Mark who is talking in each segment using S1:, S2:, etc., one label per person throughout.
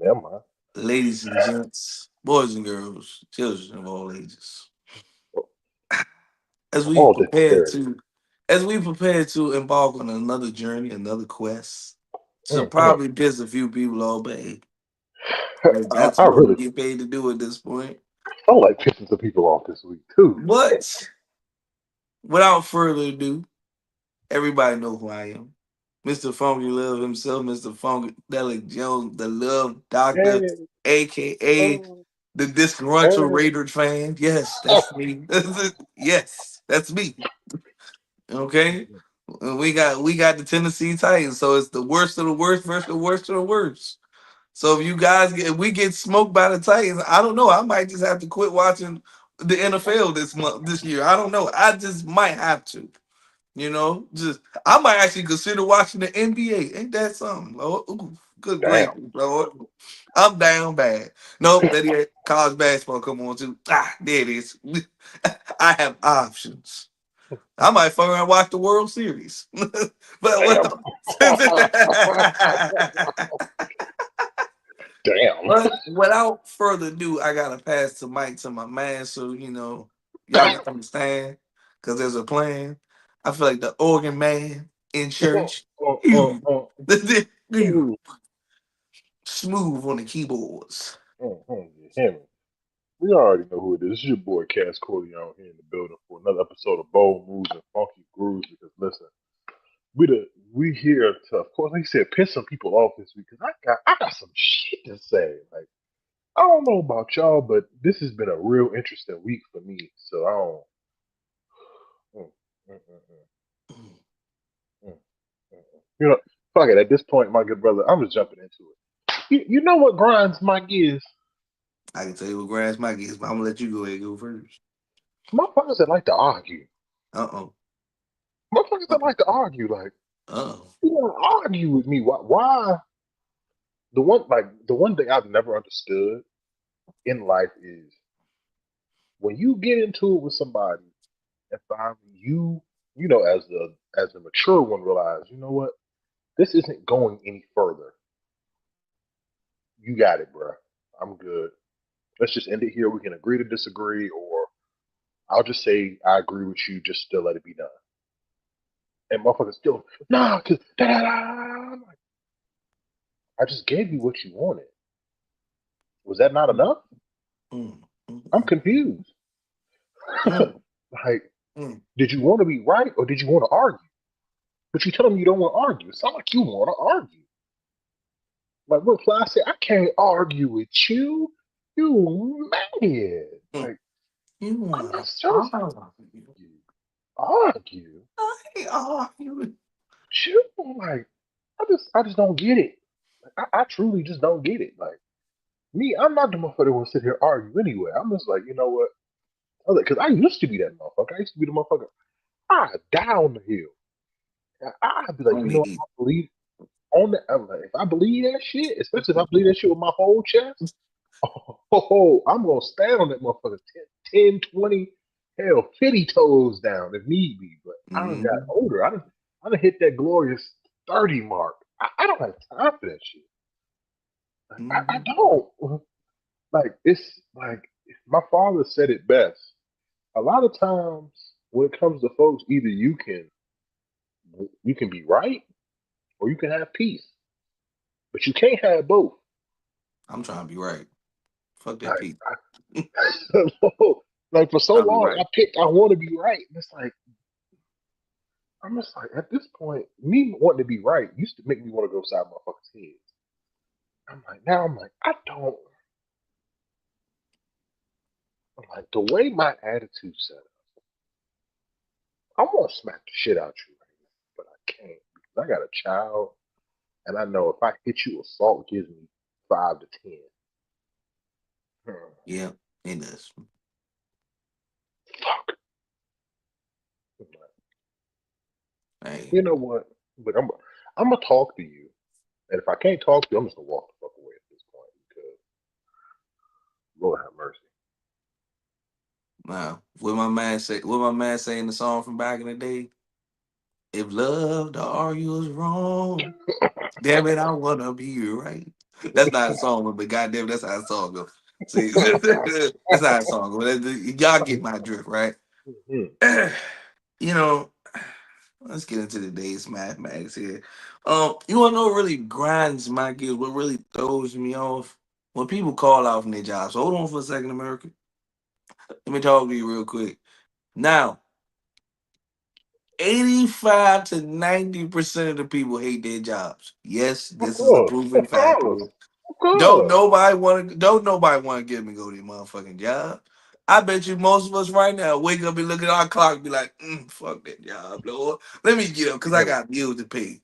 S1: Am I?
S2: Ladies and gents, boys and girls, children of all ages, as we
S1: All
S2: prepare
S1: dexterity.
S2: to, as we prepare to embark on another journey, another quest, to
S1: Mm-hmm.
S2: probably piss a few people off, but hey, that's
S1: I
S2: what we
S1: really
S2: get paid to do at this point.
S1: felt like pissing some people off this week too.
S2: But without further ado, everybody know who I am. Mr. Funky Love himself, Mr. Funkadelic Jones, the Love Doctor,
S1: Hey,
S2: aka
S1: oh,
S2: the disgruntled
S1: hey.
S2: Raider fan. Yes, that's me. Yes, that's me. Okay. We got the Tennessee Titans, so it's the worst of the worst versus the worst of the worst. So if we get smoked by the Titans, I don't know. I might just have to quit watching the NFL this year. I don't know. I just might have to. Just I might actually consider watching the NBA. Ain't that something, Lord? Ooh, good
S1: Damn.
S2: gracious, Lord. I'm down bad. Nope, that is college basketball come on too. There it is. I have options. I might fuck around and watch the World Series. but
S1: Damn.
S2: what
S1: Damn.
S2: but without further ado, I gotta pass the mic to my man so y'all can understand because there's a plan. I feel like the organ man in church.
S1: Mm,
S2: Smooth on the keyboards.
S1: You hear me? We already know who it is. It's your boy Cass Corleone here in the building for another episode of Bold Moves and Funky Grooves. Because listen, we here to, of course, like you said, piss some people off this week. Cause I got some shit to say. Like I don't know about y'all, but this has been a real interesting week for me. So I don't. Mm, mm, mm, mm, mm, mm, mm. Fuck it. At this point, my good brother, I'm just jumping into it. You know what grinds my gears?
S2: I can tell you what grass my is, but I'm gonna let you go ahead and go first.
S1: Motherfuckers that like to argue.
S2: Uh-oh.
S1: Motherfuckers that like to argue. Like
S2: Uh-oh.
S1: you want to argue with me? Why? The one thing I've never understood in life is when you get into it with somebody and finally as the mature one realize, you know what, this isn't going any further. You got it, bro. I'm good. Let's just end it here. We can agree to disagree, or I'll just say I agree with you. Just still let it be done. And motherfuckers still nah, cause da da da. I'm like, I just gave you what you wanted. Was that not enough?
S2: Mm, mm,
S1: I'm
S2: mm,
S1: confused.
S2: mm,
S1: Like,
S2: mm.
S1: did you want to be right or did you want to argue? But you tell them you don't want to argue. It's not like you want to argue. Like what Fly said, I can't argue with you. You mad.
S2: Mm.
S1: Like,
S2: You
S1: I'm not
S2: wanna
S1: supposed
S2: argue.
S1: to argue.
S2: I ain't arguing.
S1: You like I just don't get it. Like, I truly just don't get it. Like me, I'm not the motherfucker that will sit here and argue anyway. I'm just like, you know what? Because I used to be that motherfucker. I used to be the motherfucker. I down the hill. I'd be like, you
S2: Only
S1: know,
S2: eat.
S1: I believe on that. I'm like, if I believe that shit, especially if I believe that shit with my whole chest, I'm gonna stand on that motherfucker 10, 20, hell, 50 toes down if need be. But I done got
S2: Mm,
S1: older. I done hit that glorious 30 mark. I don't have time for that shit. Like, I
S2: mm.
S1: don't. Like it's like my father said it best. A lot of times when it comes to folks, either you can be right or you can have peace, but you can't have both.
S2: I'm trying to be right. Fuck that
S1: Like,
S2: Pete.
S1: like for so
S2: I'll be
S1: long,
S2: right.
S1: I picked I want to be right, and it's like I'm just like at this point, me wanting to be right used to make me want to go side motherfuckers' heads. I'm like I don't. I'm like the way my attitude set up, I want to smack the shit out you right now, but I can't because I got a child, and I know if I hit you, assault gives me 5 to 10. Hmm,
S2: Yeah, it does.
S1: fuck.
S2: Hey,
S1: You know what? But I'm gonna talk to you, and if I can't talk to you, I'm just gonna walk the fuck away at this point because Lord have mercy.
S2: now what my man say in the song from back in the day? If love to argue is wrong, damn it, I wanna be right. That's not a song, but goddamn, that's how a song goes. See, that's how a song goes. Y'all get my drift, right?
S1: Mhm.
S2: You know, let's get into today's mathematics here. You wanna know what really grinds my gears? What really throws me off? When people call out from their jobs. So hold on for a second, America. Let me talk to you real quick. Now, 85 to 90% of the people hate their jobs. Yes,
S1: Of
S2: this is a
S1: course,
S2: proven
S1: of
S2: fact.
S1: course, of course.
S2: Don't nobody want to give me go to their motherfucking job. I bet you most of us right now wake up and look at our clock and be like, fuck that job, Lord. Let me get up because I
S1: Yeah.
S2: got bills to pay.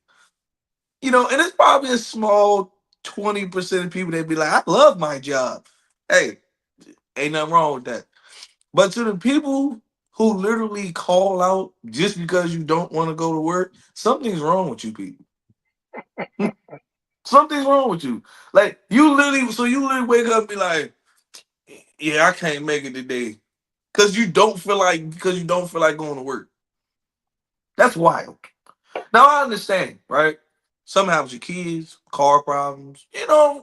S2: And it's probably a small 20% of people that be like, I love my job. Hey, ain't nothing wrong with that. But to the people who literally call out just because you don't want to go to work, something's wrong with you people. Something's wrong with you. Like you literally wake up and be like, yeah, I can't make it today. Because you don't feel like going to work. That's wild. Now I understand, right? Something happens with kids, car problems,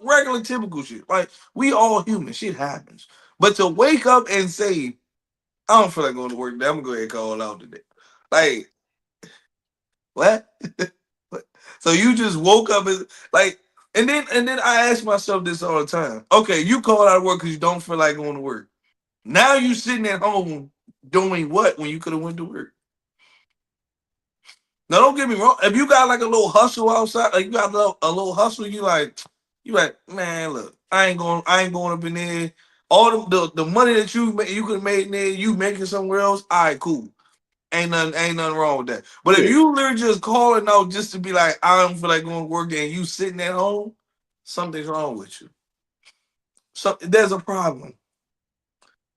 S2: regular typical shit. Like we all human, shit happens. But to wake up and say, I don't feel like going to work today, I'm gonna go ahead and call out today. Like, what? What? So you just woke up and like and then I ask myself this all the time. Okay, you called out of work because you don't feel like going to work. Now you sitting at home doing what when you could have went to work? Now don't get me wrong. If you got like a little hustle outside, like you got a little hustle, you like, man, look, I ain't going up in there. All the money that you could have made in there, you making somewhere else. All right, cool. Ain't nothing wrong with that. But if
S1: Yeah.
S2: you literally just calling out just to be like, I don't feel like going to work, and you sitting at home, something's wrong with you. So there's a problem.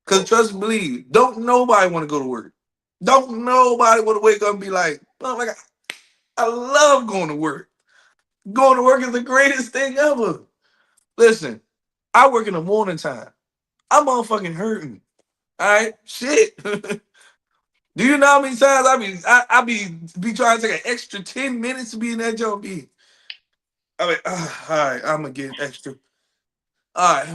S2: Cause
S1: Oh,
S2: trust and believe, don't nobody want to go to work. Don't nobody want to wake up and be like, oh my god, I love going to work. Going to work is the greatest thing ever. Listen, I work in the morning time. I'm motherfucking hurting. All right, shit. Do you know how many times I be trying to take an extra 10 minutes to be in that job? I mean, all right, I'm gonna get extra. All right,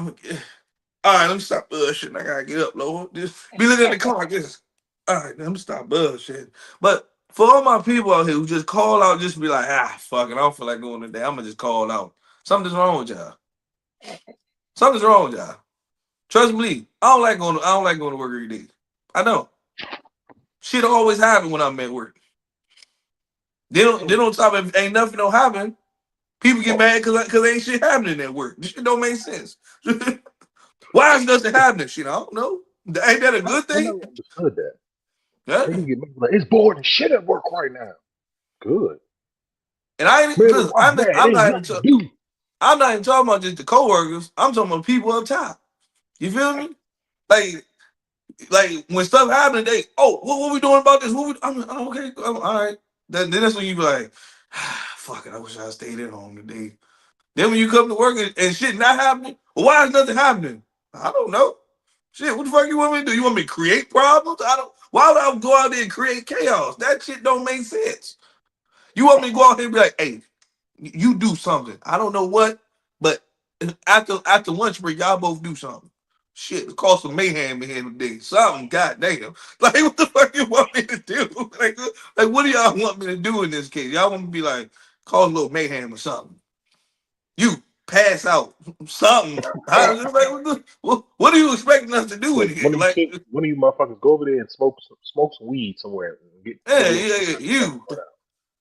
S2: all right. Let me stop bullshitting. I gotta get up, Lord. Just be looking at the clock. Just all right. Let me stop bullshitting. But for all my people out here who just call out, just be like, fuck it. I don't feel like going today. I'm gonna just call out. Something's wrong with y'all. Something's wrong with y'all. Trust me. I don't like going to work every day. I know. Shit always happen when I'm at work. They don't. They
S1: mm.
S2: don't stop. If ain't nothing don't happen, people get mad because ain't shit happening at work. This shit don't make sense. Why is nothing happening? Shit, I don't know. Ain't that a good
S1: I
S2: thing?
S1: never understood that.
S2: Yeah.
S1: They can get mad like it's boring as shit at work right now. Good.
S2: And I ain't
S1: Man,
S2: listen,
S1: what's bad?
S2: I'm
S1: Ain't
S2: not even
S1: nothing to do.
S2: I'm not even talking about just the coworkers. I'm talking about people up top. You feel me? Like like when stuff happening, they what we doing about this? I'm like, oh, okay, all right. Then that's when you be like, fuck it, I wish I stayed at home today. Then when you come to work and shit not happening, well, why is nothing happening? I don't know. Shit, what the fuck you want me to do? You want me to create problems? I don't. Why would I go out there and create chaos? That shit don't make sense. You want me to go out here and be like, hey, you do something. I don't know what, but after lunch break, y'all both do something. Shit, it caused some mayhem in here today. Something, goddamn. Like, what the fuck you want me to do? Like, what do y'all want me to do in this case? Y'all want me to be like, cause a little mayhem or something? You pass out, something. What are you expecting us to do in
S1: Look,
S2: here? Like,
S1: one of you motherfuckers go over there and smoke some weed somewhere and get a
S2: hey,
S1: little
S2: yeah,
S1: shit
S2: yeah,
S1: out your stomach
S2: you.
S1: right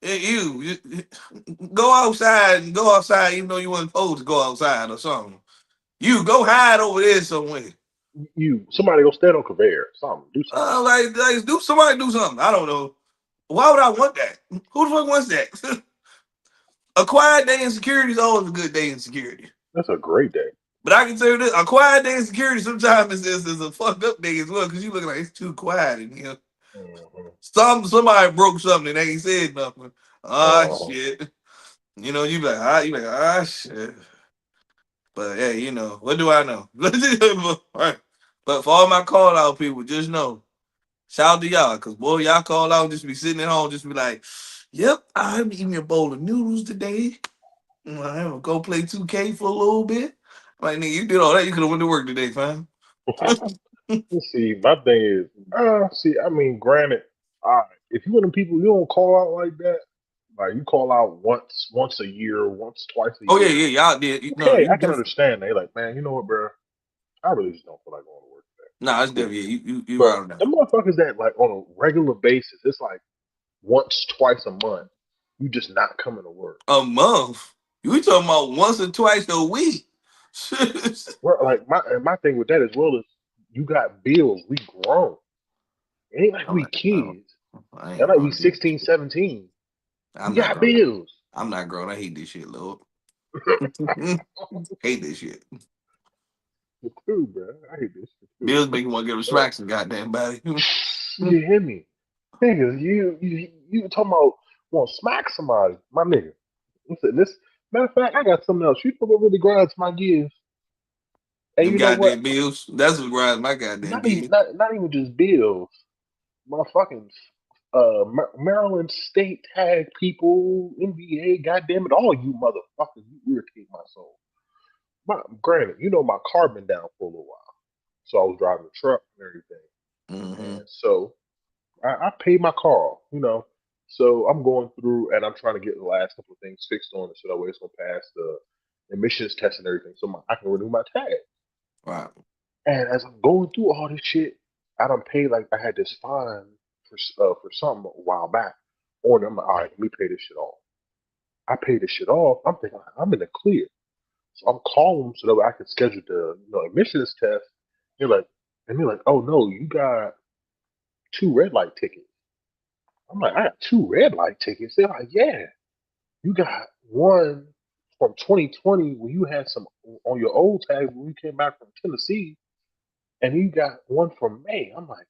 S2: You go outside even though you weren't supposed to go outside or something. You go hide over there somewhere.
S1: You somebody go stand on conveyor, something, do something.
S2: Like do somebody do something. I don't know. Why would I want that? Who the fuck wants that? A quiet day in security is always a good day in security.
S1: That's a great day.
S2: But I can tell you this, a quiet day in security sometimes is a fucked up day as well, because you looking like it's too quiet in here.
S1: Hmm.
S2: Somebody broke something and they ain't said nothing. Ah
S1: Oh,
S2: shit. You like, shit. But hey, what do I know? Right. But for all my call out people, just know, shout out to y'all, cause boy, y'all call out and just be sitting at home, just be like, yep, I'm eating a bowl of noodles today. I have go play 2K for a little bit. Like, nigga, you did all that. You could have went to work today, fam.
S1: Let's see, my thing is, see, I mean, granted, if you one of them people, you don't call out like that. Like you call out once a year, once, twice a
S2: Oh yeah,
S1: year.
S2: yeah, y'all did. No,
S1: Okay,
S2: you
S1: I can
S2: different.
S1: understand. They like, man, you know what, bro? I really just don't feel like going to work today.
S2: Nah, it's
S1: Cool.
S2: different. Yeah, you
S1: But
S2: right on that.
S1: the motherfuckers that like on a regular basis, it's like once, twice a month, you just not coming to work.
S2: A month. You talking about once or twice a week?
S1: Well, like my thing with that as well is you got bills. We grown. It ain't like
S2: I'm
S1: we
S2: like, bro,
S1: kids.
S2: I
S1: It
S2: ain't
S1: ain't like we
S2: grown.
S1: 16, 17.
S2: I'm
S1: We
S2: not
S1: got
S2: grown.
S1: bills.
S2: I'm not grown. I hate this shit, Lord. Hate this shit.
S1: The too, bro. I hate this shit too.
S2: Bills make you want to get a
S1: But
S2: smack some goddamn body.
S1: you hear me? Niggas, you talking about want to smack somebody, my nigga. Listen, this matter of fact, I got something else. You know what really grinds my gears? And
S2: Them
S1: you know what?
S2: goddamn bills. That's what grinds my goddamn
S1: Not even
S2: gears.
S1: not even just bills. Motherfucking Maryland State tag people, NBA, goddamn it, all you motherfuckers, you irritate my soul. Granted, you know my car been down for a little while, so I was driving the truck and everything,
S2: Mm-hmm.
S1: and so I paid my car off, So I'm going through and I'm trying to get the last couple of things fixed on it, so that way it's gonna pass the emissions test and everything, so I can renew my tag.
S2: Right.
S1: And as I'm going through all this shit, I don't pay like I had this fine for something a while back. On I'm like, all right, let me pay this shit off. I pay this shit off. I'm thinking like, I'm in the clear, so I'm calling them so that way I can schedule the emissions test. They're like, oh no, you got two red light tickets. I'm like, I got two red light tickets. They're like, yeah, you got one from 2020 when you had some on your old tag when you came back from Tennessee, and you got one from May. I'm like,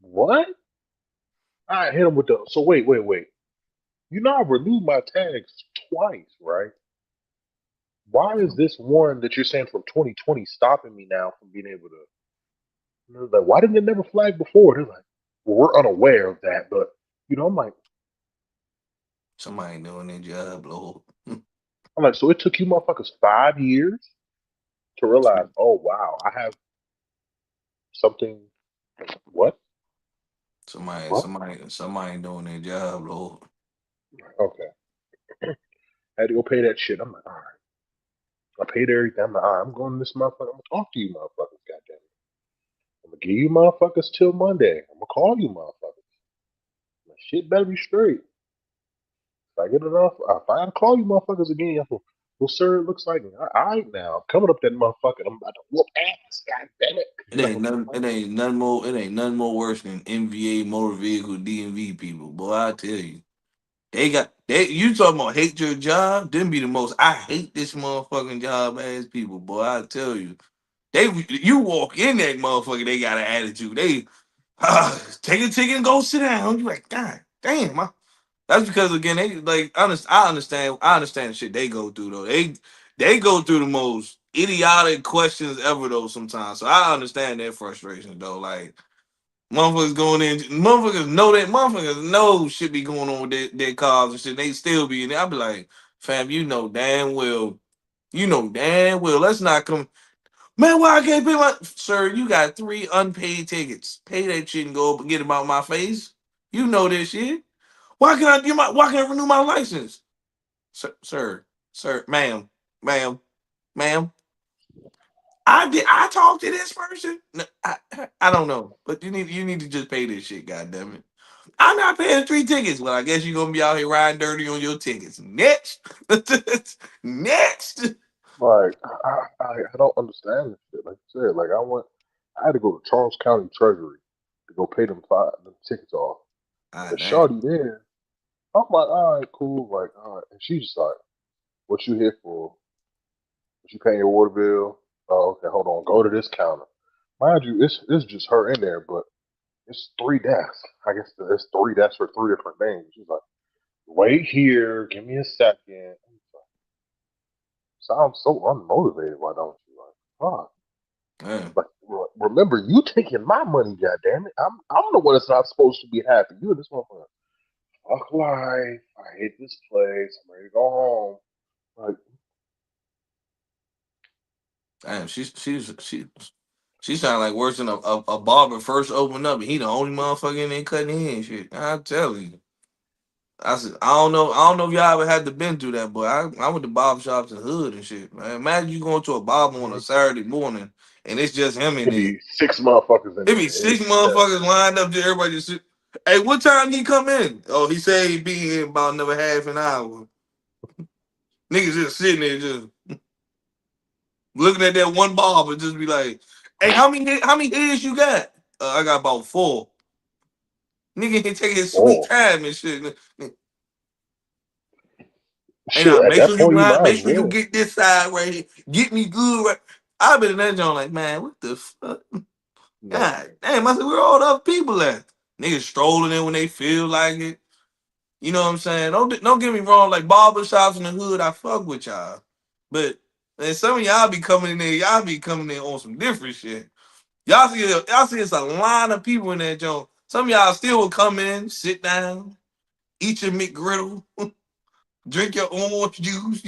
S1: what? I hit him with the. So wait. You know I renewed my tags twice, right? Why is this one that you're saying from 2020 stopping me now from being able to? And I was like, why didn't it never flag before? They're like, well, we're unaware of that, but I'm like,
S2: Somebody ain't doing their job, Lord.
S1: so it took you motherfuckers 5 years to realize, oh wow, I have something. What?
S2: Somebody,
S1: What?
S2: somebody, somebody ain't doing their job, Lord.
S1: Okay, I had to go pay that shit. I'm like, all right. I paid everything. I'm like, all right, I'm going to this motherfucker. I'm gonna talk to you motherfuckers. Goddamn it. I'm gonna give you motherfuckers till Monday. I'm gonna call you motherfuckers. My shit better be straight. If I get enough, if I gotta call you motherfuckers again, well, sir, it looks like all right now. I'm coming up that motherfucker. I'm about to whoop ass. God damn it.
S2: It ain't nothing. It ain't nothing more. It ain't nothing more worse than MVA motor vehicle DMV people. Boy, I tell you, they got they. You talking about hate your job? Them be the most. I hate this motherfucking job ass people. Boy, I tell you, they. You walk in that motherfucker, they got an attitude. They take a ticket and go sit down. You like, God damn. That's because again, they like honest. I understand. I understand the shit they go through though. They go through the most idiotic questions ever though. Sometimes, so I understand their frustration though. Like motherfuckers going in, motherfuckers know shit be going on with their cars and shit. They still be in there. I be like, fam, you know damn well. You know damn well. Let's not come. Man, why I can't pay my sir? You got three unpaid tickets. Pay that shit and go up and get them out my face. You know this shit. Why can I do my? Why can I renew my license, sir, ma'am, ma'am? I did. I talked to this person. No, I don't know, but you need to just pay this shit. God damn it! I'm not paying three tickets. Well, I guess you're gonna be out here riding dirty on your tickets. Next, next.
S1: Like I don't understand this shit. Like you said, like I had to go to Charles County Treasury to go pay them tickets off. And
S2: Ah,
S1: the
S2: damn.
S1: shawty there, I'm like, all right, cool. Like, all right. And she's just like, what you here for? What you paying your water bill? Oh, okay, hold on. Go to this counter. Mind you, it's just her in there, but it's three desks. I guess it's three desks for three different things. She's like, wait here, give me a second. Sounds so unmotivated. Why don't you? Like, huh?
S2: Damn.
S1: Like, remember, you taking my money, goddammit. I'm the one that's not supposed to be happy. You and this motherfucker Fuck life. I hate this place. I'm ready to go home. Like,
S2: Damn, she sound like worse than a barber first opened up, and he the only motherfucker in there cutting hair and shit. I tell you. I said, I don't know if y'all ever had to been through that, but I went to barber shops in the hood and shit, man. Imagine you going to a barber on a
S1: mhm.
S2: Saturday morning and it's just him in
S1: It
S2: there.
S1: be six motherfuckers in
S2: It be
S1: there.
S2: six
S1: It's just
S2: motherfuckers lined up there, everybody just sit. Hey, what time he come in? Oh, he say he be here about another half an hour. Niggas just sitting there just looking at that one barber, just be like, hey, how many heads you got? I got about four. Nigga can take his sweet
S1: oh
S2: time and shit. Hey,
S1: shit.
S2: now
S1: At
S2: make
S1: that
S2: sure you
S1: point, you
S2: line,
S1: might
S2: make
S1: as
S2: sure you
S1: well.
S2: get this side right here. Get me good right. I've been in that joint like, man, what the fuck?
S1: No,
S2: God damn, I said, where all the other people at? Niggas strolling in when they feel like it. You know what I'm saying? Don't get me wrong, like barber shops in the hood, I fuck with y'all. But man, some of y'all be coming in there, y'all be coming in on some different shit. Y'all see it's a line of people in that joint. Some of y'all still will come in, sit down, eat your McGriddle, drink your orange juice.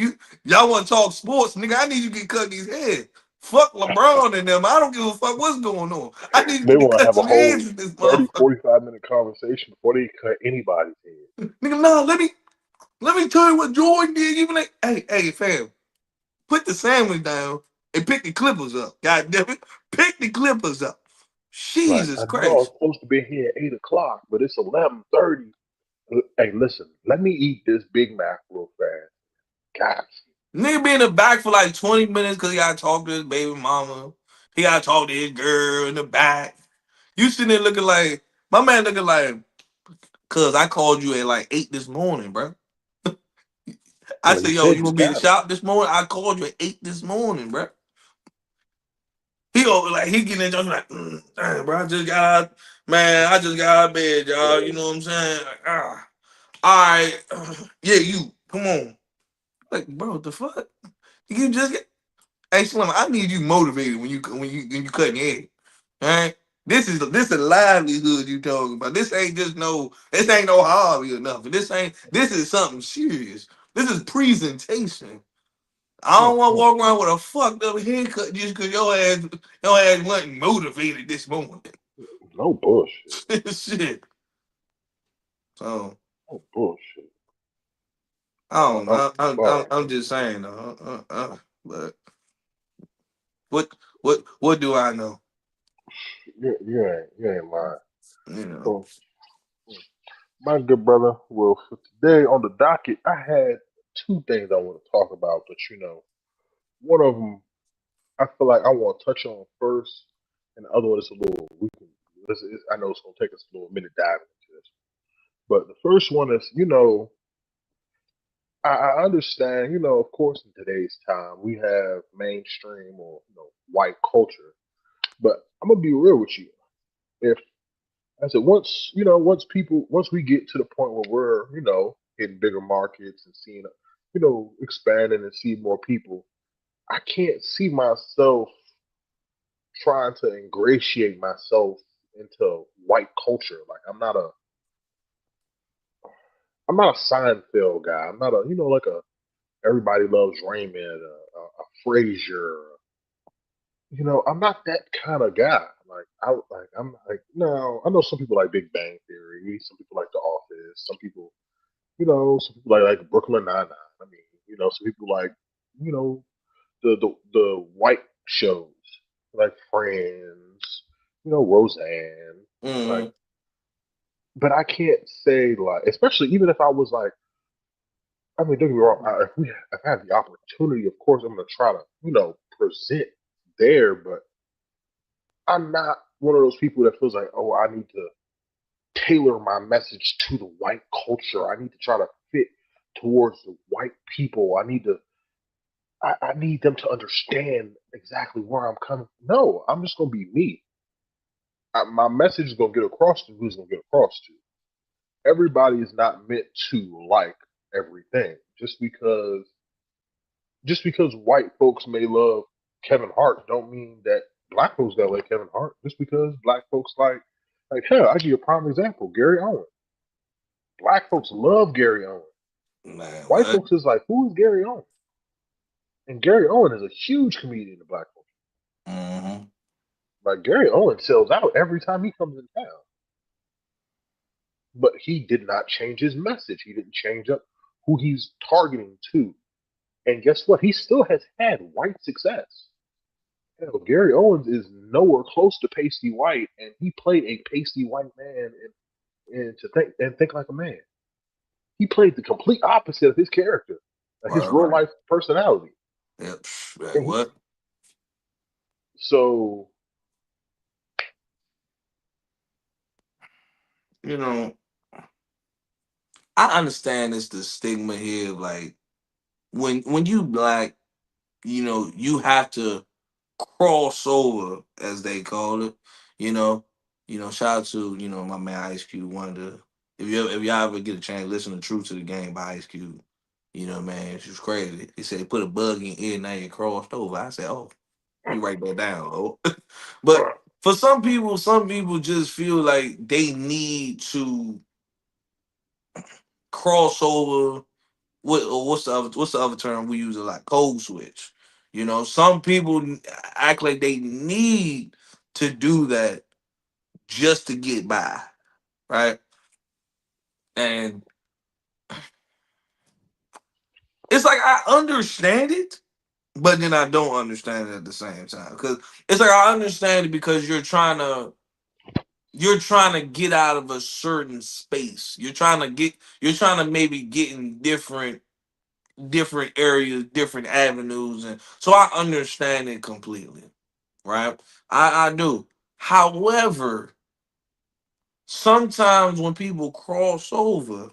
S2: Y'all want to talk sports, nigga? I need you to get cut these heads. Fuck LeBron and them. I don't give a fuck what's going on. I need
S1: they
S2: you to
S1: want to
S2: cut
S1: have a
S2: some
S1: whole
S2: heads in this
S1: 30,
S2: motherfucker.
S1: 45 minute conversation before they cut anybody's head.
S2: Nigga, no, let me tell you what Jordan did. You be like, hey, fam, put the sandwich down and pick the clippers up. God damn it, pick the clippers up.
S1: Like,
S2: Jesus
S1: I know I'm
S2: Christ,
S1: supposed to be here at 8 o'clock, but it's 11:30. Hey, listen, let me eat this Big Mac real fast. God,
S2: nigga be in the back for like 20 minutes because he got to talk to his baby mama. He got to talk to his girl in the back. You sitting there looking like my man looking like, cuz I called you at like 8 this morning, bro. I
S1: well, he
S2: said, yo,
S1: said
S2: you
S1: he
S2: gonna be in the
S1: got it.
S2: shop this morning? I called you at 8 this morning, bro. He over like he getting in there like, damn, bro, I just got out of bed, y'all. You know what I'm saying? Like, all right, yeah, you come on. Like, bro, what the fuck? You just get, hey Slim, I need you motivated when you cutting your hair. All right? This a livelihood you talking about. This ain't no hobby or nothing. This is something serious. This is presentation. I don't
S1: Mm,
S2: want to
S1: mm.
S2: walk around with a fucked up haircut just because your ass wasn't motivated this morning.
S1: No bullshit.
S2: Shit. So
S1: No bullshit.
S2: I don't
S1: I'm
S2: know.
S1: sorry.
S2: I'm just saying though. But what do I know?
S1: You ain't lying.
S2: You know.
S1: So, my good brother, well, for today on the docket, I had two things I want to talk about, but one of them I feel like I want to touch on first, and the other one is a little. I know it's gonna take us a little minute diving into this, but the first one is, I understand, of course, in today's time we have mainstream or white culture, but I'm gonna be real with you. If I said once we get to the point where we're hitting bigger markets and seeing expanding and seeing more people, I can't see myself trying to ingratiate myself into white culture. Like I'm not a Seinfeld guy. I'm not a like a Everybody Loves Raymond, a Frasier. I'm not that kind of guy. I'm like no. I know some people like Big Bang Theory. Some people like The Office. Some people like Brooklyn Nine Nine. I mean, some people like you know the white shows like Friends. Roseanne. Like,
S2: Mm,
S1: but I can't say like, especially even if I was like, I mean, don't get me wrong. If I have the opportunity, of course, I'm gonna try to present there. But I'm not one of those people that feels like, oh, I need to tailor my message to the white culture. I need to try to fit towards the white people. I need them to understand exactly where I'm coming. No, I'm just gonna be me. My message is gonna get across to who's gonna get across to. Everybody is not meant to like everything. Just because white folks may love Kevin Hart, don't mean that black folks gotta like Kevin Hart. Just because black folks like hell, I give you a prime example, Gary Owen. Black folks love Gary Owen.
S2: Man,
S1: White
S2: what?
S1: folks is like, who is Gary Owen? And Gary Owen is a huge comedian in black culture.
S2: Hmm.
S1: Like Gary Owen sells out every time he comes in town. But he did not change his message. He didn't change up who he's targeting to. And guess what? He still has had white success. Hell, Gary Owens is nowhere close to pasty white, and he played a pasty white man and think like a man. He played the complete opposite of his character, his
S2: Right,
S1: real
S2: right.
S1: life personality.
S2: Yep. Like,
S1: And he
S2: what?
S1: so
S2: You know, I understand it's the stigma here of like when you black, you have to cross over, as they call it. You know, shout out to my man Ice Cube. One of the if y'all ever get a chance, listen to "True to the Game" by Ice Cube. Man, it's just crazy. He said put a bug in your ear, now you crossed over. I said, oh, let me write that down. Oh, but for some people just feel like they need to cross over. What's the other term we use a lot? Code switch. Some people act like they need to do that just to get by, right? And it's like I understand it, but then I don't understand it at the same time. Because it's like I understand it because you're trying to get out of a certain space. You're trying to maybe get in different areas, different avenues, and so I understand it completely, right? I do. However, sometimes when people cross over,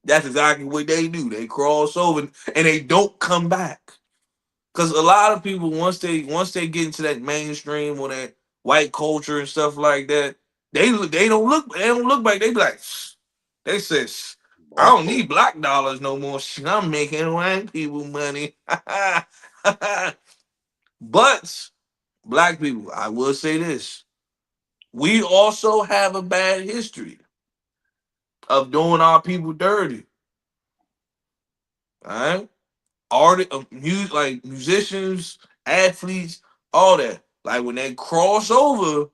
S2: that's exactly what they do. They cross over and they don't come back. Because a lot of people once they get into that mainstream or that white culture and stuff like that, they don't look back. They be like, they said, I
S1: black
S2: don't
S1: folks.
S2: need black dollars no more. Shit, I'm making white people money. But black people, I will say this: we also have a bad history of doing our people dirty. All right, like musicians, athletes, all that. Like when they cross over,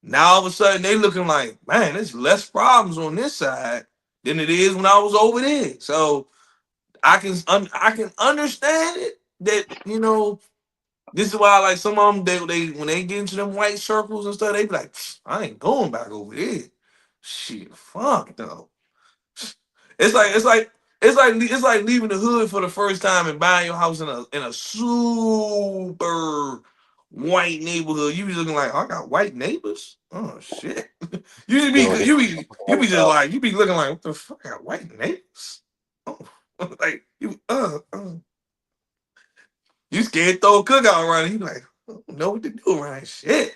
S2: now all of a sudden they looking like, man, there's less problems on this side than it is when I was over there. So I can understand it that this is why like some of them they when they get into them white circles and stuff they be like, I ain't going back over there. Shit, fuck no. It's like leaving the hood for the first time and buying your house in a super white neighborhood. You be looking like, I got white neighbors. Oh shit. You be
S1: Still here
S2: you be you
S1: white
S2: be just
S1: South.
S2: like you be looking like, what the fuck? I got white neighbors. Oh, like you scared to throw a cookout around it. You like, I don't know what to do around shit.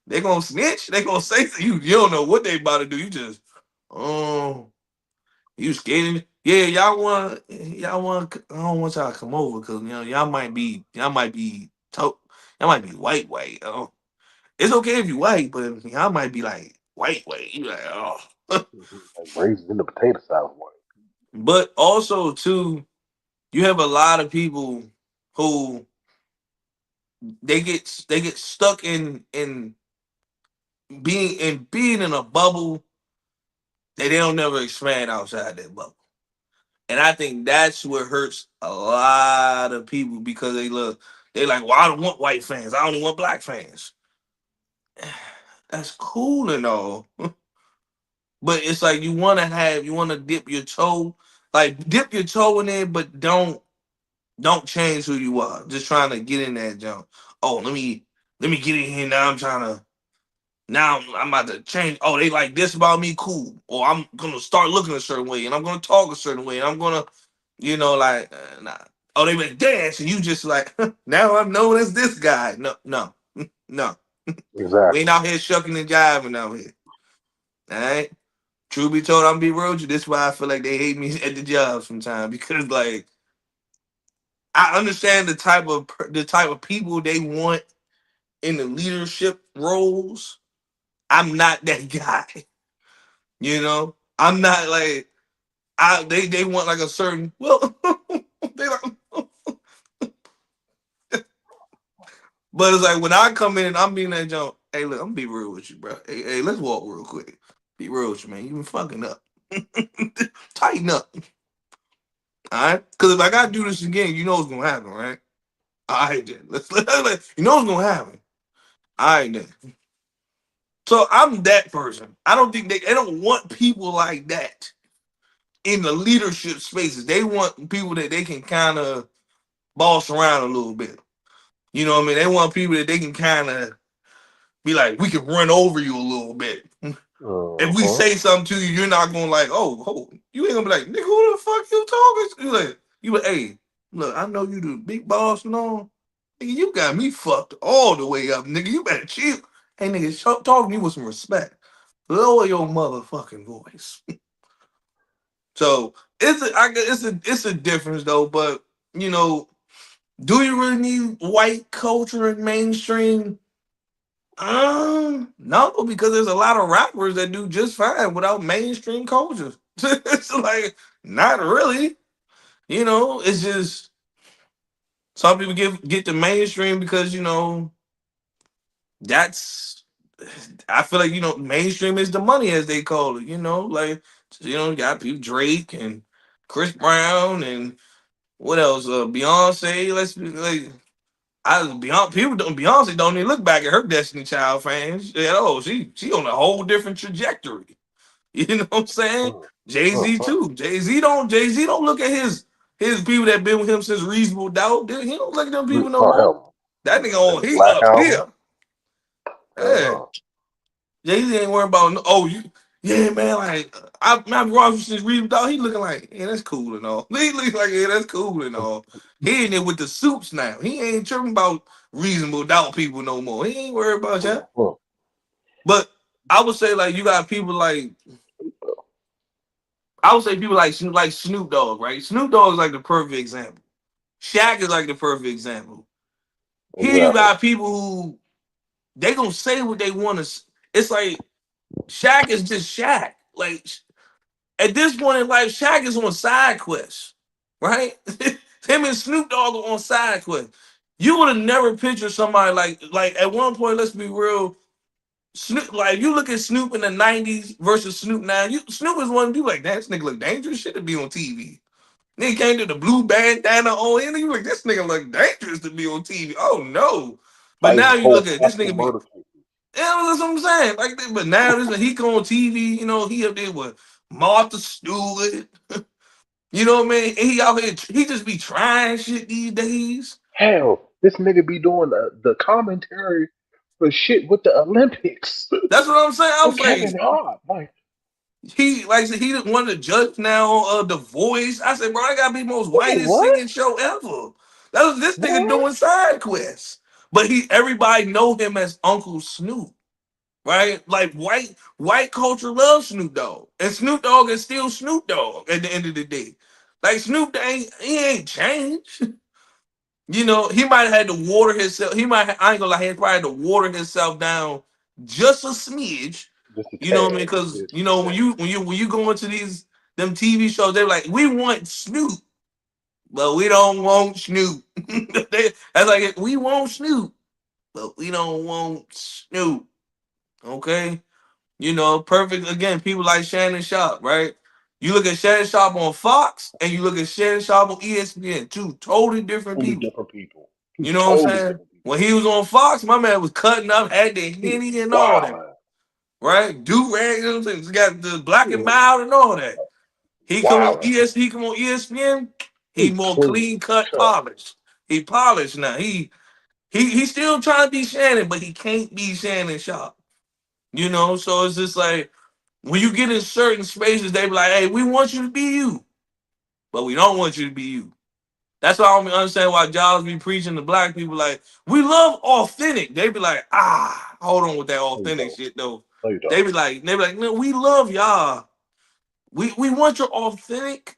S2: They gonna snitch. They gonna say to you. You don't know what they about to do. You just, oh, you scared. Yeah, y'all want. I don't want y'all to come over because y'all might be white. Oh, it's okay if you white, but y'all might be like white. You like, oh.
S1: Like raisins in the potato salad one.
S2: But also too, you have a lot of people who they get stuck in being in a bubble that they don't never expand outside that bubble. And I think that's what hurts a lot of people because they like, well, I don't want white fans. I only want black fans. That's cool and all. But it's like you wanna dip your toe, like dip your toe in it, but don't change who you are. Just trying to get in that jump. Oh, let me get in here now. Now I'm about to change. Oh, they like this about me, cool. Or I'm gonna start looking a certain way, and I'm gonna talk a certain way, and I'm gonna, like, nah. Oh, they been dance, and you just like, now I'm known as this guy. No, no, no. We ain't
S1: Exactly.
S2: out here shucking and jiving out here. All right. True be told, I'm be real with you. This is why I feel like they hate me at the job sometimes because like I understand the type of people they want in the leadership roles. I'm not that guy. I'm not like they want like a certain they like but it's like when I come in, I'm being that jump. Hey, look, I'm gonna be real with you, bro. Hey, let's walk real quick. Be real with you, man. You been fucking up. Tighten up, all right? Because if I gotta do this again, you know what's gonna happen, right? All right, then. You know what's gonna happen. All right, then. So I'm that person. I don't think they don't want people like that in the leadership spaces. They want people that they can kind of boss around a little bit. You know what I mean? They want people that they can kind of be like, we can run over you a little bit. If we
S1: Uh-huh.
S2: say something to you, you're not gonna like, oh, you ain't gonna be like, nigga, who the fuck you talking to? You like, hey, look, I know you the big boss and all. Nigga, you got me fucked all the way up, nigga. You better chill. Hey, nigga, talk to me with some respect. Lower your motherfucking voice. So it's a difference though, but you know, do you really need white culture in mainstream? No, because there's a lot of rappers that do just fine without mainstream culture. It's like not really. You know, it's just some people get the mainstream because that's. I feel like mainstream is the money as they call it. Like you got people Drake and Chris Brown and what else? Beyonce. Let's be like. Beyonce don't even look back at her Destiny Child fans at all. She on a whole different trajectory. You know what I'm saying? Jay-Z
S1: Uh-huh.
S2: too. Jay-Z don't look at his people that been with him since Reasonable Doubt. He don't look at them people no
S1: Oh
S2: more.
S1: hell
S2: That nigga on
S1: no.
S2: he
S1: Black
S2: up
S1: album?
S2: here.
S1: Hell
S2: Yeah.
S1: no.
S2: Jay-Z ain't worried about you yeah, man, like I Ross since Reasonable Doubt, he looking like, yeah, that's cool and all. He looking like, yeah, that's cool and all. He in there with the suits now. He ain't tripping about Reasonable Doubt people no more. He ain't worried about that.
S1: Uh-huh.
S2: But I would say like you got people like I would say people like Snoop Dogg, right? Snoop Dogg is like the perfect example. Shaq is like the perfect example. Here you
S1: Exactly.
S2: got people who they gonna say what they want to. It's like Shaq is just Shaq. Like at this point in life, Shaq is on side quests, right? Him and Snoop Dogg are on side quests. You would have never pictured somebody like at one point. Let's be real. Snoop, like you look at Snoop in the '90s versus Snoop now. Snoop is one of you like that. This nigga look dangerous. Shit to be on TV. Nigga came to the blue bandana on him. You like this nigga look dangerous to be on TV. Oh no! But
S1: Fighting
S2: now you
S1: whole
S2: look at this
S1: possible
S2: nigga be.
S1: murder cases.
S2: Yeah, that's what I'm saying. But now he come on TV. He up there with Martha Stewart. You know what I mean? And he out here. He just be trying shit these days.
S1: Hell, this nigga be doing the commentary for shit with the Olympics.
S2: That's what I'm saying. I
S1: With
S2: was like,
S1: Kevin Hart. Like,
S2: he like I said, he didn't want to judge now on The Voice. I said, bro, I gotta be the most
S1: nigga,
S2: whitest
S1: what?
S2: singing show ever. That was this nigga
S1: What?
S2: doing side quests. But everybody know him as Uncle Snoop, right? Like white culture loves Snoop Dogg. And Snoop Dogg is still Snoop Dogg at the end of the day. Like Snoop he ain't changed. He might have had to water himself. I ain't gonna lie, he probably had to water himself down just a smidge.
S1: Just a
S2: You know what I mean?
S1: tad.
S2: Because
S1: Just a tad.
S2: when you go into them TV shows, they're like, we want Snoop, but we don't want Snoop. That's like we want Snoop, but we don't want Snoop. Okay, perfect. Again, people like Shannon Sharp, right? You look at Shannon Sharp on Fox, and you look at Shannon Sharp on ESPN. Two totally different
S1: Totally
S2: people.
S1: different people. Two
S2: You know what I'm
S1: totally
S2: saying?
S1: different people.
S2: When he was on Fox, my man was cutting up, had the
S1: He was
S2: henny and all that,
S1: wild.
S2: right? Do rags, got the black
S1: He
S2: and
S1: was
S2: mild and all that. He come on
S1: wild.
S2: He come on ESPN.
S1: He
S2: He
S1: was
S2: more
S1: clean
S2: clean cut,
S1: cut.
S2: polished. He polished now. He still trying to be Shannon, but he can't be Shannon Sharp. So it's just like when you get in certain spaces, they be like, "Hey, we want you to be you, but we don't want you to be you." That's why I don't understand why Giles be preaching to black people like, we love authentic. They be like, hold on with that
S1: No, you
S2: authentic
S1: don't.
S2: shit though.
S1: No, you
S2: They
S1: don't.
S2: be like, no, we love y'all. We want your authentic,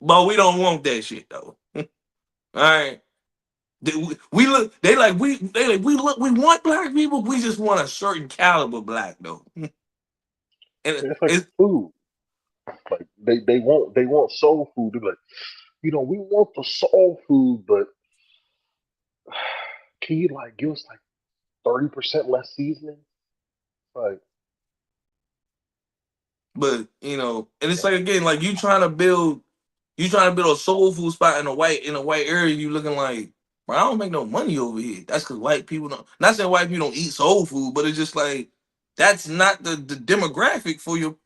S2: but we don't want that shit though. All right. We look. We look. We want black people. We just want a certain caliber black though. And
S1: It's like
S2: it's
S1: food. Like they want soul food. They're like, we want the soul food, but can you like give us like 30% less seasoning? Like,
S2: But and it's like again, like you trying to build a soul food spot in a white area. You looking like, bro, I don't make no money over here. That's because white people don't. Not saying white people don't eat soul food, but it's just like that's not the demographic for your.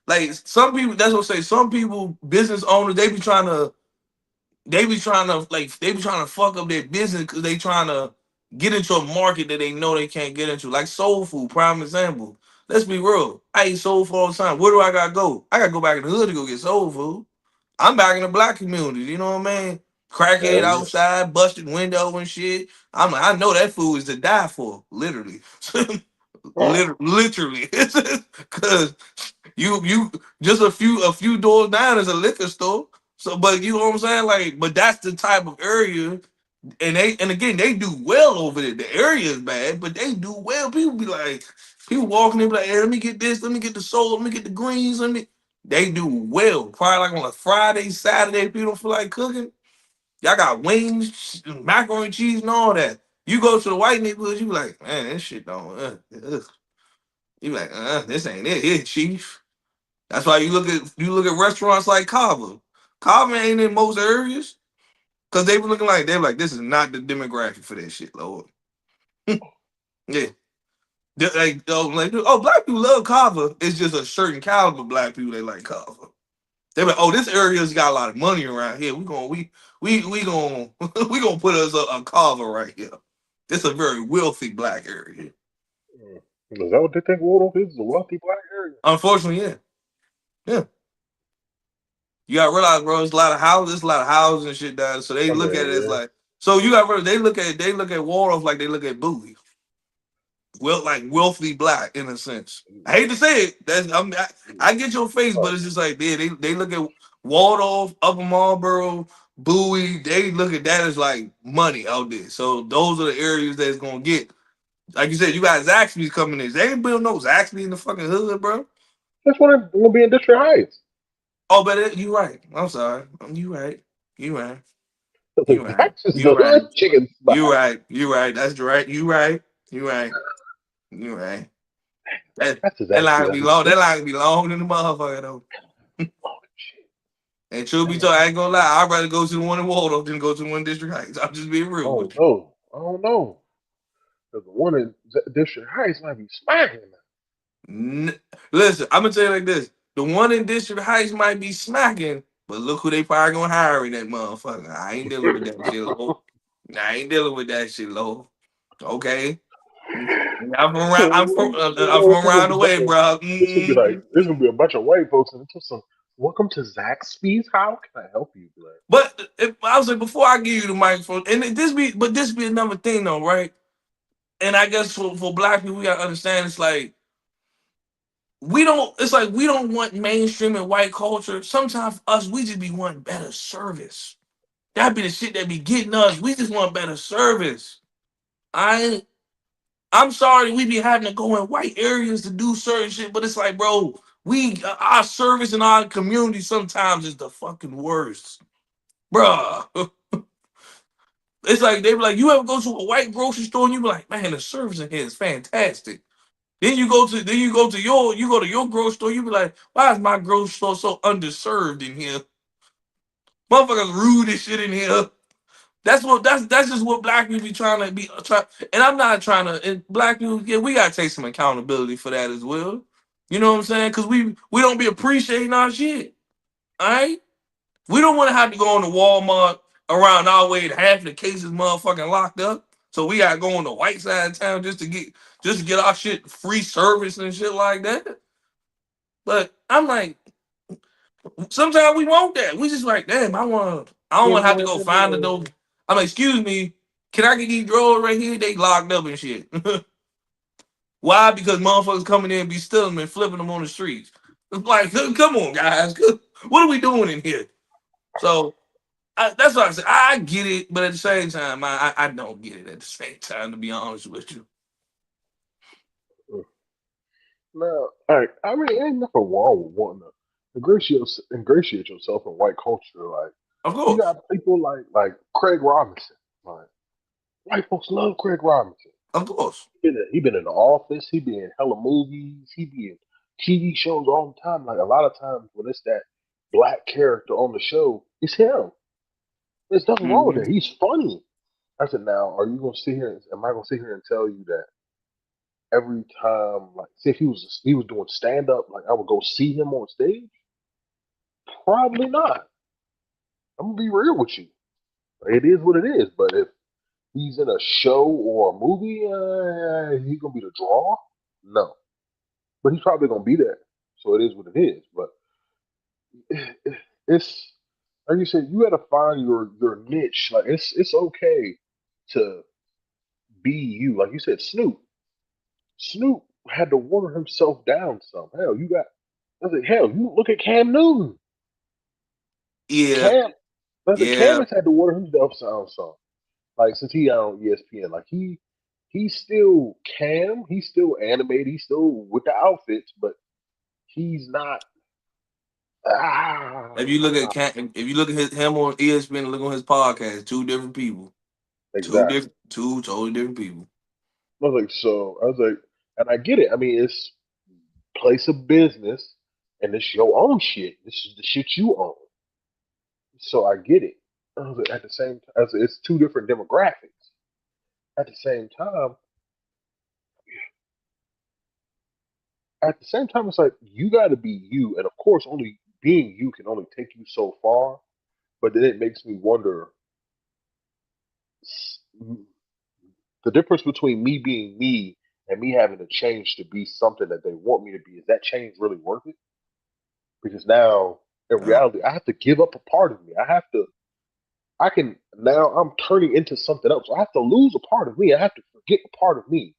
S2: Like some people, that's what I say. Some people, business owners, they be trying to fuck up their business because they trying to get into a market that they know they can't get into. Like soul food, prime example. Let's be real. I eat soul food all the time. Where do I gotta go? I gotta go back in the hood to go get soul food. I'm back in the black community. You know what I mean? Crackhead
S1: hell yeah.
S2: outside, busted window and shit. I'm like, I know that food is to die for, literally. Literally. Cause you just a few doors down is a liquor store. So, but you know what I'm saying? Like, but that's the type of area, and again they do well over there. The area is bad, but they do well. People walking, they be like, hey, let me get this, let me get the soul, let me get the greens, let me. They do well. Probably like on a Friday, Saturday, if you don't feel like cooking, y'all got wings, macaroni and cheese, and all that. You go to the white neighborhoods, you be like, man, this shit don't. You be like, this ain't it, here, chief. That's why you look at restaurants like Kava. Kava ain't in most areas because they be looking like they're like this is not the demographic for that shit, Lord. Yeah, like, black people love Kava. It's just a certain caliber of black people they like Kava. They be like, this area's got a lot of money around here. We gonna we gonna put us a Kava right here. It's a very wealthy black area.
S1: Mm. Is that what they think Waldorf is? A wealthy black area?
S2: Unfortunately, yeah, yeah. You gotta realize, bro, there's a lot of houses and shit down. So they
S1: I
S2: look at it as
S1: mean,
S2: like, so you got to they look at Waldorf like they look at Bowie, well, like wealthy black in a sense. I hate to say it, I get your face, but it's just like they look at Waldorf, Upper Marlboro, Bowie. They look at that as like money out there. So those are the areas that's gonna get. Like you said, you got Zaxby's coming in. They ain't build no Zaxby in the fucking hood, bro.
S1: that's what I'm gonna be in District Heights.
S2: Oh, but you right. I'm sorry. You right. You right. You right.
S1: That's just the
S2: You right.
S1: hood chicken spot.
S2: You right. You right. That's right. You right. You right. You right. That
S1: That's just
S2: that line
S1: actually
S2: can
S1: like
S2: be long. That
S1: this.
S2: line can be long than the motherfucker though.
S1: Oh shit!
S2: And truth be
S1: Damn,
S2: told, I ain't gonna lie. I'd rather go to the one in Waldorf than go to the one in District Heights. I'm just being
S1: I
S2: real
S1: don't
S2: with you.
S1: know. I don't know. 'Cause the one in District Heights might be smacking.
S2: N- Listen, I'm gonna tell you like this: the one in District Heights might be smacking, but look who they probably gonna hire in that motherfucker. I ain't dealing with that shit, low. I ain't dealing with that shit, low. Okay. I'm from
S1: It's gonna
S2: around
S1: be
S2: the
S1: a bunch
S2: way,
S1: of.
S2: bro.
S1: It's gonna be like there's gonna be a bunch of white folks and it's some. Welcome to Zaxby's. How can I help you? Be like,
S2: But I was like, before I give you the microphone, and this be another thing though, right? And I guess for black people, we gotta understand it's like we don't want mainstream and white culture. Sometimes us, we just be wanting better service. That be the shit that be getting us. We just want better service. I I'm sorry we be having to go in white areas to do certain shit, but it's like, bro, our service in our community sometimes is the fucking worst, bruh. It's like they be like, you ever go to a white grocery store and you be like, man, the service in here is fantastic. Then you go to your grocery store, you be like, why is my grocery store so underserved in here? Motherfuckers rude as shit in here. That's just what black people be trying to be try. And I'm not trying to. And black people, yeah, we gotta take some accountability for that as well. You know what I'm saying? Because we don't be appreciating our shit. All right, we don't want to have to go on to Walmart around our way. And half the cases motherfucking locked up. So we gotta go on the white side of town just to get our shit free service and shit like that. But I'm like, sometimes we want that. We just like, damn, I don't want to have to go find the door. I'm like, excuse me, can I get these drawers right here? They locked up and shit. Why? Because motherfuckers coming in and be stealing them and flipping them on the streets. It's like, come on, guys, what are we doing in here? So that's what I said. I get it, but at the same time, I don't get it. At the same time, to be honest with you,
S1: no, all right. I mean, ain't nothing wrong with wanting to. ingratiate yourself in white culture. Like
S2: Of
S1: you
S2: course,
S1: got people like Craig Robinson. Like white folks love Craig Robinson.
S2: of course.
S1: He been in the office. He be in hella movies. He be in TV shows all the time. Like a lot of times when it's that black character on the show, it's him. There's nothing wrong with
S2: Hmm.
S1: that. He's funny. I said, now, are you gonna sit here? Am I gonna sit here and tell you that every time, like, say if he was doing stand up, like I would go see him on stage? Probably not. I'm gonna be real with you. It is what it is. But if he's in a show or a movie, he's gonna be the draw. No, but he's probably gonna be there. So it is what it is. But it's like you said, you got to find your niche. Like it's okay to be you. Like you said, Snoop had to water himself down some. Hell, you got. I said, hell, you look at Cam Newton.
S2: Yeah,
S1: Cam, I said, Cam
S2: yeah.
S1: has had to water himself down some. Like since he on ESPN, like he's still Cam. He's still animated. He's still with the outfits, but he's not.
S2: If you look at
S1: Ah,
S2: If you look at him on ESPN and look on his podcast, two different people,
S1: exactly.
S2: two totally different people.
S1: I was like, and I get it. I mean, it's place of business, and it's your own shit. This is the shit you own. So I get it. I was like, at the same time, it's two different demographics. At the same time, it's like you got to be you, and of course, only being you can only take you so far. But then it makes me wonder s- the difference between me being me and me having to change to be something that they want me to be. Is that change really worth it? Because now, in
S2: Uh,
S1: reality, I have to give up a part of me. I can now I'm turning into something else. I have to lose a part of me. I have to forget a part of me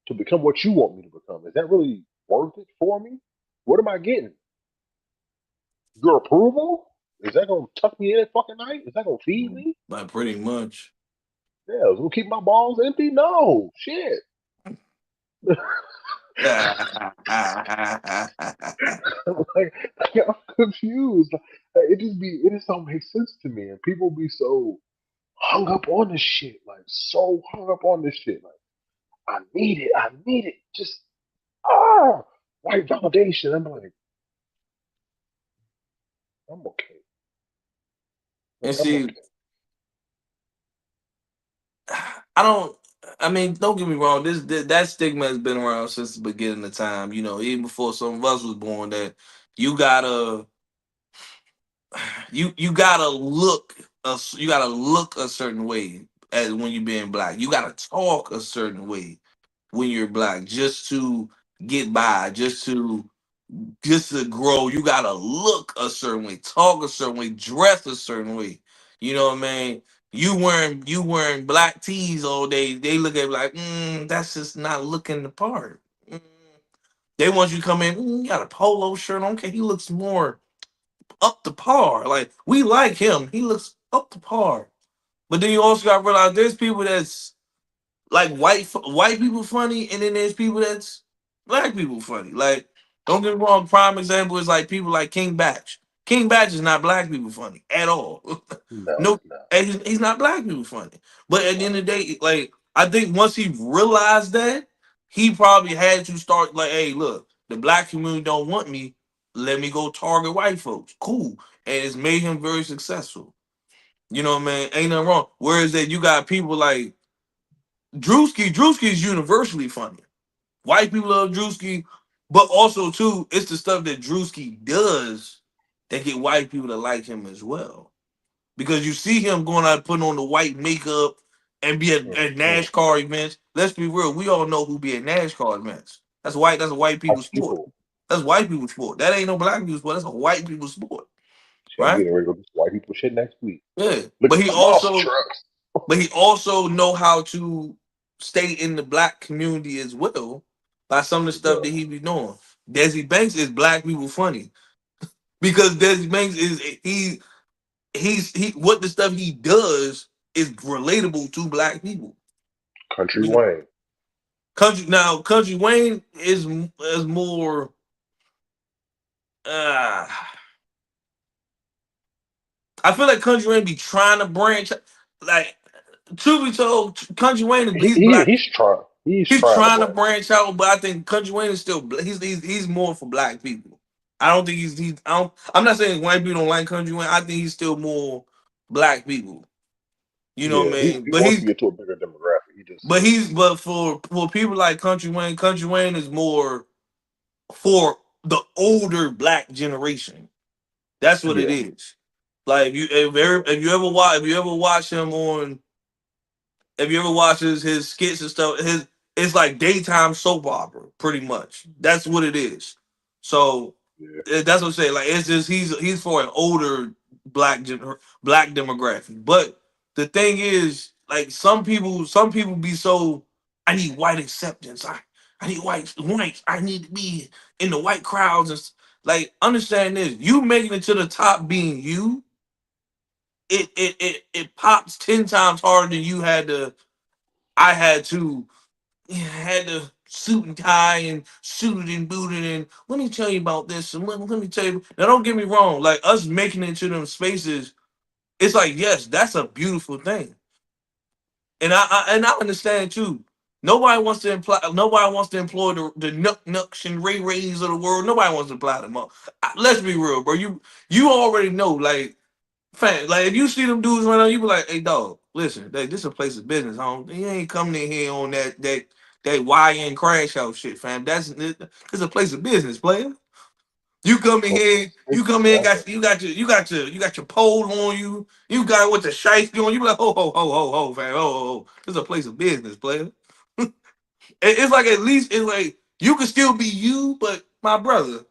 S1: to become what you want me to become. Is that really worth it for me? What am I getting? Your approval? Is that gonna tuck me in at fucking night? Is that gonna feed me?
S2: like pretty much.
S1: Yeah, is it gonna keep my balls empty? No, shit. I'm confused. It just don't make sense to me, and people be so hung up on this shit, like so hung up on this shit, like I need it, just ah, white validation. I'm like, I'm okay,
S2: And
S1: like I'm
S2: see,
S1: okay.
S2: I don't. I mean, don't get me wrong. That stigma has been around since the beginning of time. You know, even before some of us was born. That you gotta you gotta look you gotta look a certain way as when you're being black. You gotta talk a certain way when you're black just to get by, just to grow. You gotta look a certain way, talk a certain way, dress a certain way. You know what I mean? You wearing black tees all day. They look at it like, that's just not looking the part. Mm. They want you to come in. You got a polo shirt on. Okay, he looks more up to par. Like we like him. He looks up to par. But then you also got to realize there's people that's like white people funny, and then there's people that's black people funny. Like don't get me wrong. Prime example is like people like King Batch. King Batch is not black people funny at all.
S1: No,
S2: No,
S1: he's not.
S2: and he's not black people funny. But at the end of the day, like I think once he realized that, he probably had to start like, hey, look, the black community don't want me. Let me go target white folks. Cool, and it's made him very successful. You know what I mean? Ain't nothing wrong. Whereas that you got people like Drewski. Drewski is universally funny. White people love Drewski, but also too, it's the stuff that Drewski does that get white people to like him as well. Because you see him going out putting on the white makeup and be at
S1: Mhm.
S2: NASCAR events. Let's be real, we all know who be at NASCAR events. That's white. That's a white people
S1: White
S2: sport.
S1: people,
S2: That's white people sport. That ain't no black people sport. That's a white people sport,
S1: shit, I'm
S2: right?
S1: getting ready to go do some white people shit next week.
S2: Yeah.
S1: Look at the monster trucks.
S2: But he also know how to stay in the black community as well by some of the
S1: He
S2: stuff that
S1: does.
S2: he be doing. Desi Banks is black people funny because Desi Banks is he what the stuff he does is relatable to black people.
S1: Country Wayne.
S2: Country Wayne is more uh, I feel like Country Wayne be trying to branch. Like, truth be told, Country Wayne, he's black.
S1: He's trying. He's
S2: He's
S1: trying to
S2: trying to
S1: branch.
S2: branch out, but I think Country Wayne is still he's more for black people. I don't think he's I don't. I'm not saying white people don't like Country Wayne. I think he's still more black people. You know what
S1: Yeah,
S2: I
S1: he
S2: mean?
S1: he wants to get to a bigger demographic. He just
S2: But for people like Country Wayne is more for the older black generation. That's what it
S1: yeah
S2: is. Like if you ever watch him on if you ever watch his skits and stuff, his it's like daytime soap opera, pretty much. That's what it is. So
S1: yeah
S2: that's what I'm saying. Like it's just he's for an older black demographic. But the thing is, like some people be so I need white acceptance. I need whites. I need to be in the white crowds like understand this. You making it to the top being you, it pops 10 times harder than you had to I had to had to suit and tie and suited and booted and let me tell you about this and let me tell you now don't get me wrong like us making it into them spaces it's like yes that's a beautiful thing and I understand too nobody wants to employ the nucks and ray rays of the world nobody wants to apply them up let's be real bro you already know like fam, like if you see them dudes right now, you be like, "Hey, dog, listen, this is a place of business, home. You ain't coming in here on that YN crash out shit, fam. It's a place of business, player. You come in here, you come in,
S1: exactly.
S2: you got your pole on you, you got with the shiesty on. You be like, ho, fam, ho. This is a place of business, player. It's like at least it's like you can still be you, but my brother,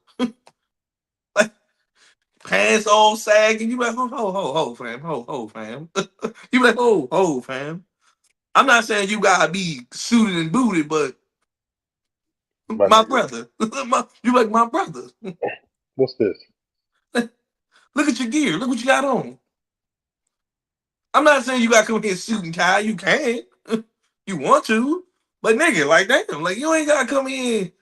S2: like pants all sagging. You be like, ho, fam, ho, fam. You be like, fam. I'm not saying you gotta be suited and booted, but
S1: My
S2: my
S1: nigga,
S2: brother, you like my brother.
S1: what's this?
S2: Look at your gear. Look what you got on. I'm not saying you gotta come here suit and tie. You can, you want to, but nigga, like damn, like you ain't gotta come in.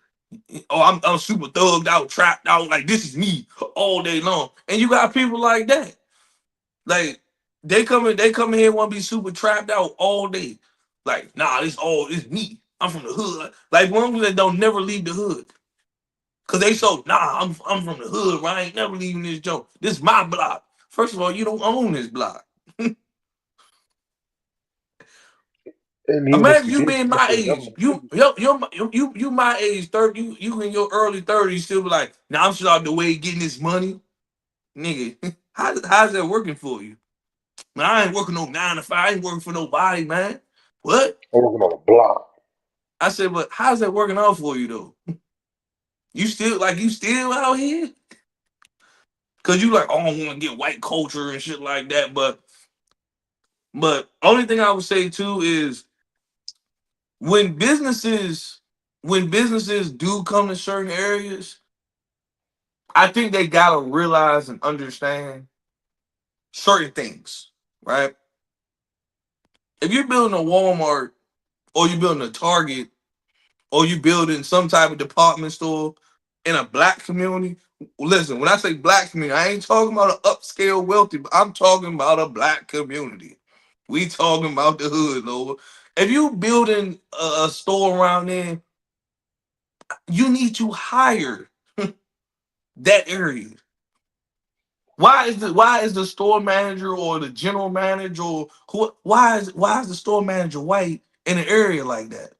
S2: Oh, I'm super thugged out, trapped out. Like this is me all day long, and you got people like that. Like they come in here want to be super trapped out all day. Like nah, it's me. I'm from the hood. Like ones that don't never leave the hood. Cause they so I'm from the hood, right? I ain't never leaving this joke. This is my block. First of all, you don't own this block.
S1: And even if
S2: Imagine
S1: you
S2: you
S1: did,
S2: being
S1: you
S2: my
S1: should never
S2: age. You my age, 30, you in your early 30s, still be like, now I'm still out the way getting this money. Nigga, how's that working for you? Man, I ain't working no 9 to 5, I ain't working for nobody, man. What?
S1: I'm working on a block.
S2: I said, but how's that working out for you though? You still out here? Cause you like, oh, I want to get white culture and shit like that. But only thing I would say too is when businesses when businesses do come to certain areas, I think they gotta realize and understand certain things, right? If you're building a Walmart or you're building a Target or you building some type of department store in a black community, listen, when I say black community, I ain't talking about an upscale wealthy, but I'm talking about a black community. We talking about the hood, Lord. If you building a store around there, you need to hire that area. Why is the store manager or the general manager or why is the store manager white in an area like that?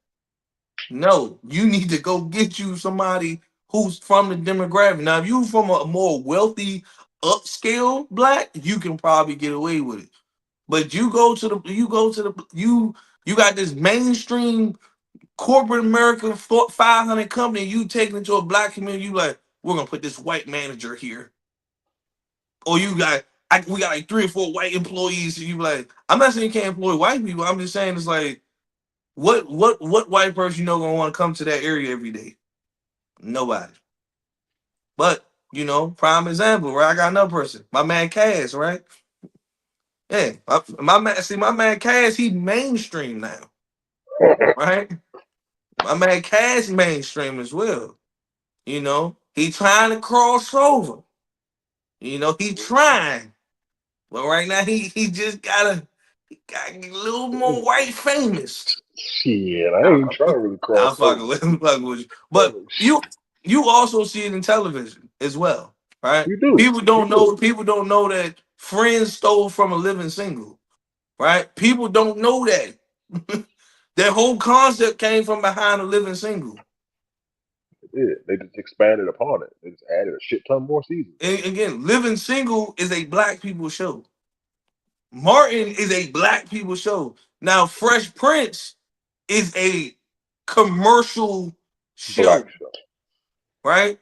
S2: No, you need to go get you somebody who's from the demographic. Now, if you from a more wealthy, upscale black, you can probably get away with it. But you got this mainstream corporate America 500 company, you take it into a black community, you like, we're gonna put this white manager here. Or we got like 3 or 4 white employees. So you like, I'm not saying you can't employ white people. I'm just saying it's like, what white person you know gonna want to come to that area every day? Nobody. But prime example, right? I got another person, my man Cass, right? Yeah, my man Cass, he mainstream now, right? My man Cass mainstream as well, you know. He trying to cross over. You know, he trying. But right now he just got a little more white famous.
S1: Shit, I ain't
S2: I'm
S1: trying to really cross over.
S2: fucking with, I'm fucking with you. But you also see it in television as well, right?
S1: You do, you do.
S2: People don't know that Friends stole from a living single, right? People don't know that. That whole concept came from behind a living single.
S1: They did. They just expanded upon it. They just added a shit ton more seasons.
S2: And again, Living Single is a black people show. Martin is a black people show. Now, Fresh Prince is a commercial
S1: Black
S2: show,
S1: show.
S2: right?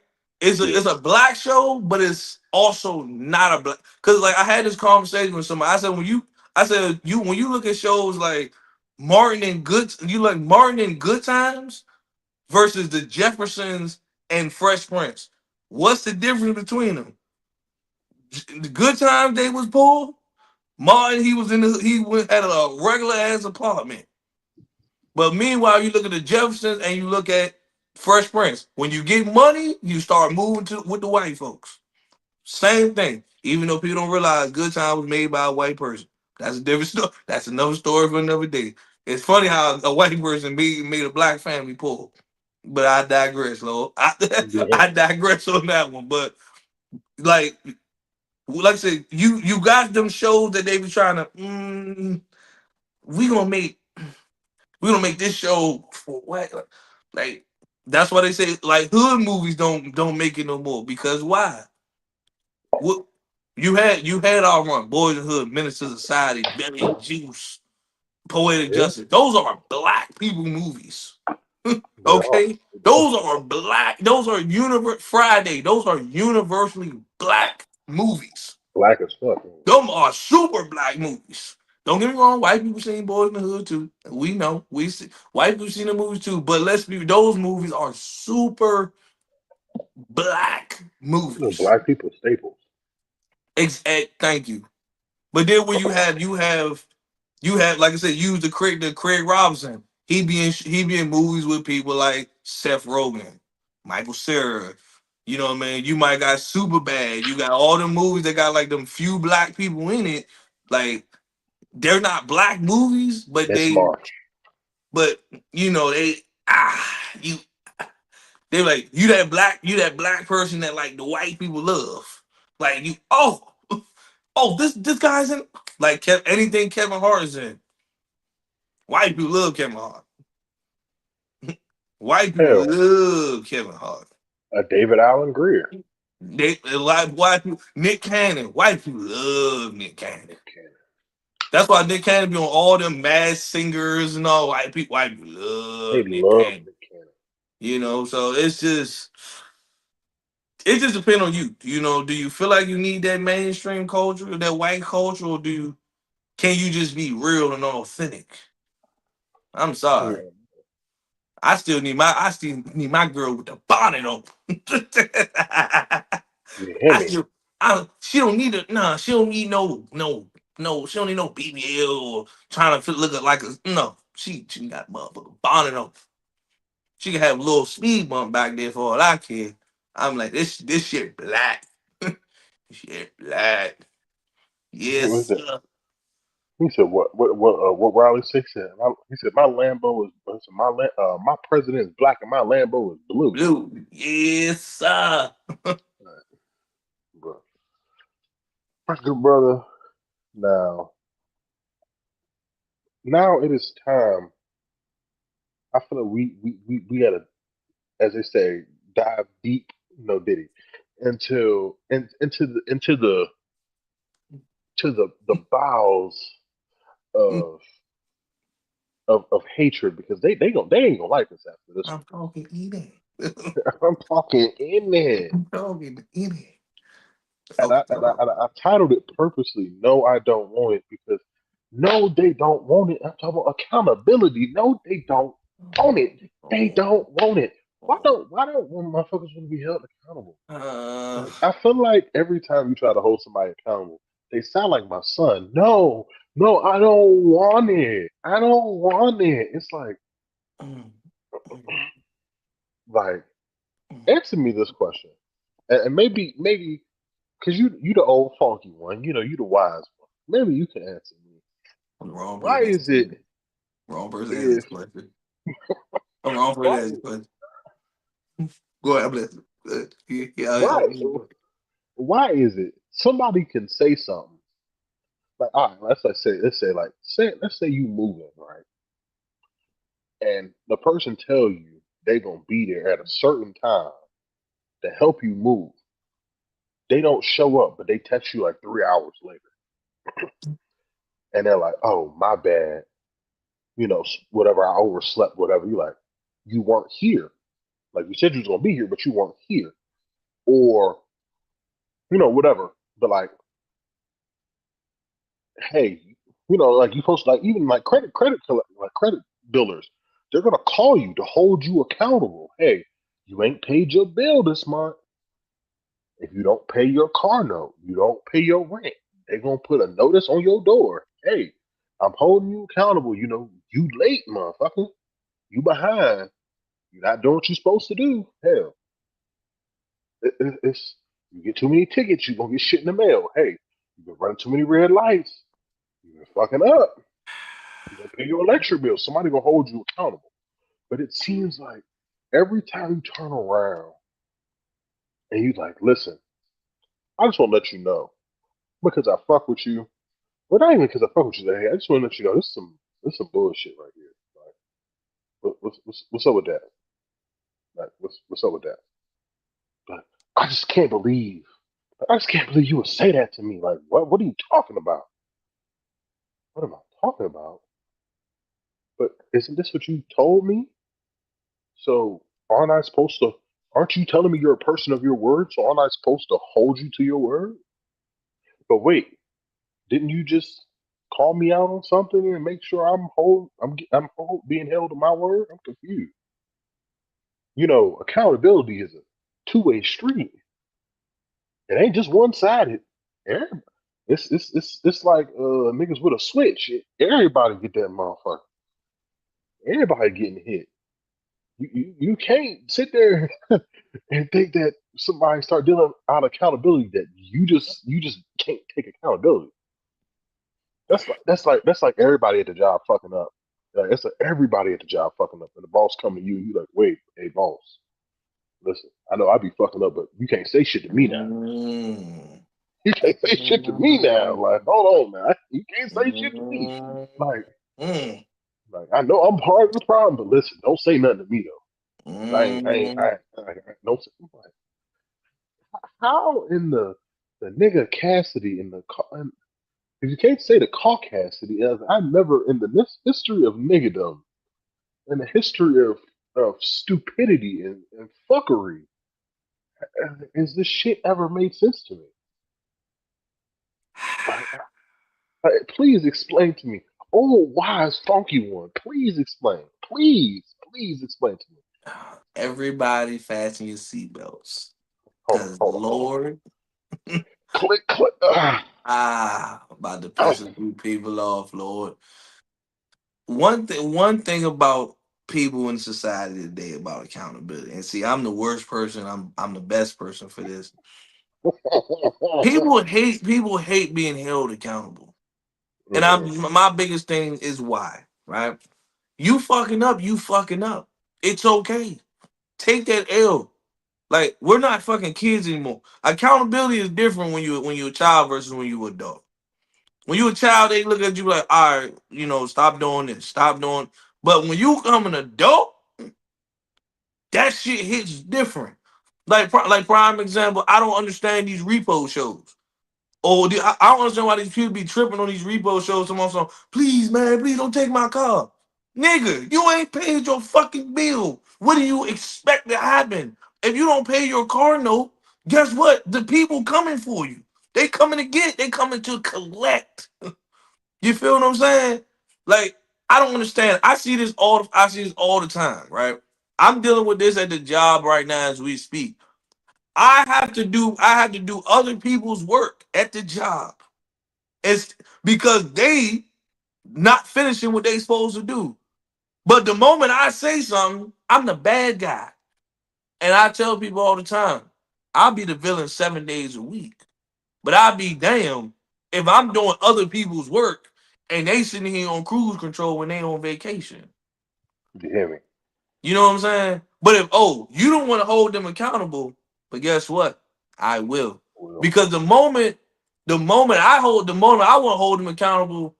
S1: Yeah.
S2: It's a black show, but it's also not a black. Because like I had this conversation with somebody. I said you when you look at shows like Martin and Good Times versus the Jeffersons and Fresh Prince. What's the difference between them? The Good Times they was poor. Martin he went at a regular ass apartment. But meanwhile, you look at the Jeffersons and you look at Fresh Prince. When you get money, you start moving to with the white folks. Same thing. Even though people don't realize Good Time was made by a white person. That's a different story. That's another story for another day. It's funny how a white person made a black family poor. But I digress, Lord.
S1: Yeah.
S2: I digress on that one. But like I said, you got them shows that they be trying to. We gonna make this show for what? Like that's why they say like hood movies don't make it no more because why? What you had our run Boys in the Hood, Menace to Society, Belly and Juice, Poetic
S1: Yeah.
S2: Justice. Those are black people movies.
S1: They are.
S2: Okay,
S1: They
S2: those
S1: definitely
S2: are black. Those are Friday. Those are universally black movies.
S1: black as fuck.
S2: Them are super black movies. Don't get me wrong, white people seen Boys in the Hood too. We know. We see white people seen the movies too, but let's be those movies are super black
S1: You know,
S2: movies.
S1: black people staples.
S2: Thank you. But then when you have like I said, use the Craig Robinson. He be in movies with people like Seth Rogen, Michael Cera. You know what I mean? You might got Super Bad. You got all the movies that got like them few black people in it. Like they're not black movies,
S1: Miss March.
S2: but you know you they like you that black person that like the white people love. Like you this guy's in like anything Kevin Hart is in. White people love Kevin Hart. White people
S1: Hell,
S2: love Kevin Hart.
S1: David Allen Greer.
S2: They a lot of white people. Nick Cannon. White people love Nick Cannon.
S1: Okay.
S2: That's why Nick Cannon be on all them Masked Singers and all. White people
S1: They
S2: love Nick
S1: love
S2: Cannon.
S1: Nick Cannon.
S2: You know, so it just depends on you. You know, do you feel like you need that mainstream culture, that white culture, or can you just be real and authentic? I'm sorry.
S1: Yeah,
S2: I still need my girl with the bonnet on.
S1: you hear
S2: I
S1: me?
S2: still she don't need she don't need no, she don't need no BBL or trying to look like a no. She got motherfucking bonnet on. She can have a little speed bump back there for all I care. I'm like, this shit black. Shit black.
S1: What was
S2: Yes,
S1: that?
S2: sir.
S1: He said, what Riley Six said? He said, my Lambo is, my president is black and my Lambo is blue.
S2: Blue. Yes, sir.
S1: Bro. Good brother. Now, now it is time. I feel like we gotta, as they say, dive deep, no Diddy, into the bowels of of hatred because they ain't gonna like us after this
S2: I'm talking eating.
S1: one. I'm talking in there.
S2: I'm talking eating.
S1: And
S2: Okay,
S1: I titled it purposely. No, I don't want it because no, they don't want it. I'm talking about accountability. No, they don't want it. They don't want it. Why don't motherfuckers want to be held accountable?
S2: uh,
S1: Like I feel like every time you try to hold somebody accountable, they sound like my son. No, no, I don't want it. I don't want it. It's
S2: mm, mm,
S1: like
S2: mm.
S1: answer me this question. And maybe because you the old funky one, you the wise one. Maybe you can answer me.
S2: I'm the wrong
S1: Why
S2: person to ask
S1: is
S2: this
S1: it
S2: question. Wrong person to ask this
S1: if
S2: question. I'm wrong person
S1: why
S2: to ask this question. Go ahead, I'm listening. Yeah,
S1: why why is it somebody can say something like, all right, let's say you moving, right, and the person tell you they gonna be there at a certain time to help you move. They don't show up, but they text you like 3 hours later, and they're like, "Oh, my bad," whatever. I overslept, whatever. You like, you weren't here. Like you said you was gonna be here, but you weren't here, or whatever. But like, hey, like you supposed to, like, even like like credit billers, they're gonna call you to hold you accountable. Hey, you ain't paid your bill this month. If you don't pay your car note, you don't pay your rent, they're gonna put a notice on your door. Hey, I'm holding you accountable. You late, motherfucker. You behind. You're not doing what you're supposed to do. Hell, it's you get too many tickets, you're gonna get shit in the mail. Hey, you've been running too many red lights. You've been fucking up. You don't pay your electric bill. Somebody gonna hold you accountable. But it seems like every time you turn around and you like, listen, I just want to let you know because I fuck with you. Well, not even because I fuck with you. Hey, I just want to let you know this some bullshit right here. Like, what's up with that? Like, what's up with that? But I just can't believe. I just can't believe you would say that to me. Like, what? What are you talking about? What am I talking about? But isn't this what you told me? So aren't I supposed to? Aren't you telling me you're a person of your word? So aren't I supposed to hold you to your word? But wait, didn't you just call me out on something and make sure being held to my word? I'm confused. Accountability is a two-way street. It ain't just one sided. It's like niggas with a switch. Everybody get that motherfucker. Everybody getting hit. You can't sit there and think that somebody start dealing out accountability that you just can't take accountability. That's like everybody at the job fucking up. Like, it's like everybody at the job fucking up, and the boss come to you. You like, wait, hey boss, listen, I know I be fucking up, but you can't say shit to me now.
S2: Mm.
S1: You can't say shit to me now. Like, hold on, man, you can't say shit to me. Like,
S2: Mm.
S1: like I know I'm part of the problem, but listen, don't say nothing to me though.
S2: Mm.
S1: I don't say. Like, how in the nigga Cassidy in the if you can't say the caucasity, as I never in the history of niggerdom, in the history of stupidity and fuckery, is this shit ever made sense to me? Like, please explain to me. Oh, wise funky one, please explain. Please explain to me.
S2: Everybody fasten your seatbelts.
S1: Hold on,
S2: Cause
S1: hold on, hold on.
S2: Lord,
S1: Click, click.
S2: about to piss a few people off, Lord. One thing about people in society today about accountability. And see, I'm the worst person, I'm the best person for this. People hate being held accountable. And
S1: Mhm.
S2: my biggest thing is why, right? You fucking up. It's okay. Take that L. Like, we're not fucking kids anymore. Accountability is different when you're a child versus when you're an adult. When you're a child, they look at you like, all right, stop doing this, stop doing. But when you become an adult, that shit hits different. Like prime example, I don't understand these repo shows. I don't understand why these people be tripping on these repo shows. Someone saying, please, man, please don't take my car. Nigga, you ain't paid your fucking bill. What do you expect to happen? If you don't pay your car note, guess what? The people coming for you. They coming to collect. You feel what I'm saying? Like, I don't understand. I see this all the time, right? I'm dealing with this at the job right now as we speak. I have to do other people's work at the job. It's because they not finishing what they supposed to do. But the moment I say something, I'm the bad guy. And I tell people all the time, I'll be the villain 7 days a week. But I'll be damned if I'm doing other people's work and they sitting here on cruise control when they on vacation.
S1: You hear me?
S2: You know what I'm saying? But if you don't want to hold them accountable, but guess what? I will.
S1: Well,
S2: Because the moment I want to hold them accountable,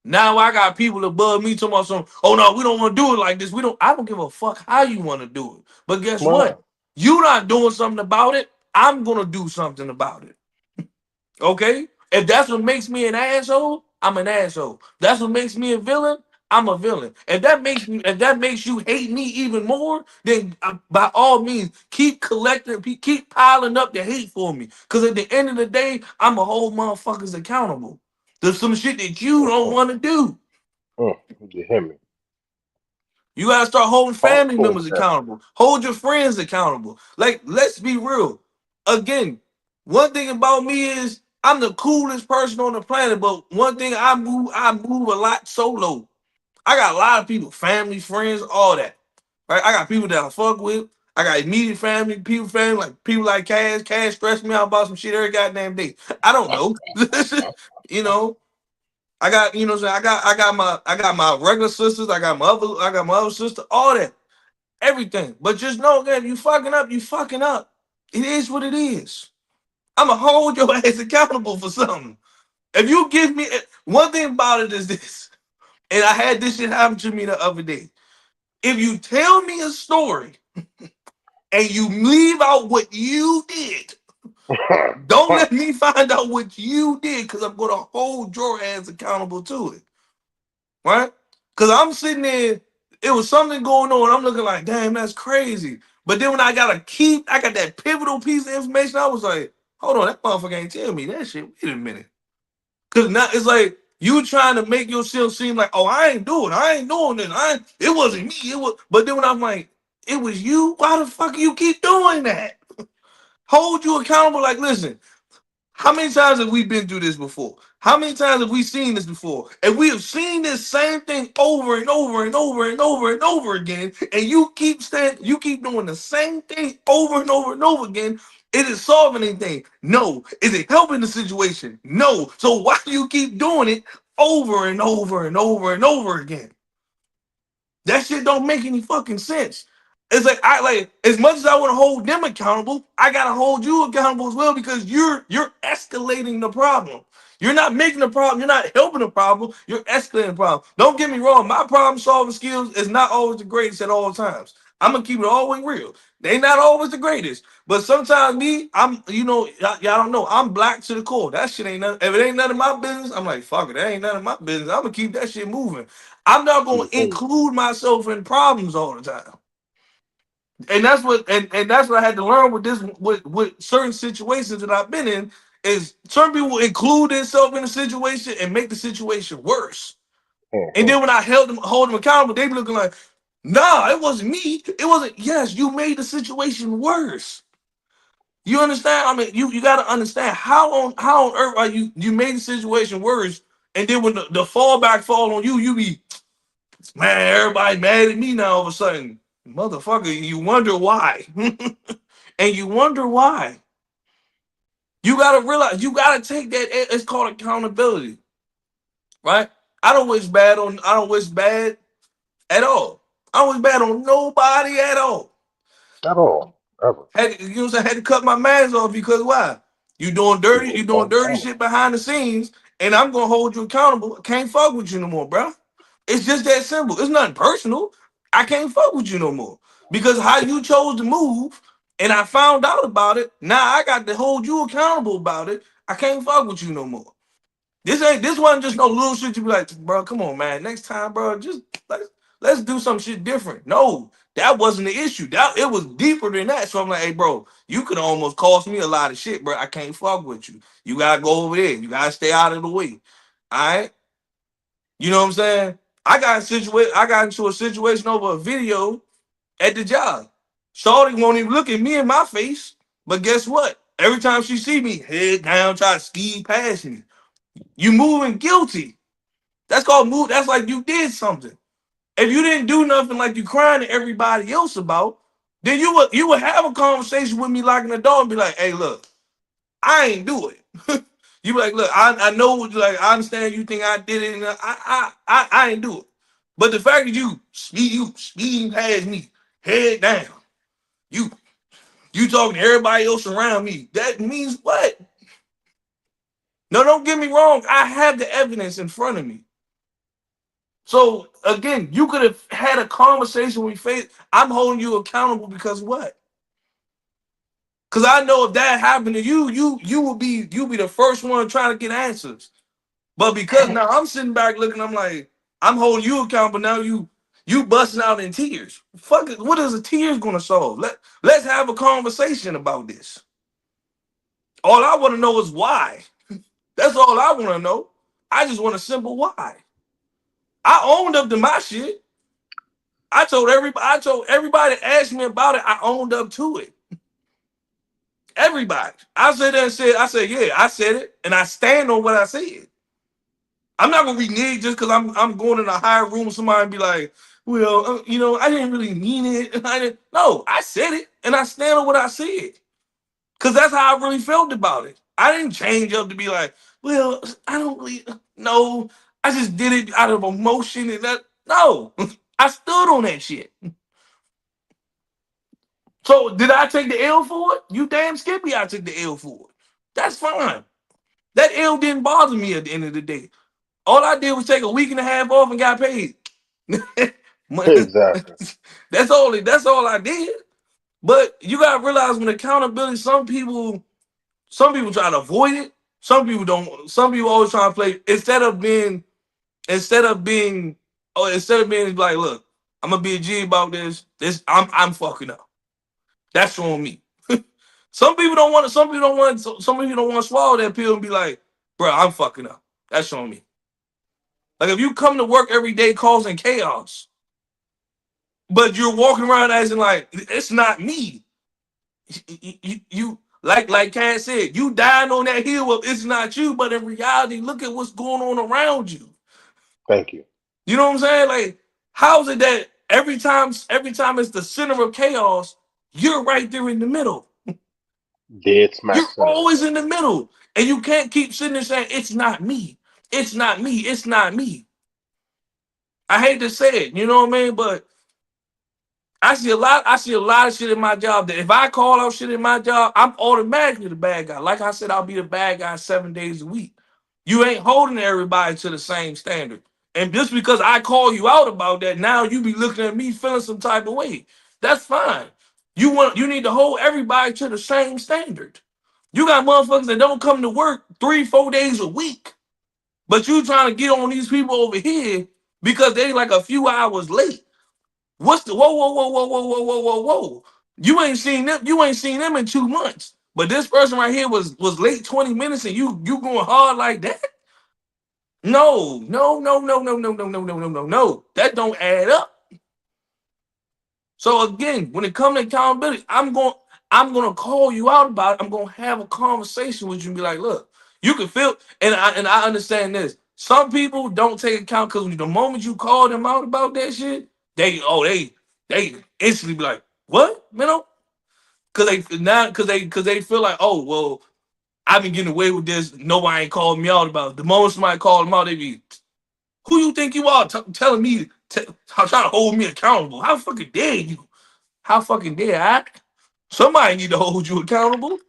S2: now I got people above me talking about something. Oh no, we don't want to do it like this. I don't give a fuck how you want to do it. But guess
S1: why
S2: what?
S1: not?
S2: You not doing something about it. I'm gonna do something about it. Okay? If that's what makes me an asshole, I'm an asshole. That's what makes me a villain, I'm a villain. If that makes you hate me even more, then by all means, keep collecting, keep piling up the hate for me. Cause at the end of the day, I'ma hold motherfuckers accountable. There's some shit that you don't
S1: Uh-uh.
S2: want to do.
S1: You hear me?
S2: You gotta start holding family
S1: Also,
S2: members
S1: Captain.
S2: accountable. Hold your friends accountable. Like, let's be real. Again, one thing about me is I'm the coolest person on the planet, but one thing I move a lot solo. I got a lot of people, family, friends, all that. Right? I got people that I fuck with. I got immediate family, like people like Cash. Cash stress me out about some shit every goddamn day. I don't know. you know, I got, I got my regular sisters, I got my other sister, all that, everything. But just know that you fucking up, you fucking up. It is what it is. I'ma hold your ass accountable for something. If you give me one thing about it is this, and I had this shit happen to me the other day. If you tell me a story and you leave out what you did, don't let me find out what you did, because I'm gonna hold your ass accountable to it. Right? Because I'm sitting there, it was something going on. I'm looking like, damn, that's crazy. But then when I got that pivotal piece of information, I was like, hold on, that motherfucker ain't tell me that shit. Wait a minute. Because now it's like you trying to make yourself seem like, oh, I ain't doing it. It wasn't me. It was, but then when I'm like, it was you, why the fuck you keep doing that? Hold you accountable. Like, listen, how many times have we been through this before? How many times have we seen this before? And we have seen this same thing over and over and over and over and over again. And you keep doing the same thing over and over and over again. Is it solving anything? No. Is it helping the situation? No. So why do you keep doing it over and over and over and over again? That shit don't make any fucking sense. It's like I like as much as I want to hold them accountable, I gotta hold you accountable as well, because you're escalating the problem. You're not making the problem, you're not helping the problem, you're escalating the problem. Don't get me wrong, my problem solving skills is not always the greatest at all times. I'm gonna keep it all the way real. They not always the greatest. But sometimes me, y'all don't know, I'm black to the core. That shit ain't nothing. If it ain't none of my business, I'm like, fuck it, that ain't none of my business. I'm gonna keep that shit moving. I'm not gonna include myself in problems all the time. And that's what I had to learn with this with certain situations that I've been in, is certain people include themselves in a situation and make the situation worse. And then when I hold them accountable, they be looking like, nah, it wasn't me. It wasn't. Yes, you made the situation worse. You understand? I mean, you got to understand how on earth are you made the situation worse, and then when the fallback fall on you, you be, man, everybody mad at me now all of a sudden. Motherfucker, you wonder why. And you wonder why. You gotta realize, you gotta take that. It's called accountability, right? I don't wish bad at all. I don't wish bad on nobody at all.
S1: At all. Ever.
S2: You know what I'm saying? I had to cut my mask off because why?
S1: Because
S2: You
S1: it's
S2: doing dirty
S1: unfair.
S2: shit behind the scenes, and I'm gonna hold you accountable. I can't fuck with you no more, bro. It's just that simple. It's nothing personal. I can't fuck with you no more. Because how you chose to move, and I found out about it. Now I got to hold you accountable about it. I can't fuck with you no more. This wasn't just no little shit. You be like, bro, come on, man. Next time, bro, just let's do some shit different. No, that wasn't the issue. That it was deeper than that. So I'm like, hey, bro, you could almost cost me a lot of shit, bro. I can't fuck with you. You gotta go over there. You gotta stay out of the way. All right. You know what I'm saying? I got into a situation over a video at the job. Shorty won't even look at me in my face. But guess what? Every time she see me, head down, try to ski past me. You moving guilty. That's called move. That's like you did something. If you didn't do nothing, like you crying to everybody else about, then you would have a conversation with me locking the door and be like, hey, look, I ain't do it. You be like, look, I know what you like. I understand you think I did it, and I ain't do it. But the fact that you speeding past me, head down, you you talking to everybody else around me, that means what? No, don't get me wrong. I have the evidence in front of me. So again, you could have had a conversation with face. I'm holding you accountable because what? Because I know if that happened to you, you be the first one trying to get answers. But because now I'm sitting back looking, I'm like, I'm holding you accountable. Now you busting out in tears. Fuck it. What is the tears gonna solve? Let's have a conversation about this. All I want to know is why. That's all I want to know. I just want a simple why. I owned up to my shit. I told everybody that asked me about it, I owned up to it. Everybody. I said that and I said, yeah, I said it, and I stand on what I said. I'm not gonna renege just because I'm going in a higher room with somebody and be like, well, I didn't really mean it. I didn't. No, I said it, and I stand on what I said. Cause that's how I really felt about it. I didn't change up to be like, well, I don't really no. I just did it out of emotion and that. No, I stood on that shit. So did I take the L for it? You damn skippy, I took the L for it. That's fine. That L didn't bother me at the end of the day. All I did was take a week and a half off and got paid.
S1: Exactly.
S2: That's all I did. But you gotta realize when accountability, some people try to avoid it. Some people don't. Some people always try to play instead of being instead of being like, look, I'm gonna be a G about this. I'm fucking up. That's on me. Some people don't want to. Some people don't want to swallow that pill and be like, bro, I'm fucking up. That's on me. Like if you come to work every day causing chaos, but you're walking around as in like it's not me. Like Kat said, you dying on that hill of it's not you, but in reality, look at what's going on around you.
S1: Thank you.
S2: You know what I'm saying? Like, how is it that every time it's the center of chaos, you're right there in the middle.
S1: Dead smack
S2: You're
S1: center of
S2: always
S1: it.
S2: in the middle. And you can't keep sitting there saying, it's not me. It's not me. It's not me. I hate to say it, you know what I mean? But I see a lot of shit in my job that if I call out shit in my job, I'm automatically the bad guy. Like I said, I'll be the bad guy 7 days a week. You ain't holding everybody to the same standard. And just because I call you out about that, now you be looking at me feeling some type of way. That's fine. You need to hold everybody to the same standard. You got motherfuckers that don't come to work 3, 4 days a week, but you trying to get on these people over here because they like a few hours late. What's the whoa? You ain't seen them. You ain't seen them in 2 months. But this person right here was late 20 minutes, and you going hard like that? No. That don't add up. So again, when it comes to accountability, I'm gonna call you out about it. I'm gonna have a conversation with you and be like, look, you can feel, and I understand this. Some people don't take account because the moment you call them out about that shit, they instantly be like, what, man? Because they feel like, oh well, I've been getting away with this. Nobody ain't called me out about it. The moment somebody called them out, they be, who you think you are telling me, trying to hold me accountable? How fucking dare you? How fucking dare I? Somebody need to hold you accountable.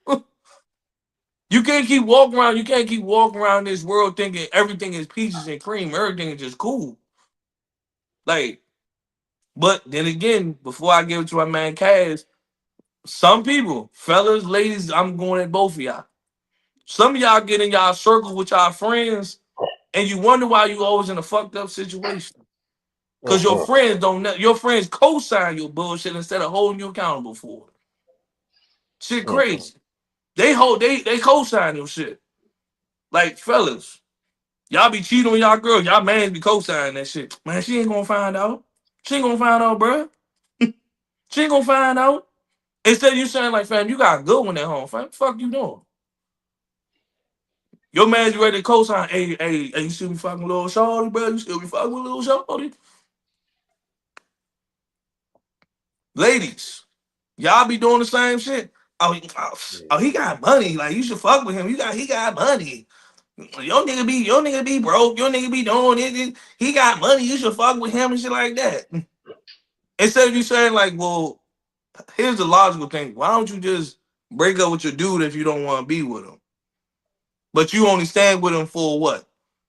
S2: You can't keep walking around. You can't keep walking around this world thinking everything is peaches and cream. Everything is just cool. Like, but then again, before I give it to my man Cass, some people, fellas, ladies, I'm going at both of y'all. Some of y'all get in y'all circle with y'all friends, and you wonder why you always in a fucked up situation. Cause your
S1: Mm-mm,
S2: friends don't know, your friends co-sign your bullshit instead of holding you accountable for it. Shit
S1: mm-mm.
S2: crazy. They co-sign your shit. Like fellas, y'all be cheating on y'all girl. Y'all mans be co-signing that shit. Man, she ain't gonna find out. She ain't gonna find out, bro. She ain't gonna find out. Instead of you saying like, fam, you got a good one at home, fam. Fuck you doing? Your man's ready to co-sign. Hey, you still be fucking little shorty, bro? You still be fucking with little shorty? Ladies, Y'all be doing the same shit. He got money. Like you should fuck with him. He got money. Your nigga be broke. Your nigga be doing it. He got money. You should fuck with him and shit like that. Instead of you saying like, well, here's the logical thing. Why don't you just break up with your dude if you don't want to be with him? But you only stand with him for what?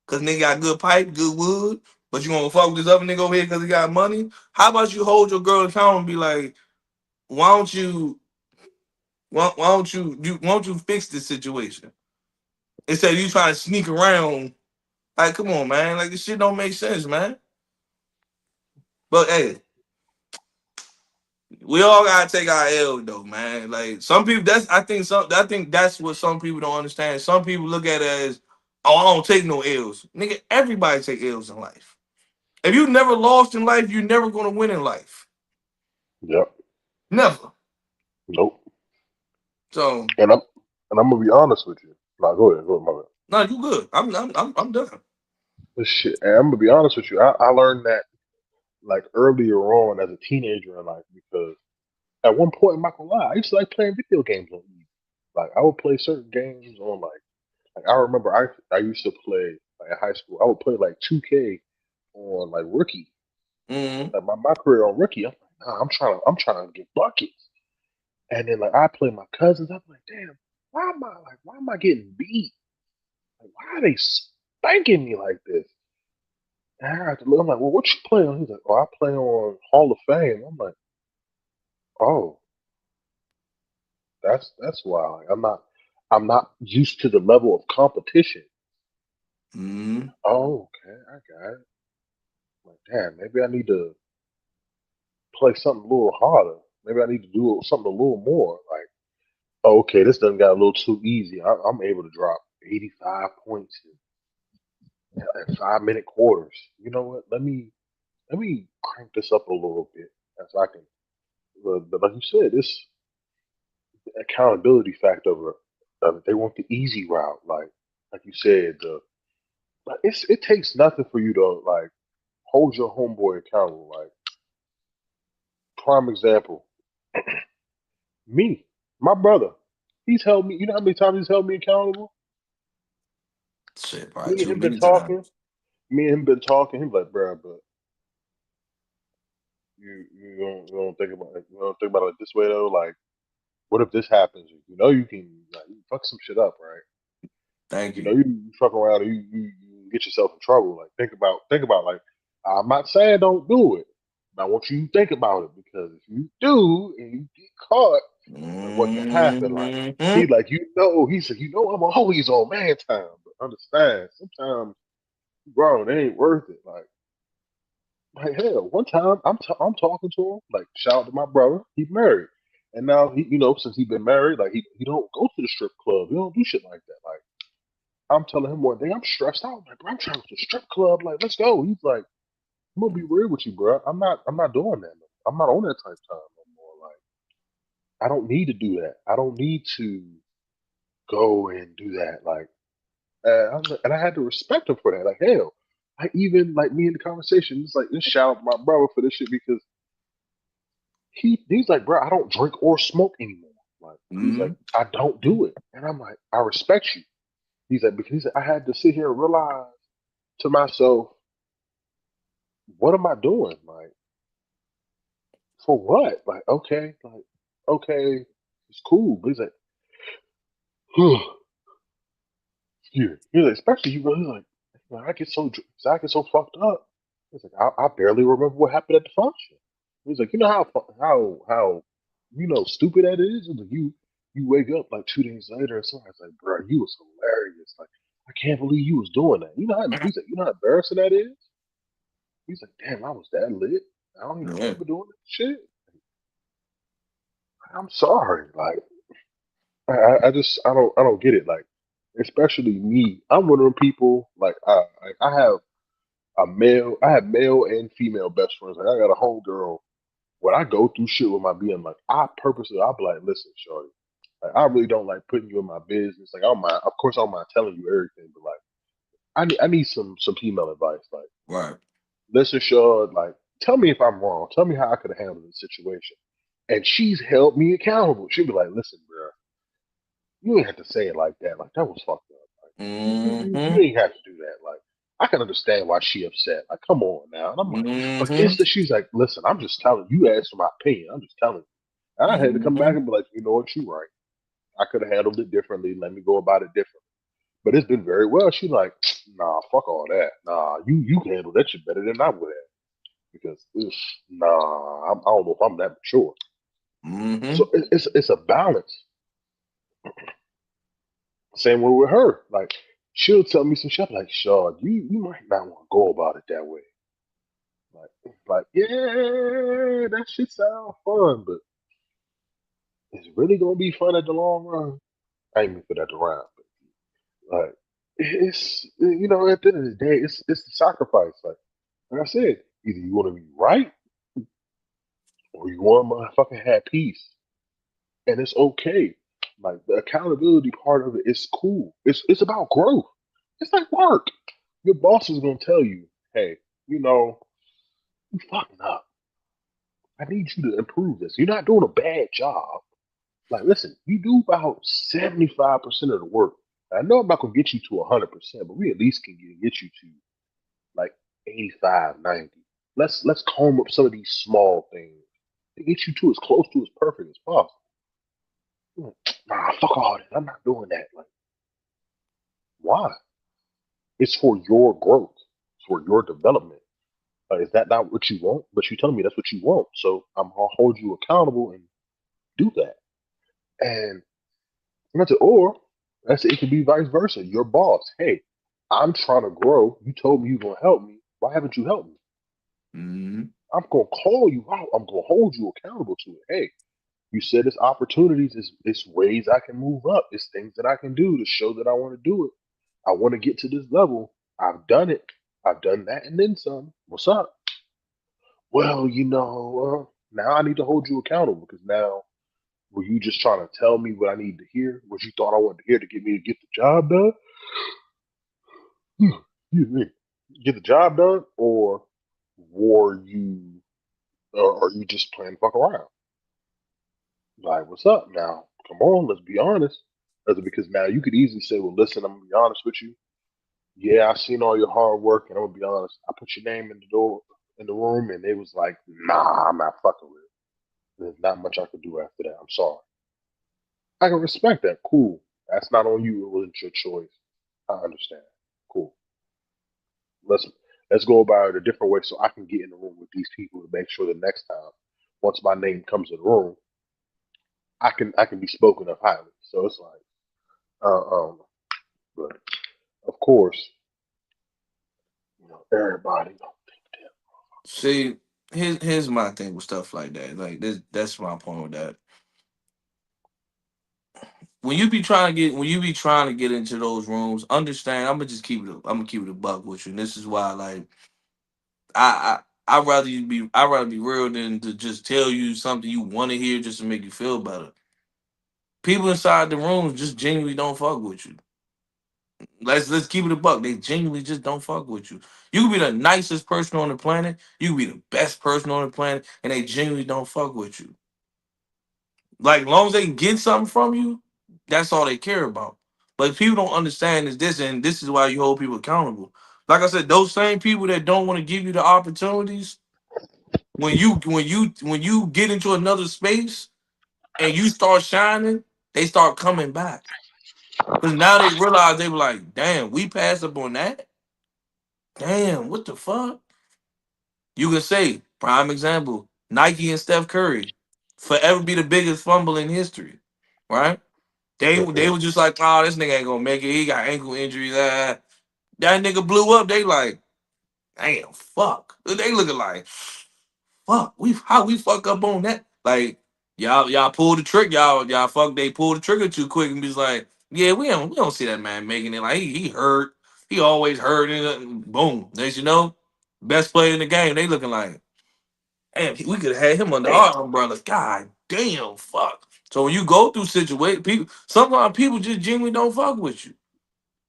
S2: Cause nigga got good pipe, good wood. But you gonna fuck with this other nigga over here because he got money? How about you hold your girl accountable and be like, why don't you why don't you fix this situation? Instead of you trying to sneak around, like, come on, man. Like this shit don't make sense, man. But hey, we all gotta take our L though, man. Like some people, I think that's what some people don't understand. Some people look at it as, oh, I don't take no L's. Nigga, everybody take L's in life. If you never lost in life, you're never gonna win in life.
S1: Yep.
S2: Never.
S1: Nope.
S2: So
S1: And I'm gonna be honest with you. Nah, go ahead, my bad.
S2: no, you good. I'm done.
S1: But shit, and I'm gonna be honest with you. I learned that like earlier on as a teenager in life because at one point, I'm not gonna lie, I used to like playing video games on easy. Like I would play certain games on like I remember I used to play like in high school. I would play like 2K on like rookie.
S2: Mm-hmm.
S1: Like my career on rookie. I'm like, nah, I'm trying to get buckets. And then like I play my cousins. I'm like, damn, why am I getting beat? Like why are they spanking me like this? And I had to look. I'm like, well, what you play on? He's like, oh, I play on Hall of Fame. I'm like, oh, that's why. Like, I'm not used to the level of competition.
S2: Mm-hmm.
S1: Oh, okay, I got it. Like, damn, maybe I need to play something a little harder. Maybe I need to do something a little more. Like, oh, okay, this done got a little too easy. I'm able to drop 85 points in 5 minute quarters. You know what? Let me crank this up a little bit, so I can. But like you said, this accountability factor of it. They want the easy route, like you said. Like it takes nothing for you to like hold your homeboy accountable. Like prime example, me, my brother. He's held me. You know how many times he's held me accountable?
S2: Shit, probably
S1: Me and
S2: too
S1: him been
S2: many
S1: talking.
S2: times.
S1: Me and him been talking. He's like, bro, but you don't think about it. You don't think about it this way though. Like, what if this happens? You know, you can fuck some shit up, right?
S2: Thank
S1: You know,
S2: you.
S1: you fuck around and you get yourself in trouble. Like think about like I'm not saying don't do it, but I want you to think about it because if you do and you get caught, like what can happen? Like
S2: Mm-hmm.
S1: he said, I'm always on man time, but understand sometimes bro, it ain't worth it. Like hell, one time I'm talking to him, like shout out to my brother, he married. And now since he been married, like he don't go to the strip club. He don't do shit like that. Like I'm telling him one day, I'm stressed out. I'm like, bro, I'm trying to go to the strip club. Like, let's go. He's like, I'm gonna be real with you, bro. I'm not doing that. I'm not on that type of time no more. Like, I don't need to do that. I don't need to go and do that. Like, and I had to respect him for that. Like, hell, I even like me in the conversation. It's like, just shout out my brother for this shit because he's like, bro, I don't drink or smoke anymore. Like, he's like,
S2: Mm-hmm.
S1: I don't do it, and I'm like, I respect you. He's like, because I had to sit here and realize to myself, what am I doing? Like, for what? Okay, it's cool. But he's like, yeah. He's like, especially you, he's like, "Man, I get so fucked up. He's like, I barely remember what happened at the function. He's like, you know how stupid that is. He's like, you wake up like 2 days later and somebody's like, bro, you was hilarious. Like, I can't believe you was doing that. He's like, you know how embarrassing that is. He's like, damn, I was that lit. I don't even
S2: Yeah.
S1: remember doing that shit. I'm sorry. Like I don't get it. Like especially me, I'm one of them people. Like I have male and female best friends. Like I got a homegirl. When I go through shit with my BM, like I'll be like, listen, shorty, like I really don't like putting you in my business. Like I don't mind, of course, I don't mind telling you everything, but like I need some female advice. Like
S2: Right.
S1: listen, Shaw, like tell me if I'm wrong. Tell me how I could have handled the situation. and she's held me accountable. She'll be like, "Listen, bro, you ain't have to say it like that. Like that was fucked up. Like you
S2: Mm-hmm.
S1: ain't have to do that. Like I can understand why she upset. Like come on now." And I'm like, but
S2: Mm-hmm.
S1: instead she's like, "Listen, I'm just telling you. You asked for my opinion. I'm just telling you." And I had to come
S2: Mm-hmm.
S1: back and be like, "You know what? You right. I could have handled it differently. Let me go about it differently." But it's been very well. She's like, "Nah, fuck all that. Nah, you handled that shit better than I would have because nah, I don't know if I'm that mature."
S2: Mm-hmm.
S1: So it's a balance. Same way with her. Like she'll tell me some shit like, "Shaw, you might not want to go about it that way." Like yeah, that shit sound fun, but it's really gonna be fun at the long run. I ain't mean for that to rhyme, but like it's at the end of the day, it's the sacrifice. Like I said, either you want to be right or you want to motherfucking have peace, and it's okay. Like the accountability part of it is cool. It's about growth. It's like work. Your boss is gonna tell you, hey, you know, you fucking up. I need you to improve this. You're not doing a bad job. Like, listen, you do about 75% of the work. I know I'm not gonna get you to 100%, but we at least can get you to like 85, 90. Let's comb up some of these small things to get you to as close to as perfect as possible. Nah, fuck all this. I'm not doing that. Like, why? It's for your growth. It's for your development. Is that not what you want? But you telling me that's what you want. So I'm gonna hold you accountable and do that. And that's it. Or that's it. It could be vice versa. Your boss, hey, I'm trying to grow. You told me you're gonna help me. Why haven't you helped me?
S2: Mm-hmm.
S1: I'm gonna call you out. I'm gonna hold you accountable to it. Hey, you said it's opportunities, it's ways I can move up, it's things that I can do to show that I want to do it. I want to get to this level. I've done it. I've done that and then some. What's up? Well, now I need to hold you accountable because now were you just trying to tell me what I need to hear? What you thought I wanted to hear to get me to get the job done? Excuse me. Get the job done, or were you, or are you just playing fuck around? Like, what's up now? Come on, let's be honest. Because now you could easily say, well, listen, I'm gonna be honest with you. Yeah, I seen all your hard work, and I'm gonna be honest. I put your name in the door in the room, and it was like, nah, I'm not fucking with it. There's not much I can do after that. I'm sorry. I can respect that. Cool. That's not on you. It wasn't your choice. I understand. Cool. Let's let's go about it a different way so I can get in the room with these people to make sure the next time, once my name comes in the room, I can be spoken of highly. So it's like, but of course, everybody don't think that.
S2: See, here's my thing with stuff like that. Like that's my point with that. When you be trying to get into those rooms, understand. I'm gonna keep it a buck with you. And this is why, like, I'd rather be real than to just tell you something you want to hear just to make you feel better. People inside the rooms just genuinely don't fuck with you. Let's keep it a buck. They genuinely just don't fuck with you. You can be the nicest person on the planet. You can be the best person on the planet, and they genuinely don't fuck with you. Like, long as they get something from you, that's all they care about. But people don't understand is this, and this is why you hold people accountable. Like I said, those same people that don't want to give you the opportunities, when you get into another space and you start shining, they start coming back. Because now they realize they were like, damn, we passed up on that. Damn, what the fuck? You can say, prime example, Nike and Steph Curry, forever be the biggest fumble in history, right? They
S1: Mhm.
S2: were just like, oh, this nigga ain't gonna make it. He got ankle injuries. That nigga blew up. They like, damn, fuck. They looking like, fuck. How we fuck up on that? Like, y'all pulled the trick. Y'all fuck. They pulled the trigger too quick and be like, yeah, we don't see that man making it. Like he hurt. He always hurt. And boom, as you know, best player in the game. They looking like, damn, we could have had him under
S1: Damn.
S2: our umbrella. God damn, fuck. So when you go through situations, people sometimes people just genuinely don't fuck with you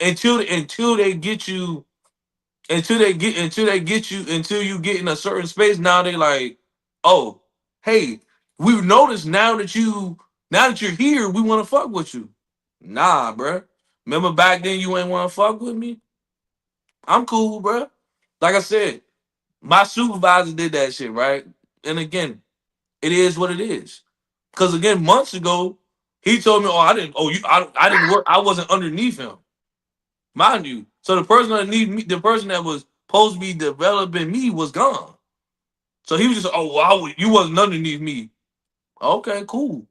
S2: until they get you until you get in a certain space. Now they like, oh, hey, We've noticed now that you're here, we want to fuck with you. Nah, bruh. Remember back then you ain't want to fuck with me? I'm cool, bruh. Like I said, my supervisor did that shit, right? And again, it is what it is. Cause again, months ago, he told me, "Oh, I didn't work. I wasn't underneath him, mind you." So the person underneath me, the person that was supposed to be developing me, was gone. So he was just, "Oh, well, you wasn't underneath me." Okay, cool.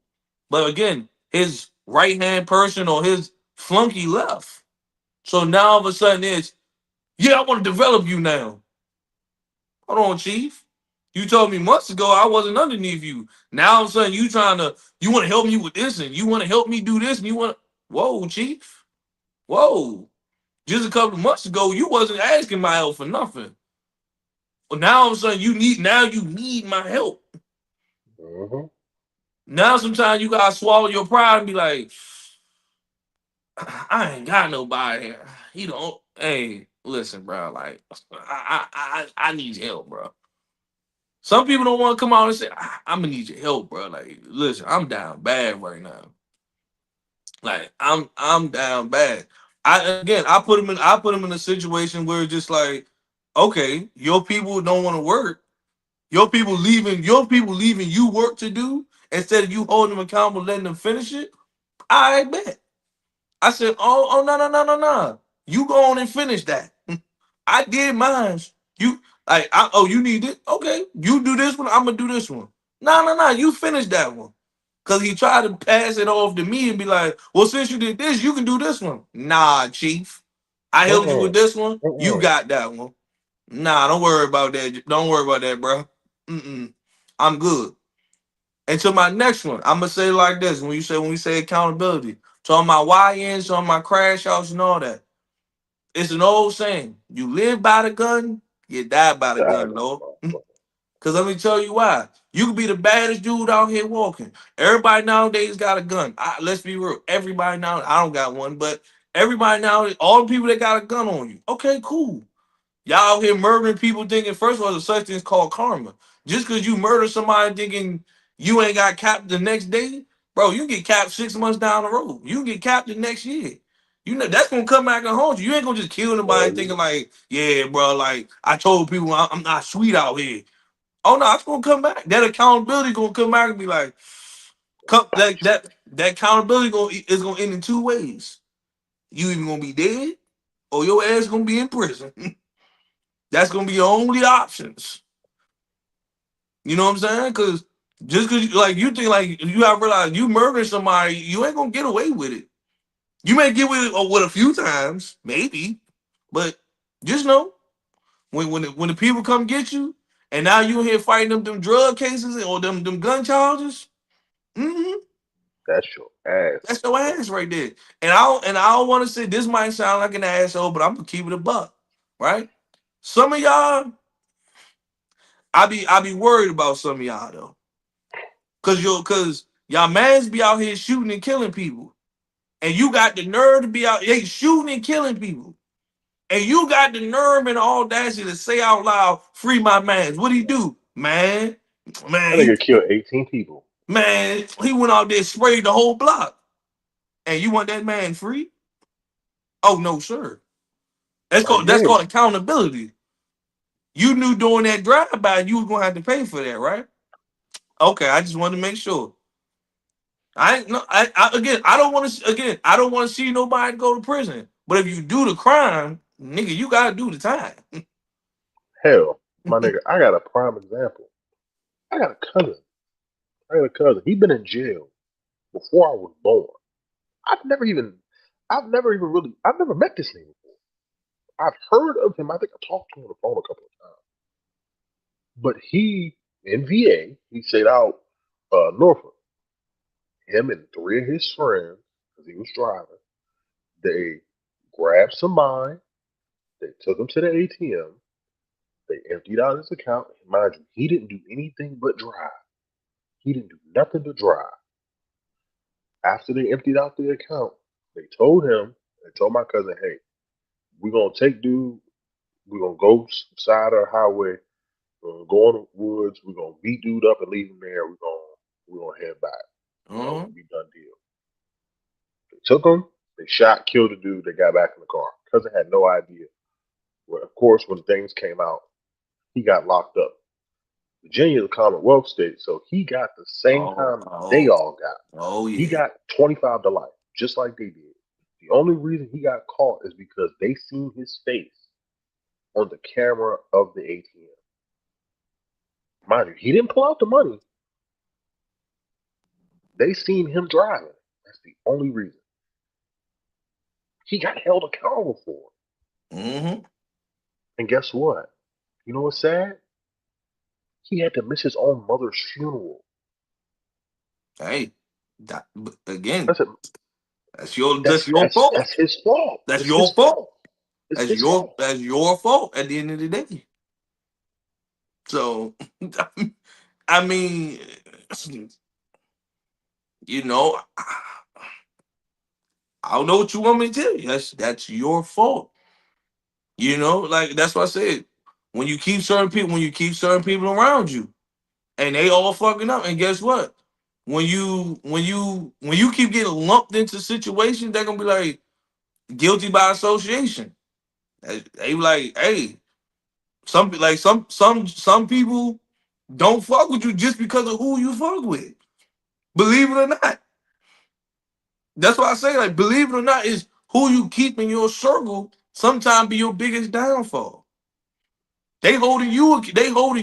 S2: But again, his right hand person or his flunky left. So now all of a sudden it's, yeah, I want to develop you now. Hold on, Chief. You told me months ago I wasn't underneath you. Now all of a sudden you want to help me with this and you want to help me do this and you want to, whoa, Chief. Whoa. Just a couple of months ago, you wasn't asking my help for nothing. But now all of a sudden you need my help.
S1: Mm-hmm.
S2: Now sometimes you gotta swallow your pride and be like, I ain't got nobody. He don't. Hey, listen, bro. Like, I need your help, bro. Some people don't want to come out and say, I'm gonna need your help, bro. Like, listen, I'm down bad right now. Like, I'm down bad. I put him in a situation where it's just like, okay, your people don't want to work. Your people leaving you work to do instead of you holding them accountable, letting them finish it. I bet. I said, oh, no, no, no, no, no. You go on and finish that. I did mine. You you need it? Okay, you do this one. I'm gonna do this one. No, no, no. You finish that one. Cause he tried to pass it off to me and be like, well, since you did this, you can do this one. Nah, Chief. I helped you with
S1: Mm-mm.
S2: this one. You
S1: Mm-mm.
S2: got that one. Nah, don't worry about that. Don't worry about that, bro. Mm-mm. I'm good. And to my next one, I'm gonna say it like this: when we say accountability, so on my YNs, on my crash outs, and all that, it's an old saying: you live by the gun, you die by the
S1: Die
S2: gun,
S1: by
S2: Lord.
S1: the motherfucker.
S2: Because let me tell you why. You could be the baddest dude out here walking. Everybody nowadays got a gun. Let's be real. Everybody now, I don't got one, but everybody now, all the people that got a gun on you. Okay, cool. Y'all out here murdering people thinking, first of all, there's such thing called karma. Just because you murder somebody thinking you ain't got capped the next day, bro, you get capped 6 months down the road. You get capped the next year. You know that's gonna come back and haunt you. You ain't gonna just kill
S1: Hell
S2: nobody
S1: yeah.
S2: thinking like, yeah, bro, like I told people I'm not sweet out here. Oh no, it's gonna come back. That accountability gonna come back and be like,
S1: Bite you.
S2: that accountability is gonna end in two ways. You either gonna be dead or your ass gonna be in prison. That's gonna be your only options. You know what I'm saying? Because just because you think like you have realized you murder somebody, you ain't gonna get away with it. You may get with a few times, maybe, but just know when the people come get you, and now you here fighting them drug cases or them gun charges. Mm-hmm.
S1: That's your ass,
S2: That's your
S1: motherfucker.
S2: ass right there. And I don't want to say this might sound like an asshole, but I'm gonna keep it a buck, right? Some of y'all, I be worried about some of y'all though. Cause y'all mans be out here shooting and killing people. And you got the nerve to be out here shooting and killing people. And you got the nerve and the audacity to say out loud, free my mans. What he do?
S1: That
S2: Man,
S1: nigga killed 18 people.
S2: he went out there and sprayed the whole block. And you want that man free? Oh no, sir.
S1: Like,
S2: That's
S1: yeah,
S2: called accountability. You knew during that drive-by you was gonna have to pay for that, right? Okay, I just wanted to make sure. I ain't no. Again, I don't want to see nobody go to prison. But if you do the crime, nigga, you gotta do the time.
S1: hell, my nigga, I got a prime example. I got a cousin. I got a cousin. He been in jail before I was born. I've never even, I've never met this nigga before. I've heard of him. I think I talked to him on the phone a couple of times. But he, in VA, he stayed out Norfolk. Him and three of his friends, because he was driving, they grabbed some mine. They took him to the ATM. They emptied out his account. Mind you, he didn't do anything but drive. He didn't do nothing to drive. After they emptied out the account, they told him, they told my cousin, hey, we're gonna take dude, we're gonna go side of the highway, we're gonna go in the woods, we're gonna beat dude up and leave him there. We're gonna head back.
S2: Uh-huh.
S1: We done deal. They took him. They shot, killed the dude. They got back in the car. Cousin had no idea. Well, of course, when things came out, he got locked up. Virginia is a Commonwealth state, so he got the same
S2: Oh,
S1: time they
S2: oh,
S1: all got.
S2: oh
S1: He
S2: yeah.
S1: got 25 to life, just like they did. The only reason he got caught is because they seen his face on the camera of the ATM. Mind you, he didn't pull out the money. They seen him driving. That's the only reason. He got held accountable for it.
S2: Mm-hmm.
S1: And guess what? You know what's sad? He had to miss his own mother's funeral.
S2: Hey, but again,
S1: That's a,
S2: that's your fault.
S1: that's his fault.
S2: That's
S1: It's his
S2: your fault.
S1: fault. It's his fault.
S2: That's your fault at the end of the day. So I mean, you know, I don't know what you want me to tell you. That's your fault. You know, like that's what I said. When you keep certain people around you, and they all fucking up, and guess what? When you keep getting lumped into situations, they're gonna be like guilty by association. They be like, hey, some people don't fuck with you just because of who you fuck with. Believe it or not. That's why I say, like, believe it or not, is who you keep in your circle sometimes be your biggest downfall. They holding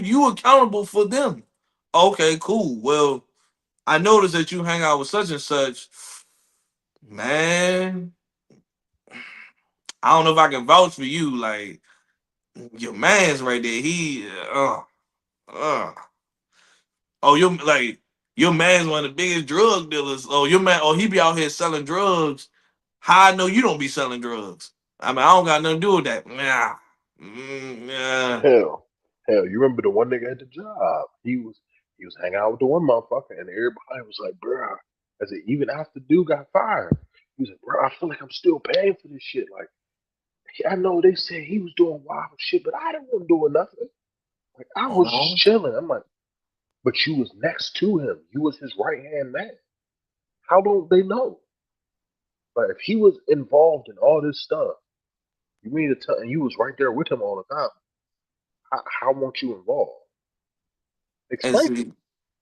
S2: you accountable for them. Okay, cool. Well, I noticed that you hang out with such and such. Man, I don't know if I can vouch for you. Like your man's right there. Uh. Oh, your man's one of the biggest drug dealers. Oh, your man. Oh, he be out here selling drugs. How I know you don't be selling drugs? I mean, I don't got nothing to do with that. Nah. Yeah.
S1: Hell, hell, you remember the one nigga at the job? He was hanging out with the one motherfucker, and everybody was like, "Bruh," I said, even after dude got fired, he was like, "Bro, I feel like I'm still paying for this shit." Like, I know they said he was doing wild shit, but I didn't want doing nothing. Like, I was just
S2: Oh.
S1: chilling. I'm like, but you was next to him. You was his right hand man. How don't they know? Like, if he was involved in all this stuff, you mean to tell, and you was right there with him all the time. How weren't you involved?
S2: And
S1: Explain to
S2: see,
S1: me.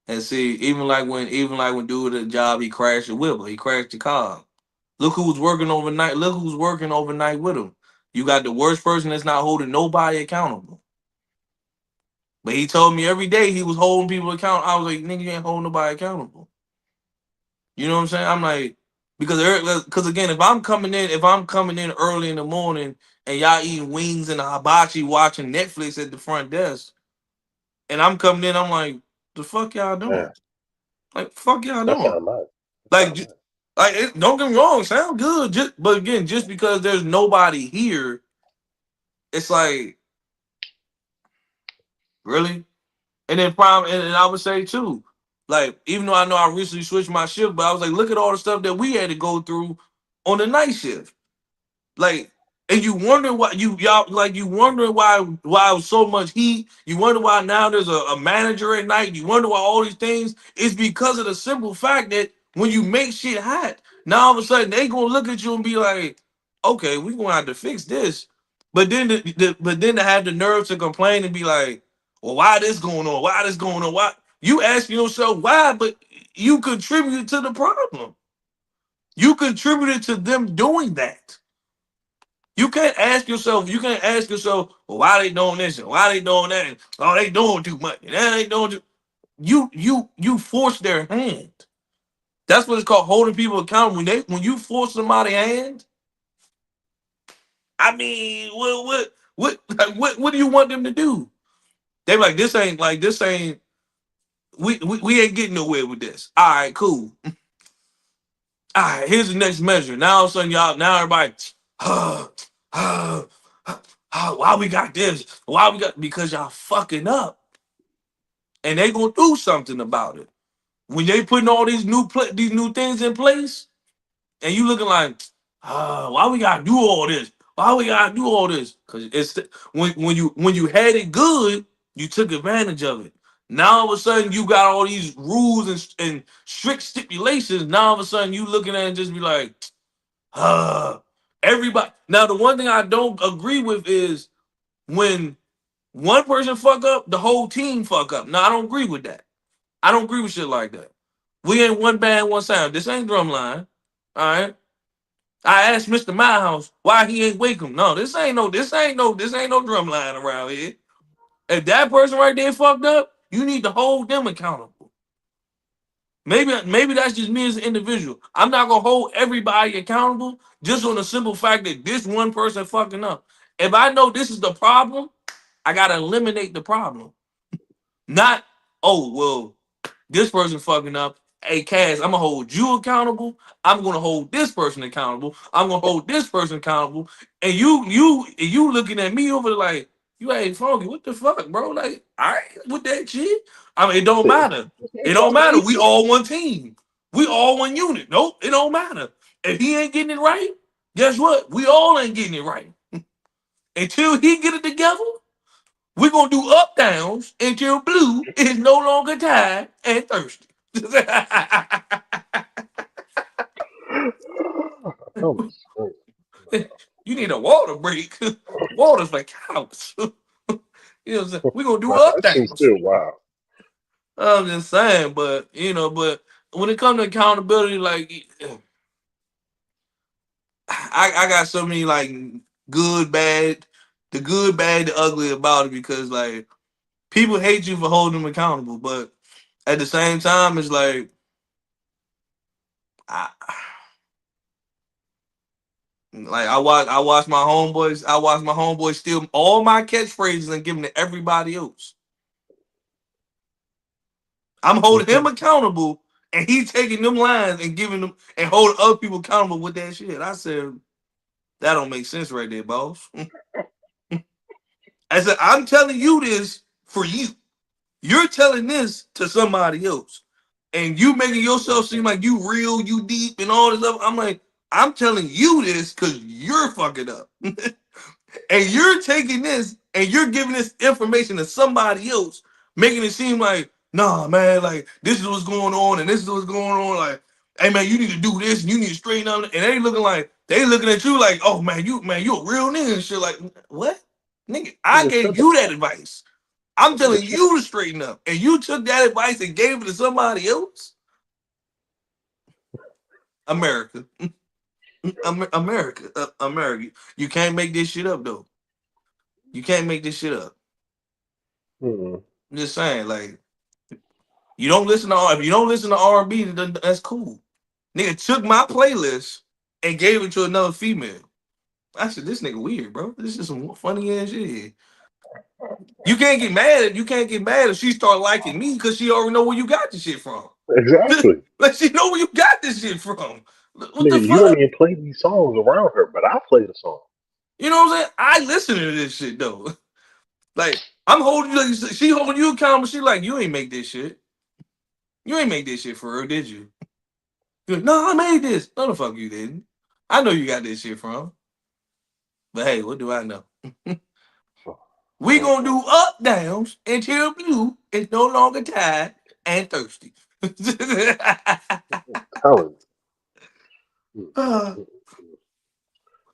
S2: even like when dude at the job, he crashed a whipper. He crashed the car. Look who's working overnight. Look who's working overnight with him. You got the worst person that's not holding nobody accountable. But he told me every day he was holding people accountable. I was like, nigga, you ain't holding nobody accountable. You know what I'm saying? I'm like, because again, if I'm coming in early in the morning and y'all eating wings and a hibachi watching Netflix at the front desk, and I'm coming in, I'm like, the fuck y'all doing?
S1: Man,
S2: Like, fuck y'all
S1: that
S2: doing?
S1: sound nice. That
S2: Like,
S1: sound nice.
S2: don't get me wrong, sound good. But again, just because there's nobody here, it's like, really? And I would say too, like, even though I know I recently switched my shift, but I was like, look at all the stuff that we had to go through on the night shift. Like, and you wonder why you wondering why it was so much heat. You wonder why now there's a manager at night. You wonder why all these things. It's because of the simple fact that when you make shit hot, now all of a sudden they gonna look at you and be like, okay, we gonna have to fix this. But then to have the nerve to complain and be like, well, why this going on? Why this going on? Why you asking yourself why? But you contributed to the problem. You contributed to them doing that. You can't ask yourself, well, why they doing this and why they doing that? And, oh, they doing too much. And that they doing too. You force their hand. That's what it's called, holding people accountable. When you force somebody's hand, I mean, what do you want them to do? They be like, this ain't we ain't getting nowhere with this. All right, cool. All right, here's the next measure. Now all of a sudden, now everybody, uh, uh, why we got this? Why we got because y'all fucking up, and they gonna do something about it. When they putting all these new things in place, and you looking like, why we gotta do all this? Why we gotta do all this? Because it's when you had it good, you took advantage of it. Now all of a sudden you got all these rules and strict stipulations. Now all of a sudden you looking at it and just be like, everybody. Now the one thing I don't agree with is when one person fuck up, the whole team fuck up. Now I don't agree with that. I don't agree with shit like that. We ain't one band, one sound. This ain't Drumline. All right. I asked Mr. Milehouse why he ain't wake him. No, this ain't no Drumline around here. If that person right there fucked up, you need to hold them accountable. Maybe that's just me as an individual. I'm not gonna hold everybody accountable just on the simple fact that this one person fucking up. If I know this is the problem, I gotta eliminate the problem. Not, oh well, this person fucking up. Hey, Cass, I'm gonna hold you accountable. I'm gonna hold this person accountable. I'm gonna hold this person accountable. And you looking at me over there like, you ain't funky. What the fuck, bro? Like, all right, with that shit. I mean, it don't matter. It don't matter. We all one team. We all one unit. Nope, it don't matter. If he ain't getting it right, guess what? We all ain't getting it right. Until he get it together, we're gonna do up downs until blue is no longer tired and thirsty. You need a water break. Water's for cows. You know what I'm saying? We're gonna do up
S1: That shit's
S2: downs.
S1: still wild.
S2: I'm just saying, but but when it comes to accountability, like I got so many like good, bad, the good, bad, the ugly about it because like people hate you for holding them accountable, but at the same time, it's like I I watch my homeboys steal all my catchphrases and give them to everybody else. I'm holding him accountable and he's taking them lines and giving them and holding other people accountable with that shit. I said, that don't make sense right there, boss. I said, I'm telling you this for you. You're telling this to somebody else. And you making yourself seem like you real, you deep, and all this stuff. I'm like, I'm telling you this because you're fucking up. And you're taking this and you're giving this information to somebody else, making it seem like, nah, man, like this is what's going on and this is what's going on. Like, hey man, you need to do this and you need to straighten up. And they looking like they looking at you like, oh man, you a real nigga and shit. Like, what? Nigga, I gave you that advice. I'm telling you to straighten up. And you took that advice and gave it to somebody else. America. America. You can't make this shit up though. You can't make this shit up. I'm just saying, like, you don't listen to if you don't listen to R&B, that's cool. Nigga took my playlist and gave it to another female. I said, this nigga weird, bro. This is some funny ass shit. You can't get mad. You can't get mad if she start liking me because she already know where you got this shit from.
S1: Exactly.
S2: Like she know where you got this shit from. What
S1: Nigga,
S2: the
S1: you
S2: fuck?
S1: don't even play these songs around her, but I play the song.
S2: You know what I'm saying? I listen to this shit though. Like I'm holding you, like, she holding you accountable. She like, you ain't make this shit. You ain't make this shit for her, did you? You're like, no, I made this. No, the fuck you didn't. I know you got this shit from. But hey, what do I know? We gonna do up downs until blue is no longer tired and thirsty.
S1: Telling you.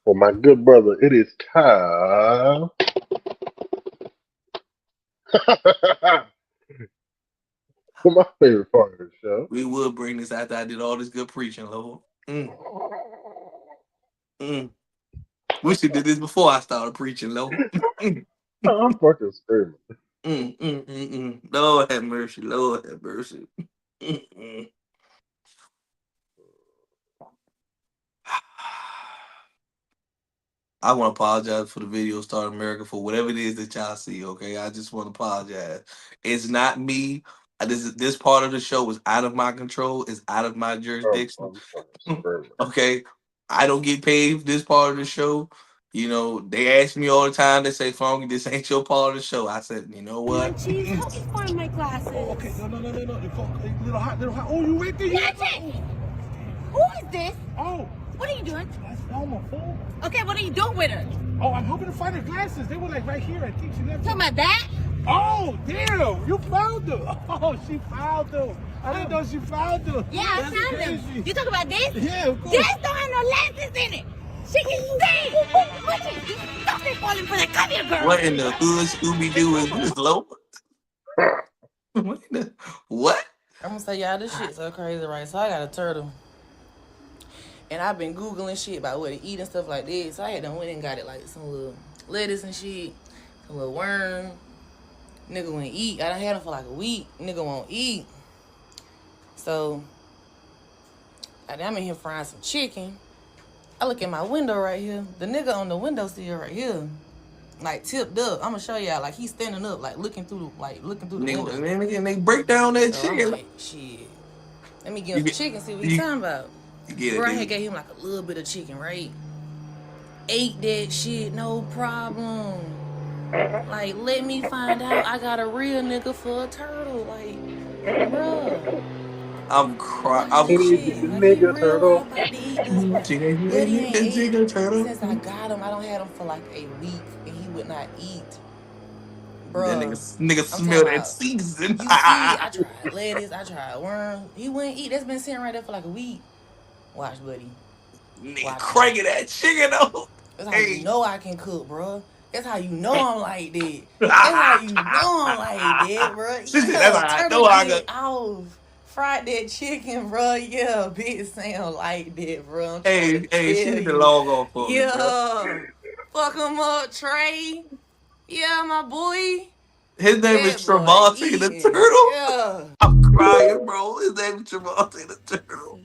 S1: Well, my good brother, it is time. For my favorite part of the show.
S2: We would bring this after I did all this good preaching, Lord. Wish you did this before I started preaching, Lord.
S1: I'm fucking screaming.
S2: Lord have mercy. Lord have mercy. I want to apologize for the video Start America for whatever it is that y'all see. Okay, I just want to apologize. It's not me. This part of the show is out of my control. It's out of my jurisdiction.
S1: I'm fucking screaming.
S2: Okay, I don't get paid for this part of the show. You know, they ask me all the time. They say, "Funky, this ain't your part of the show." I said, "You know what?"
S3: Munchies, help me find my glasses. Oh, okay, no. Little hot. Oh, you right there? That's it. Who is this? Oh. What are you doing? That's Elma, fool. Okay, what are you doing with her? Oh, I'm hoping to find her glasses. They were like right here. I think she left. Talking about that? Oh, damn! You found her! Oh, she found her! I didn't know she found her!
S4: Yeah, I found them. You talk about this?
S3: Yeah, of course.
S4: This don't have no lenses in it. She can see. What you stop it falling for that? Come here, girl.
S2: What in the hood Scooby-Doo is this, Lo? What?
S5: I'm gonna say y'all, this shit so crazy, right? So I got a turtle. And I've been Googling shit about what to eat and stuff like this. So I had done went and got it like some little lettuce and shit, some little worm. Nigga won't eat. I done had him for like a week. Nigga won't eat. So I'm in here frying some chicken. I look in my window right here. The nigga on the windowsill right here, like tipped up. I'm gonna show y'all. Like he's standing up, like looking through the window.
S2: And then they break down that
S5: So
S2: chicken.
S5: I'm like, shit. Let me give him some chicken. See what he's talking about. Bro, I had gave him like a little bit of chicken, right? Ate that shit, no problem. Like, let me find out I got a real nigga for a turtle. Like, bro.
S2: I'm crying.
S5: I'm shit. Like, he
S1: Nigga
S5: real
S1: turtle.
S5: about to eat this, bro. But he ain't ate. Since I got him, I don't had him for like a week, and he would not eat.
S2: That
S5: Bro,
S2: nigga smell that season.
S5: You see, I tried lettuce, I tried worm. He wouldn't eat. That's been sitting right there for like a week. Watch, buddy.
S2: Nigga cranking that chicken though.
S5: That's how you know I can cook, bro. That's how you know I'm like that. That's how you know I'm like that, bro. Yeah,
S2: that's how I know
S5: I got off. Fried that chicken, bro. Yeah, big sound like that, bro.
S2: Hey, she need to log on for me, bro.
S5: Fuck him up, Trey. Yeah, my boy.
S2: His name is Trevante the Turtle.
S5: Yeah.
S2: I'm crying, bro. His name is Trevante the Turtle.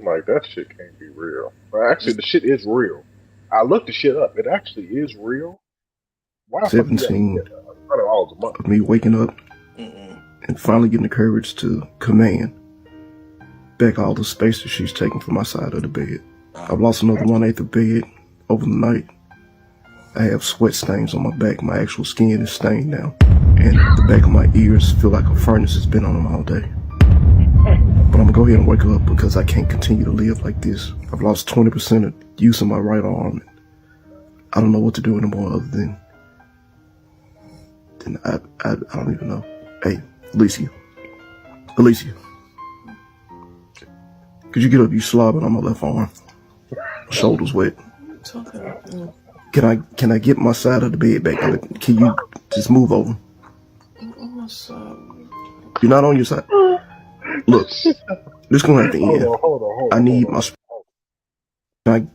S1: Like, that shit can't be real. Well, actually, the shit is real. I looked the shit up. It actually is real. Why
S6: 17
S1: $100 a month?
S6: of me waking up and finally getting the courage to command back all the space that she's taken from my side of the bed. I've lost another 1/8 of bed over the night. I have sweat stains on my back. My actual skin is stained now. And the back of my ears feel like a furnace has been on them all day. But I'm gonna go ahead and wake up because I can't continue to live like this. I've lost 20% of use of my right arm. I don't know what to do anymore other than I don't even know. Hey, Alicia. Could you get up? You slobbing on my left arm. My shoulder's wet. Can I get my side of the bed back? Can you just move over?
S7: On my side.
S6: You're not on your side. Look, this gonna have to end.
S1: Hold on.
S6: I need my.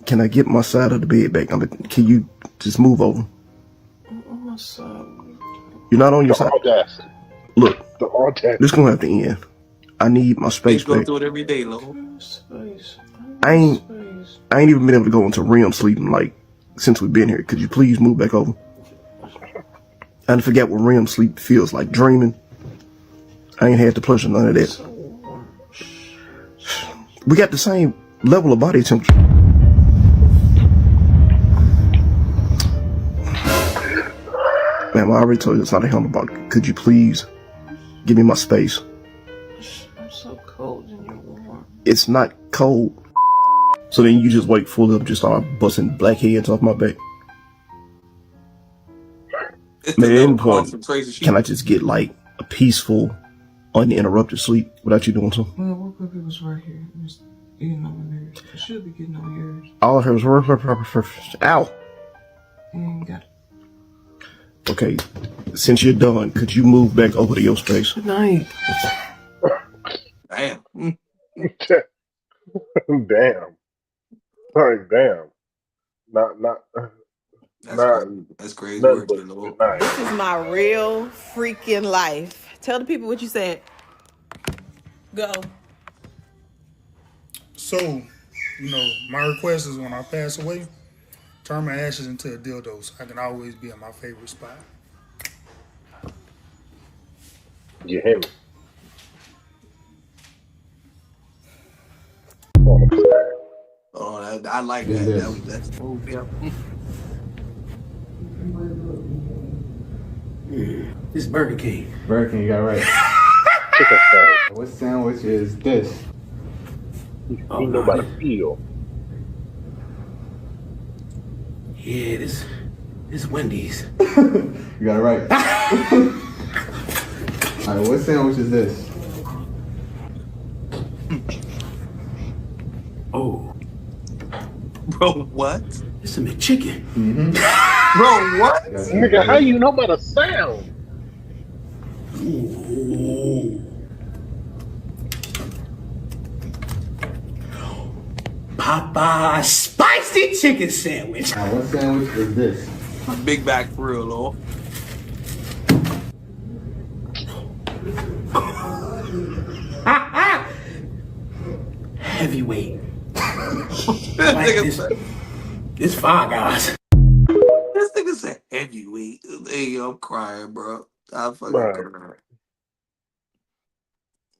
S6: Can I get my side of the bed back? Can you just move over?
S7: On my side.
S6: You're not on your side.
S1: Audacity.
S6: Look,
S1: The audacity.
S6: this gonna have to end. I need my space
S2: Go
S6: back.
S2: through it every day, Lo.
S6: I ain't even been able to go into REM sleeping like since we've been here. Could you please move back over? I forget what REM sleep feels like. Dreaming. I ain't had to pleasure none of that. We got the same level of body temperature. Ma'am, I already told you it's not a helmet about. Could you please give me my space?
S7: I'm so cold and you're warm.
S6: It's not cold. So then you just wake fully up and just start busting blackheads off my back. Man, at any point, can I just get like a peaceful, uninterrupted sleep without you doing something?
S7: When I woke up, it was right here. It was getting on my nerves. It should be getting on yours.
S6: All I heard was ow.
S7: You ain't got it.
S6: Okay, since you're done, could you move back over to your space?
S7: Good night.
S2: Damn.
S1: Damn. Like, damn.
S2: That's crazy.
S1: Nothing
S2: Work,
S1: but
S2: Lord.
S1: good night.
S8: This is my real freaking life. Tell the people what you said.
S5: Go.
S9: So, my request is when I pass away, turn my ashes into a dildo so I can always be in my favorite spot.
S1: You hear me?
S2: Oh, I like that. That's smooth. Yeah.
S10: This is Burger King.
S11: Burger King, you got it right.
S1: Chicken sandwich.
S11: What sandwich is this?
S1: He know
S10: no,
S1: about to feel.
S10: yeah, this Wendy's.
S11: You got it right. All right, what sandwich is this?
S10: Oh,
S2: Bro, what?
S10: it's a McChicken.
S2: Bro, what?
S1: Nigga, how you know about a sound?
S10: Ooh. Popeye spicy chicken sandwich.
S11: All right, what sandwich is this?
S2: Big back for real, though.
S10: Heavyweight.
S2: This
S10: Like
S2: nigga
S10: this.
S2: said,
S10: This Five Guys.
S2: this nigga said heavyweight. Hey, I'm crying, bro. I'm fucking
S1: Right.
S2: crying.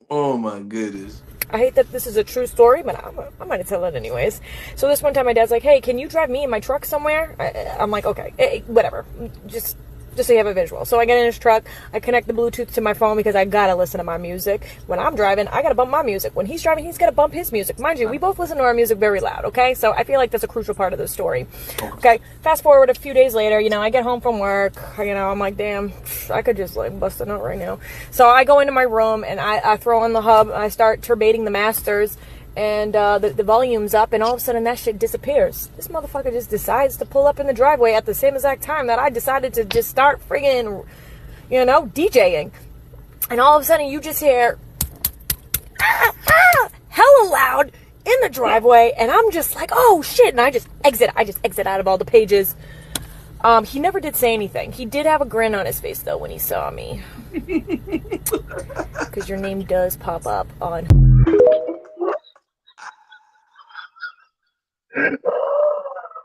S2: Oh my goodness.
S12: I hate that this is a true story, but I'm gonna tell it anyways. So this one time, my dad's like, "Hey, can you drive me in my truck somewhere?" I'm like, "Okay, whatever. Just so you have a visual." So I get in his truck. I connect the Bluetooth to my phone because I gotta listen to my music. When I'm driving, I gotta bump my music. When he's driving, he's gotta bump his music. Mind you, we both listen to our music very loud. Okay, so I feel like that's a crucial part of the story. Okay, fast forward a few days later. I get home from work. I'm like, damn, I could just like bust a nut right now. So I go into my room and I throw on the hub. And I start turbating the masters. And the volume's up, and all of a sudden that shit disappears. This motherfucker just decides to pull up in the driveway at the same exact time that I decided to just start friggin', DJing. And all of a sudden you just hear hella loud in the driveway, and I'm just like, oh shit, and I just exit out of all the pages. He never did say anything. He did have a grin on his face though when he saw me. Because your name does pop up on...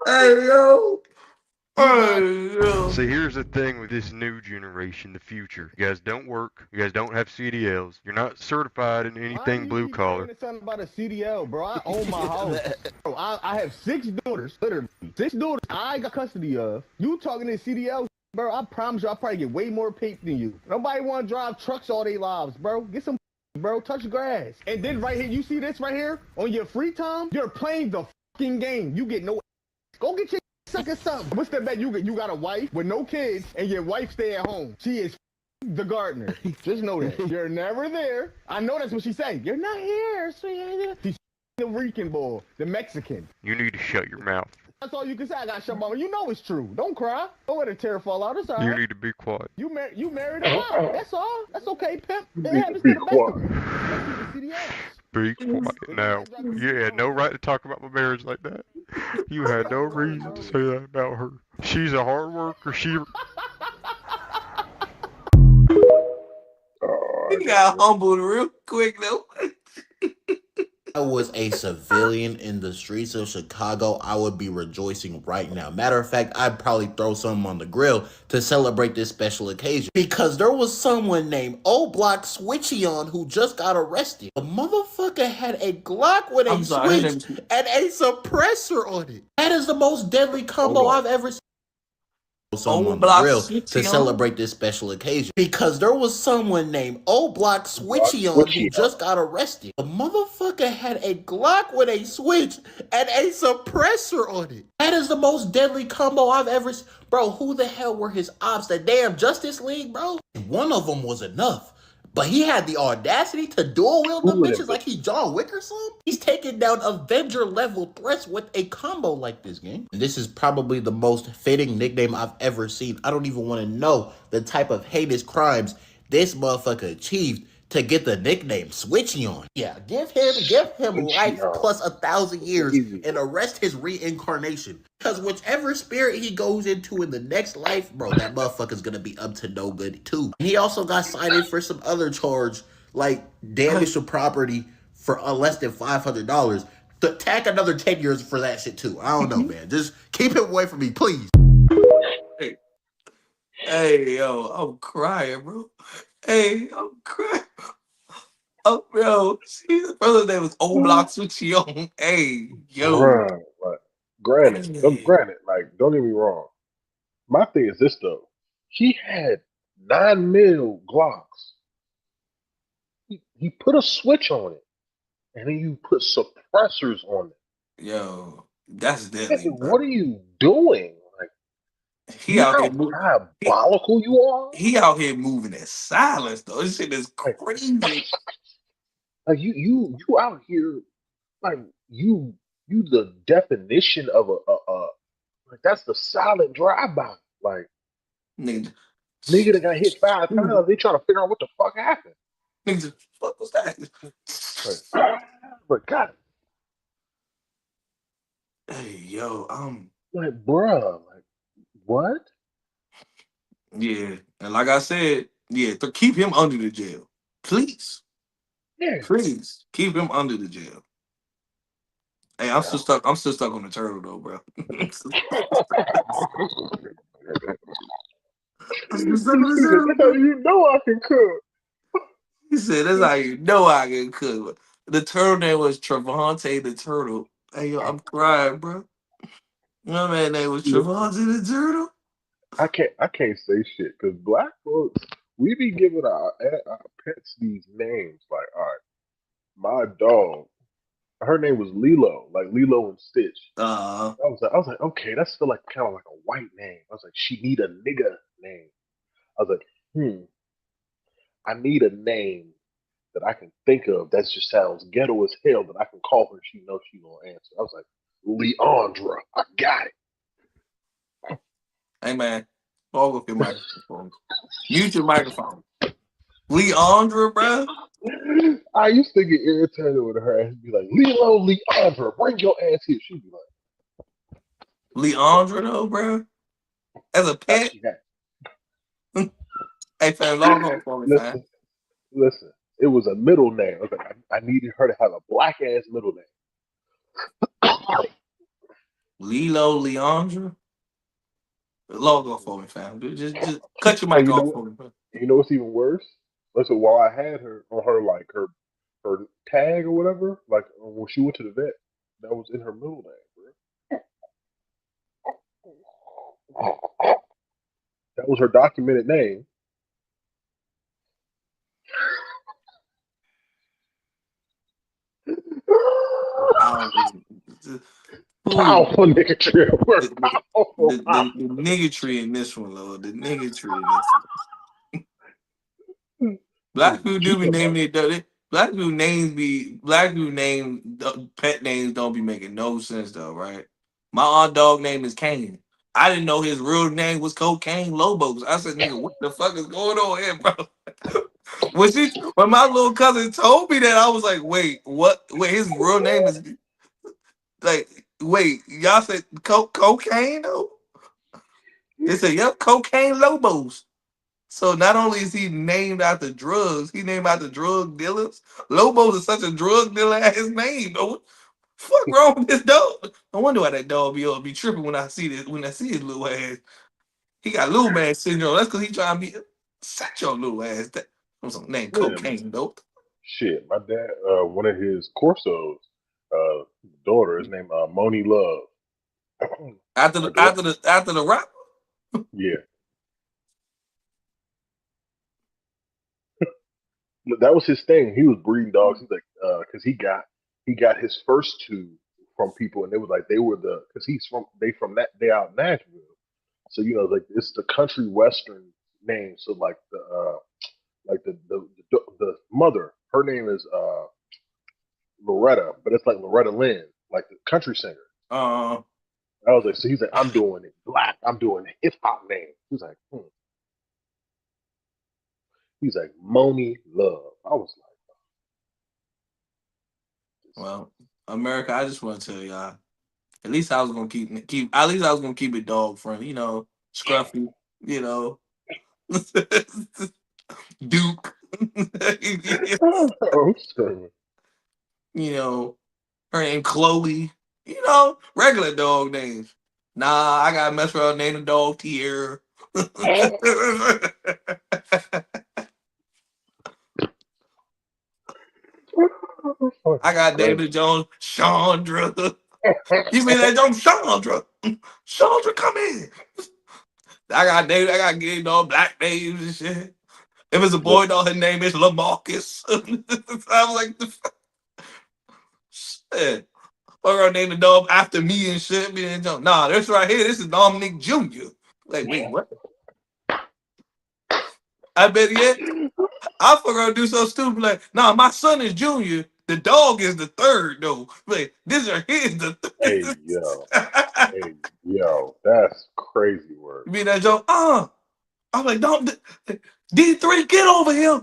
S2: Hey, yo. Hey, yo.
S13: See, here's the thing with this new generation, the future. You guys don't work. You guys don't have CDLs. You're not certified in anything blue collar.
S14: Something about a CDL, bro. I own my house. Bro, I have 6 daughters, literally. 6 daughters I got custody of. You talking to CDL, bro? I promise you, I'll probably get way more paper than you. Nobody want to drive trucks all their lives, bro. Get some, bro. Touch grass. And then right here, you see this right here? On your free time, you're playing the fucking game. You get no... Go get your sucker something. What's the bet you get? You got a wife with no kids, and your wife stay at home. She is the gardener. Just know that. You're never there. I know that's what she say. You're not here, sweetie. She's the Rican boy, the Mexican.
S13: You need to shut your mouth.
S14: That's all you can say. I got shut my mouth. You know it's true. Don't cry. Don't let a tear fall out. It's all right.
S13: You need to be quiet.
S14: You married a wife. That's all. That's okay, pimp. It happens
S1: Be
S14: to the best of
S1: quiet.
S14: us.
S13: Be quiet now. You had no right to talk about my marriage like that. You had no reason to say that about her. She's a hard worker.
S2: He got humbled real quick, though.
S15: I was a civilian in the streets of Chicago, I would be rejoicing right now. Matter of fact, I'd probably throw something on the grill to celebrate this special occasion. Because there was someone named O Block Switchion who just got arrested. The motherfucker had a Glock with a switch and a suppressor on it. That is the most deadly combo I've ever seen. Someone on the grill to celebrate this special occasion because there was someone named O Block Switchion who just got arrested. The motherfucker had a Glock with a switch and a suppressor on it. That is the most deadly combo I've ever seen. Bro, who the hell were his ops? The damn Justice League, bro? One of them was enough. But he had the audacity to dual wield them bitches like he John Wick or something? He's taking down Avenger level threats with a combo like this, gang. And this is probably the most fitting nickname I've ever seen. I don't even want to know the type of heinous crimes this motherfucker achieved to get the nickname Switchion. Yeah, give him life plus 1,000 years and arrest his reincarnation. Because whichever spirit he goes into in the next life, bro, that motherfucker's gonna be up to no good too. And he also got cited for some other charge, like damage to property for less than $500. To tack another 10 years for that shit too. I don't know, man. Just keep him away from me, please.
S2: Hey, yo, I'm crying, bro. Hey, I'm crying. Oh, bro. His brother's name was O Block Switchion. Hey, yo.
S1: Right, like, granted, like, don't get me wrong. My thing is this though. He had 9 mil Glocks. He put a switch on it. and then you put suppressors on it.
S2: Yo, that's
S1: Hey,
S2: deadly, bro.
S1: what are you doing? Like,
S2: He
S1: you know
S2: out here
S1: how diabolical you are.
S2: he out here moving in silence though. This shit is
S1: Like,
S2: crazy.
S1: like you out here like you the definition of a like that's the silent drive by. Like
S2: Nigga,
S1: nigga that got hit 5 times, they trying to figure out what the fuck happened.
S2: nigga, what was that?
S1: Like, but God,
S2: Hey, yo,
S1: like bruh, like what?
S2: yeah, and like I said, yeah, to keep him under the jail, please,
S1: Yeah.
S2: please keep him under the jail. Hey, I'm still stuck. I'm still stuck on the turtle though, bro. I'm still stuck on the turtle,
S1: That's how
S2: bro.
S1: you know I can cook.
S2: He said, "That's how you know I can cook." The turtle name was Travante the turtle. Hey, yo, I'm crying, bro. My man name was
S1: Listen,
S2: Travante the turtle.
S1: I can't say shit because black folks we be giving our pets these names. Like, all right, my dog, her name was Lilo, like Lilo and Stitch. I was like, okay, that's feel like kind of like a white name. I was like, she need a nigga name. I was like, I need a name that I can think of that just sounds ghetto as hell that I can call her. She knows she gonna answer. I was like, Leandra, I got it.
S2: Hey, man, hold up your microphone. Mute your microphone. Leandra, bro.
S1: I used to get irritated with her and be like, Lilo, Leandra, bring your ass here. She'd be like,
S2: Leandra, though, bro. As a pet.
S1: she had.
S2: Hey, fam, log on for me, fam.
S1: Listen. It was a middle name. I was like, I needed her to have a black ass middle name.
S2: Lilo, Leandra. Log on for me, fam. Just cut your
S1: And
S2: mic off for me, bro.
S1: you know what's even worse? Listen, while I had her on her like her tag or whatever, like when she went to the vet, that was in her middle name, bro. That was her documented name. Powerful nigga trip.
S2: The nigga tree in this one, Lord. The nigga tree in this one. Black people do be naming it. Black people name pet names don't be making no sense though, right? My aunt dog name is Kane. I didn't know his real name was Cocaine Lobos. I said, nigga, what the fuck is going on here, bro? When my little cousin told me that, I was like, wait, what? Wait, his real name is like, wait, y'all said cocaine though? They said, yep, Cocaine Lobos. So not only is he named after drugs, he named after drug dealers. Lobos is such a drug dealer as his name. Though. Fuck wrong with this dog? No wonder why that dog be tripping when I see his little ass. He got little man syndrome. That's because he trying to be set your little ass. That was some name
S1: Yeah,
S2: Cocaine though.
S1: shit, my dad, one of his Corsos, daughter is named Moni Love.
S2: After the rap.
S1: Yeah, that was his thing. He was breeding dogs. He's like, because he got his first two from people, and they was like they were because they out in Nashville, so like it's the country western name. So like the mother, her name is Loretta, but it's like Loretta Lynn, like the country singer. I was like, so he's like, I'm doing it black. I'm doing it hip hop name. He's like, He's like, Moni Love. I was like,
S2: well, America, I just want to tell y'all. At least I was gonna keep. At least I was gonna keep it dog friendly. Scruffy. Duke.
S1: oh, sorry.
S2: Her name Chloe. Regular dog names. Nah, I gotta mess around name the dog Tierra. I got David Jones, Chandra. You mean that Jones, Chandra? Chandra, come in. I got gay dog, black names and shit. If it's a boy dog, his name is Lamarcus. I was like, Yeah. Fuck around name the dog after me and shit. Nah, this right here, this is Dominic Jr. Like, wait, what? I bet yet. I fuck around do so stupid. Like, nah, my son is Junior. The dog is the third, though. Like, this right here is the
S1: Hey yo, hey yo, that's crazy work.
S2: You mean that joke? I'm like, don't D3, get over here.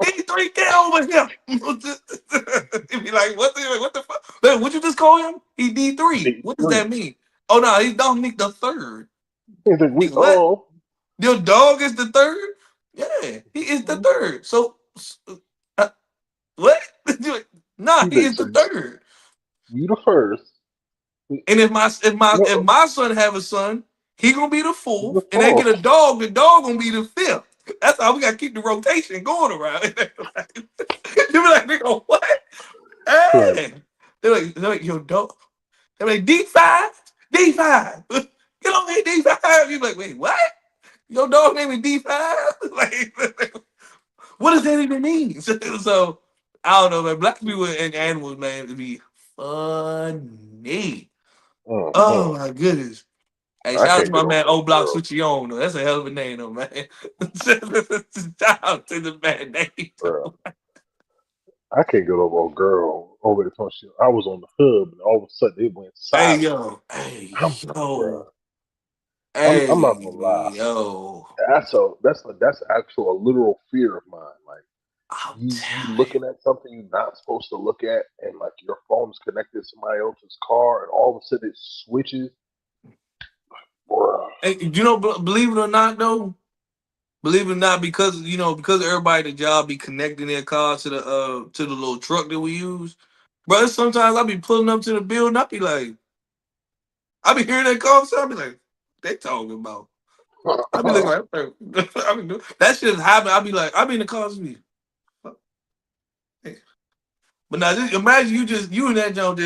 S2: D3, get over here. He'd be like, what the fuck? Like, what you just call him? He D3. What does
S1: D3.
S2: that mean? Oh no, he's Dominic the third.
S1: He's like, we
S2: What?
S1: all.
S2: Your dog is the third? Yeah, he is the third. So uh, what? Nah,
S1: He's
S2: he
S1: like,
S2: is the
S1: so
S2: third.
S1: you the first.
S2: And if
S1: No,
S2: my son have a son, he gonna be the
S1: you the
S2: fourth, and they
S1: fourth.
S2: get a dog, the dog gonna be the fifth. That's how we gotta keep the rotation going around. You be like, nigga, what?
S1: Right.
S2: Hey. They're like, yo, dog. They're like, D5, D5. Get on here, D5. You be like, wait, what? Your dog name is D5? Like, what does that even mean? So I don't know, man. Black people and animals, man, to be funny. Oh my goodness. Hey,
S1: I
S2: shout out to
S1: can't
S2: my
S1: get over
S2: man
S1: no
S2: O Block
S1: girl.
S2: Switchy On though. That's a hell of a name though, man. Shout out to the man name.
S1: Bro. I can't get over a girl over the phone. I was on the hub and all of a sudden they went
S2: Hey
S1: silent.
S2: yo, hey
S1: I'm like, bro.
S2: yo,
S1: I'm
S2: hey
S1: not gonna lie.
S2: yo.
S1: That's actual a literal fear of mine. Like
S2: I'm
S1: you
S2: telling
S1: looking at something you're not supposed to look at, and like your phone's connected to somebody else's car, and all of a sudden it switches. Bruh.
S2: you. Hey, you know, believe it or not though, believe it or not, because because everybody at the job be connecting their car to the little truck that we use. Bro, sometimes I be pulling up to the building, I be hearing that conversation, I be like, they talking about. I be looking like, that shit happen. I be in the car with me. But now just imagine you in that joint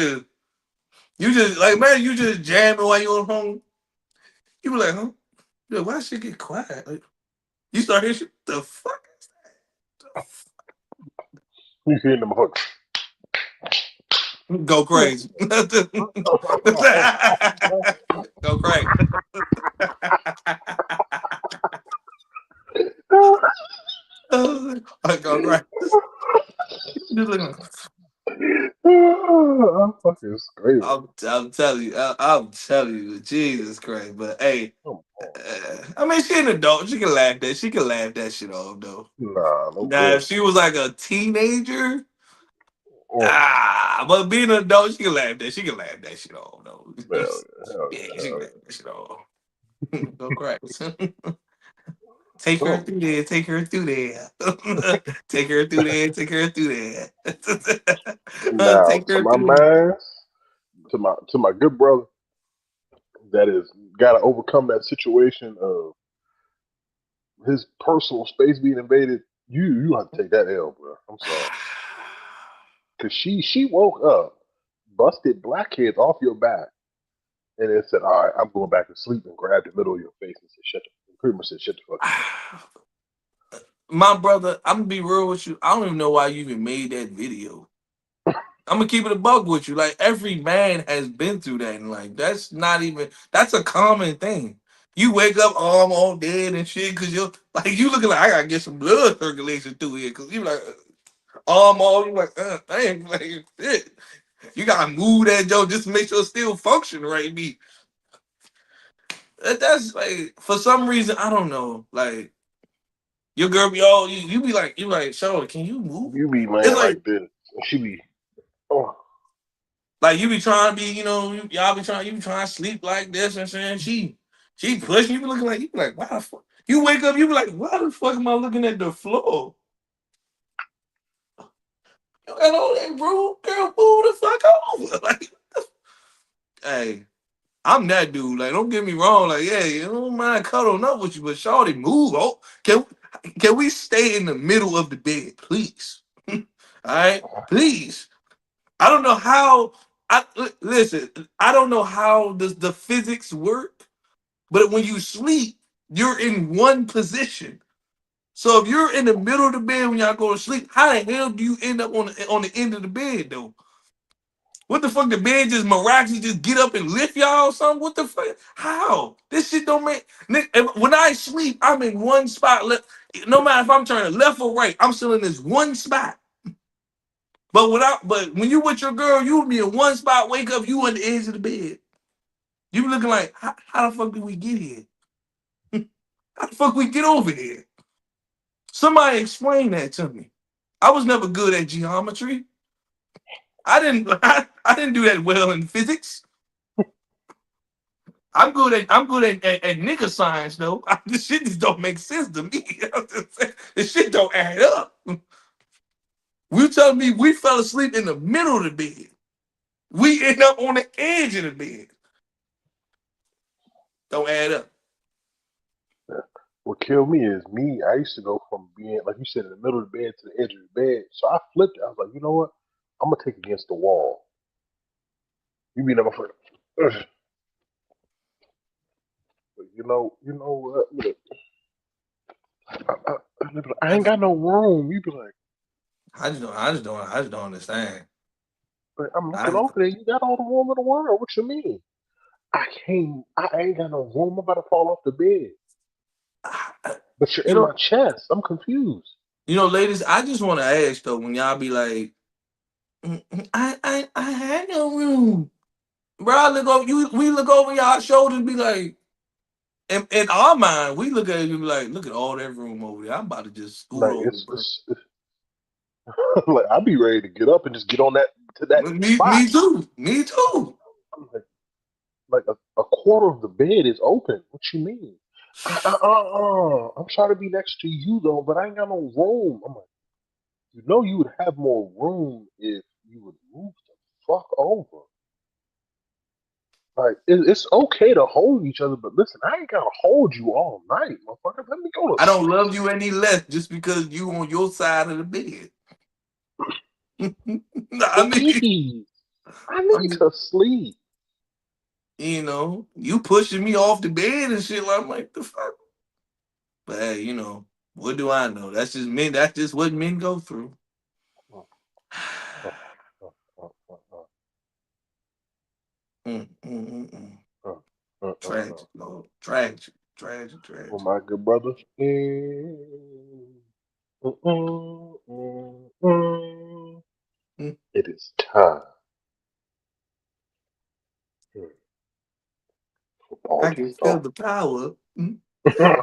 S2: just imagine you just jamming while you on home. You be like, huh? You like, why shit get quiet? Like, you start hearing shit, the fuck?
S1: You hearing them hooks.
S2: Go crazy. Go crazy. Go crazy. Just looking like,
S1: I'm fucking screaming.
S2: I'm telling you, I'm telling you, Jesus Christ. But hey,
S1: Come on.
S2: I mean, she an adult. She can laugh that. She can laugh that shit off though.
S1: Nah, no
S2: Now, if
S1: bullshit.
S2: she was like a teenager,
S1: Oh,
S2: but being an adult, she can laugh that. She can laugh that shit off though.
S1: hell yeah,
S2: Yeah, she
S1: hell
S2: can
S1: yeah.
S2: laugh that shit off. Go crazy. Take her
S1: Some,
S2: through there. Take her through there. Take her through there. Take her through there.
S1: now
S2: Take
S1: to
S2: her
S1: my
S2: through there.
S1: man, to my good brother that is got to overcome that situation of his personal space being invaded. You have to take that L, bro. I'm sorry, cause she woke up, busted blackheads off your back, and it said, "All right, I'm going back to sleep," and grabbed the middle of your face and said, "Shut the," pretty much said, "Shut the fuck up."
S2: My brother, I'm gonna be real with you. I don't even know why you even made that video. I'm gonna keep it a bug with you. Like every man has been through that, and like that's a common thing. You wake up, oh, I'm all dead and shit, because you're like you looking like I gotta get some blood circulation through here, because you like, oh, I'm all you like, dang, like shit. You gotta move that joke just to make sure it's still function right. That's like for some reason I don't know. Like your girl be all you like, Charlotte, can you move?
S1: You be
S2: It's
S1: laying
S2: like
S1: like this, and she be, oh,
S2: Like you be trying to be, you be trying to sleep like this and saying she pushing you be looking like you be like, why the fuck? You wake up, you be like, why the fuck am I looking at the floor? You got all that bro, girl, move the fuck over. Like, hey, I'm that dude. Like, don't get me wrong. Like, yeah, you don't mind cuddling up with you, but shorty, move. Oh, can we stay in the middle of the bed, please? All right, please. I don't know how. Listen. I don't know how does the physics work, but when you sleep, you're in one position. So if you're in the middle of the bed when y'all go to sleep, how the hell do you end up on the end of the bed though? What the fuck? The bed just miraculously just get up and lift y'all or something? What the fuck? How? This shit don't make. When I sleep, I'm in one spot. No matter if I'm turning left or right, I'm still in this one spot. But when you with your girl, you would be in one spot. Wake up, you on the edge of the bed. You be looking like, how the fuck did we get here? How the fuck we get over here? Somebody explain that to me. I was never good at geometry. I didn't do that well in physics. I'm good at nigga science though. This shit just don't make sense to me. This shit don't add up. You telling me we fell asleep in the middle of the bed. We end up on the edge of the bed. Don't add up.
S1: What killed me is me. I used to go from being, like you said, in the middle of the bed to the edge of the bed. So I flipped it. I was like, you know what? I'm gonna take against the wall. You be never flip. But you know what? Look, I ain't got no room. You be like,
S2: I just don't understand.
S1: but I'm looking over there. You got all the room in the world. What you mean? I ain't got no room. I'm about to fall off the bed. But you're in my chest. I'm confused.
S2: Ladies, I just want to ask though, when y'all be like, I had no room. Bro, we look over y'all shoulders and be like, in our mind, we look at you and be like, look at all that room over there. I'm about to just scoot
S1: Like
S2: over.
S1: it's like I'd be ready to get up and just get on that spot.
S2: Me too. Me too.
S1: I'm like a quarter of the bed is open. What you mean? I'm trying to be next to you though, but I ain't got no room. I'm like, you would have more room if you would move the fuck over. Like it's okay to hold each other, but listen, I ain't gotta hold you all night, motherfucker. Let me go to
S2: I don't
S1: sleep.
S2: love you any less just because you on your side of the bed.
S1: Please, I need to sleep.
S2: You pushing me off the bed and shit. I'm like, the fuck. But hey, what do I know? That's just men. That's just what men go through. Tragic, Lord. Tragic.
S1: For my good brother. It is time.
S2: I can feel the power. Yeah.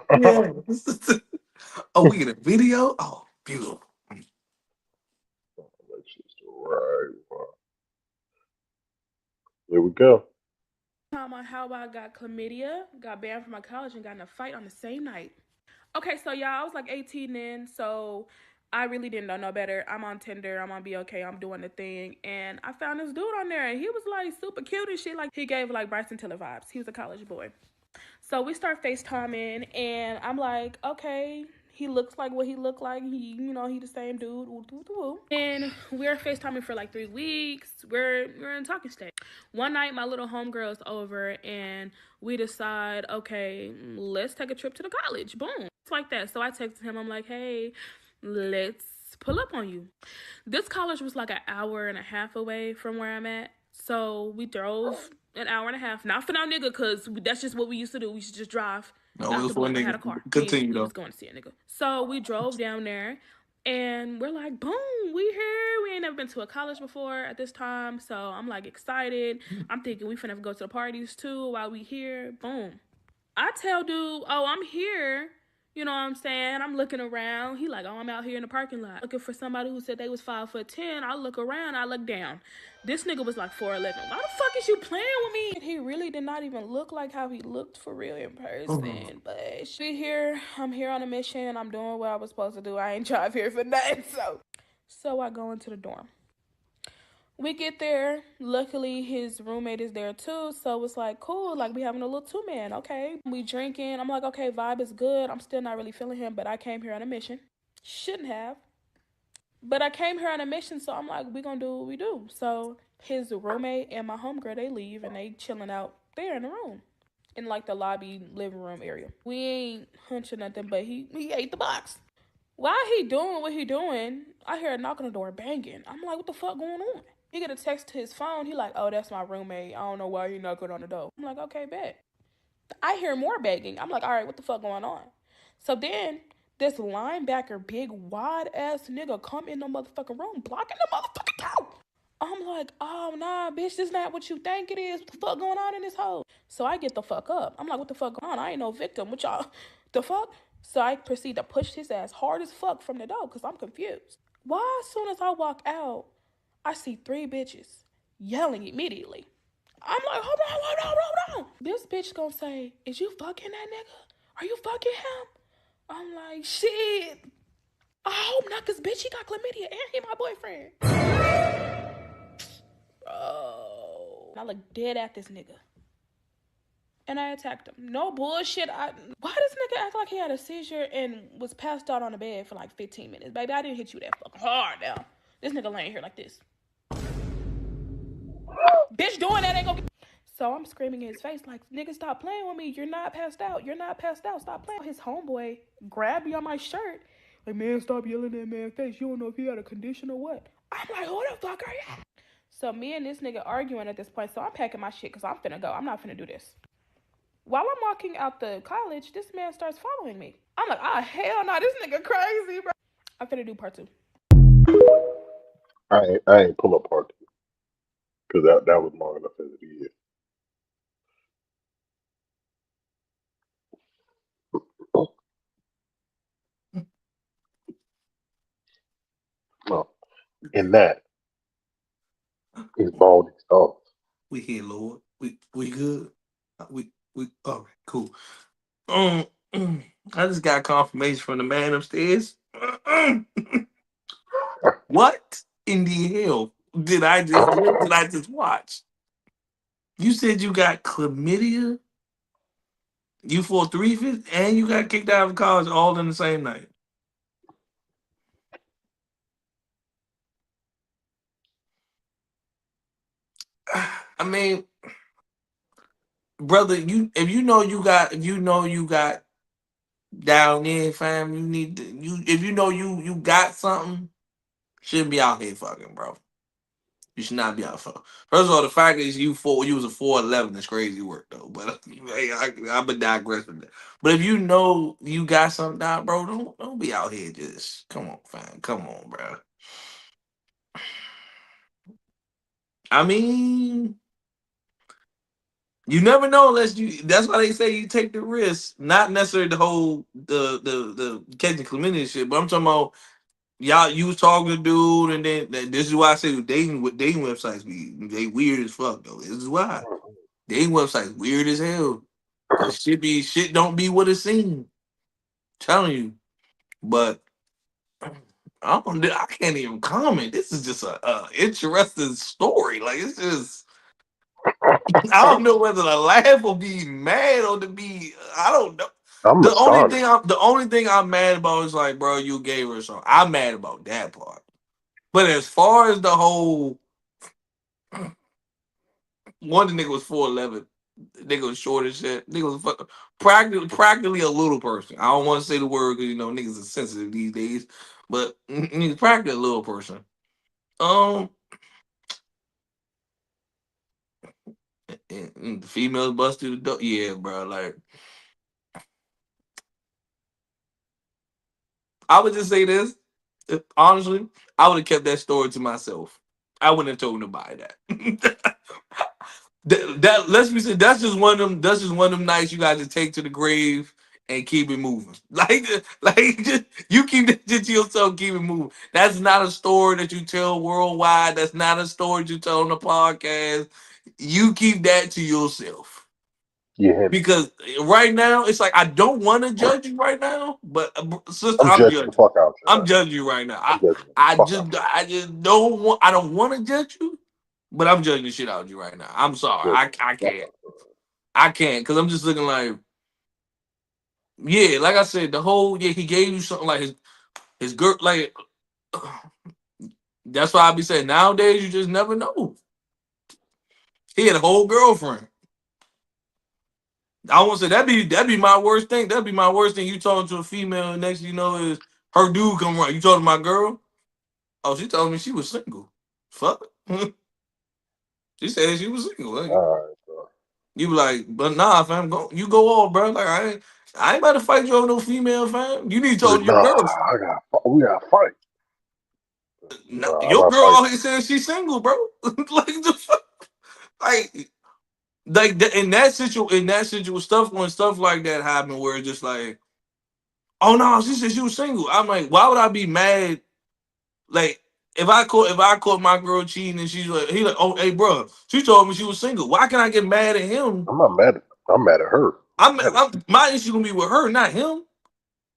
S2: Oh, we get a video? Oh, beautiful.
S1: Here we go.
S3: Time on how I got chlamydia, got banned from my college, and got in a fight on the same night. Okay, so y'all, I was like 18 then, so I really didn't know no better. I'm on Tinder, I'm on BOK, I'm doing the thing, and I found this dude on there, and he was like super cute and shit. Like he gave like Bryson Tiller vibes. He was a college boy. So we start FaceTiming, and I'm like, okay, he looks like what he looked like. He the same dude. And we're FaceTiming for like 3 weeks. We're in talking stage. One night, my little homegirl's over, and we decide, okay, let's take a trip to the college. Boom. It's like that. So I texted him. I'm like, hey, let's pull up on you. This college was like an hour and a half away from where I'm at. So we drove an hour and a half. Not for no nigga, because that's just what we used to do. We used to just drive.
S2: No, we was for a nigga.
S3: Had a car.
S2: Continue,
S3: we was going to see a nigga. So we drove down there, and we're like, boom, we here. We ain't never been to a college before at this time. So I'm like excited. I'm thinking we finna go to the parties too while we here. Boom. I tell dude, oh, I'm here. You know what I'm saying? I'm looking around. He like, oh, I'm out here in the parking lot. Looking for somebody who said they was 5'10". I look around. I look down. This nigga was like 4'11". Why the fuck is you playing with me? He really did not even look like how he looked for real in person. But she here. I'm here on a mission. I'm doing what I was supposed to do. I ain't drive here for nothing. So I go into the dorm. We get there. Luckily, his roommate is there too. So it's like, cool. Like, we having a little 2-man. Okay. We drinking. I'm like, okay, vibe is good. I'm still not really feeling him, but I came here on a mission. Shouldn't have. But I came here on a mission, so I'm like, we gonna do what we do. So his roommate and my homegirl, they leave, and they chilling out there in the room. In, like, the lobby living room area. We ain't hunching nothing, but he ate the box. While he doing what he doing, I hear a knock on the door banging. I'm like, what the fuck going on? He get a text to his phone. He like, oh, that's my roommate. I don't know why you knocking on the door. I'm like, okay, bet. I hear more begging. I'm like, all right, what the fuck going on? So then this linebacker, big wide ass nigga come in the motherfucking room, blocking the motherfucking door. I'm like, oh nah, bitch, this not what you think it is. What the fuck going on in this hole? So I get the fuck up. I'm like, what the fuck going on? I ain't no victim. What y'all the fuck? So I proceed to push his ass hard as fuck from the door because I'm confused. Why as soon as I walk out, I see 3 bitches yelling immediately. I'm like, hold on. This bitch gonna say, is you fucking that nigga? Are you fucking him? I'm like, shit. I hope not, cause bitch, he got chlamydia and he my boyfriend. Oh. I look dead at this nigga. And I attacked him. No bullshit. Why does nigga act like he had a seizure and was passed out on the bed for like 15 minutes? Baby, I didn't hit you that fucking hard now. This nigga laying here like this. Bitch doing that ain't gonna get... So I'm screaming in his face like, nigga, stop playing with me. You're not passed out. You're not passed out. Stop playing. His homeboy grabbed me on my shirt. Like, man, stop yelling at man's face. You don't know if he had a condition or what. I'm like, who the fuck are you? So me and this nigga arguing at this point. So I'm packing my shit because I'm finna go. I'm not finna do this. While I'm walking out the college, this man starts following me. I'm like, ah, hell no, this nigga crazy, bro. I'm finna do part 2.
S1: I ain't pull up part 2 because that was long enough as it is. No, and that is Baldies Thoughts.
S2: We here, Lord. We good. We all right, cool. I just got confirmation from the man upstairs. What in the hell did I just watch? You said you got chlamydia, you fought 3 fifths, and you got kicked out of college all in the same night. I mean, brother, if you know you got down there, fam, you need to if you know you got something, shouldn't be out here fucking, bro. You should not be out fucking. First of all, the fact is you was a 4'11" is crazy work though. But hey, I'm a digress with that. But if you know you got something down, bro, don't be out here just come on, fam. Come on, bro. I mean, you never know unless you. That's why they say you take the risk, not necessarily the whole the catching chlamydia shit. But I'm talking about y'all. You was talking to dude, and then this is why I say dating websites they weird as fuck though. This is why dating websites weird as hell. Cause shit don't be what it seems. Telling you, but I can't even comment. This is just a interesting story. Like it's just. I don't know whether to laugh or be mad or to be. I don't know.
S1: I'm astonished.
S2: The only thing I'm mad about is like, bro, you gave her something. I'm mad about that part. But as far as the whole, one the nigga was 4'11", nigga was short as shit. Nigga was practically a little person. I don't want to say the word because niggas are sensitive these days, but he's practically a little person. And the females busted the door. Yeah, bro. Like, I would just say this. Honestly, I would have kept that story to myself. I wouldn't have told nobody that. that let's be said. That's just one of them. That's just one of them nights you got to take to the grave and keep it moving. Just, you keep that shit to yourself. Keep it moving. That's not a story that you tell worldwide. That's not a story you tell on the podcast. You keep that to yourself.
S1: Yeah,
S2: because right now it's like I don't want to judge you right now, but sister,
S1: I'm judging the fuck out you.
S2: I'm judging you right now. I just don't want. I don't want to judge you, but I'm judging the shit out of you right now. I'm sorry. I can't. I can't because I'm just looking like, yeah, like I said, the whole he gave you something like his girl like. That's why I be saying nowadays you just never know. He had a whole girlfriend. I won't say that'd be my worst thing. That'd be my worst thing. You talking to a female, and next thing you know is her dude come around. You talking to my girl? Oh, she told me she was single. Fuck. She said she was single. Like,
S1: All right, bro.
S2: you be like, but nah, fam, you go off, bro. Like I ain't about to fight you over no female, fam. You need to
S1: Like,
S2: tell your
S1: nah,
S2: girls.
S1: we gotta fight. I'm
S2: Your
S1: not
S2: girl
S1: fighting.
S2: out here saying she's single, bro. Like the fuck, like in that situation, stuff like that happen, where it's just like, oh no, she said she was single. I'm like, why would I be mad? Like if I caught my girl cheating and she's like, he like, oh hey, bro, she told me she was single. Why can I get mad at him?
S1: I'm not mad. I'm mad at her.
S2: My issue gonna be with her, not him,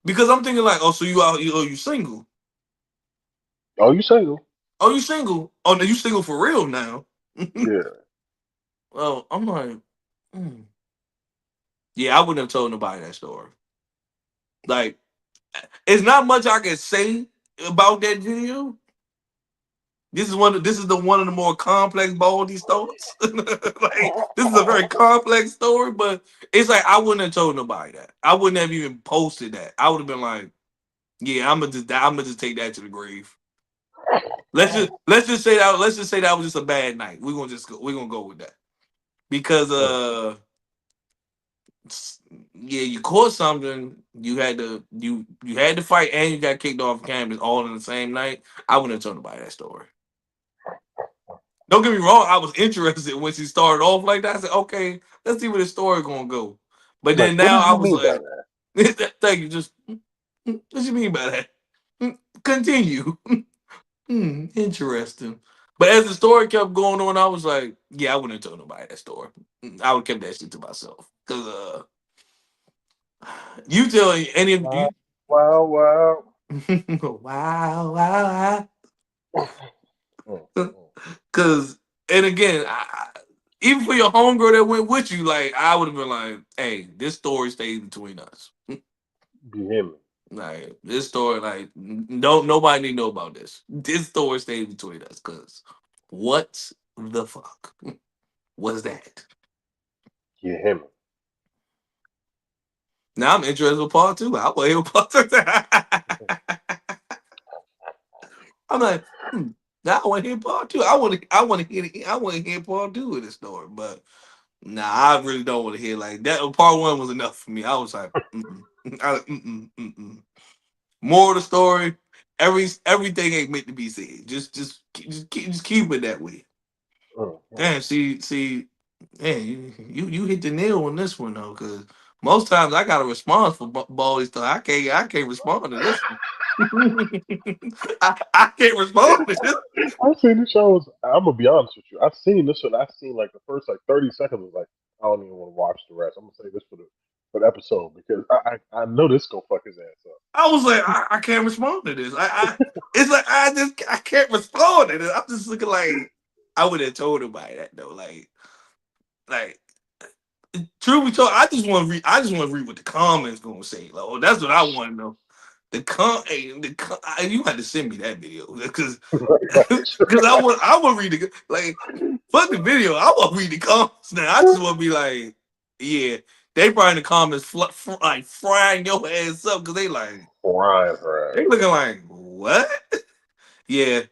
S2: because I'm thinking like, oh, so you single?
S1: Oh, you single?
S2: Oh, you single? Oh, no, you single for real now?
S1: Yeah.
S2: Well, I'm like, yeah, I wouldn't have told nobody that story. Like, it's not much I can say about that video. This is the one of the more complex Baldies thoughts. Like, this is a very complex story, but it's like I wouldn't have told nobody that. I wouldn't have even posted that. I would have been like, yeah, I'm gonna just take that to the grave. Let's just say that was just a bad night. We're gonna go with that. Because yeah, you caught something, you had to fight and you got kicked off campus all in the same night. I wouldn't have told nobody that story. Don't get me wrong, I was interested when she started off like that. I said, okay, let's see where the story gonna go. But then
S1: Like, what
S2: now
S1: did
S2: I
S1: you
S2: was
S1: mean by
S2: like,
S1: that?
S2: thank you. Just what you mean by that? Continue. Interesting. But as the story kept going on, I was like, yeah, I wouldn't have told nobody that story. I would have kept that shit to myself. Cause you tell any of you
S1: Wow, wow.
S2: wow. Cause and again, even for your homegirl that went with you, like I would have been like, hey, this story stays between us.
S1: Be him.
S2: Like this story, like don't nobody need to know about this. This story stays between us, cause what the fuck was that?
S1: Get him.
S2: Now I'm interested in part two. I want to hear part two. I'm like, now I want to hear part two. I want to hear part two of this story. But nah, I really don't want to hear like that. Part one was enough for me. I was like, more of the story. Everything ain't meant to be said. Just keep it that way. Damn, see, man, you hit the nail on this one though, because most times I got a response for Baldies Thoughts. I can't respond to this one. I can't respond to this.
S1: I've seen the shows. I'm gonna be honest with you. I've seen this one. I've seen like the first like 30 seconds. Was like, I don't even want to watch the rest. I'm gonna say this for the episode because I know this gonna fuck his ass up.
S2: I was like, I can't respond to this. It's like I can't respond to this. I'm just looking like I would have told him by that though. Like true we told. I just want to read what the comments gonna say. Like, oh, that's what I want to know. You had to send me that video because I want to read the like fuck the video. I want to read the comments now. I just want to be like, yeah, they probably in the comments like frying your ass up because they like
S1: Frying her
S2: they
S1: ass.
S2: looking like what? Yeah,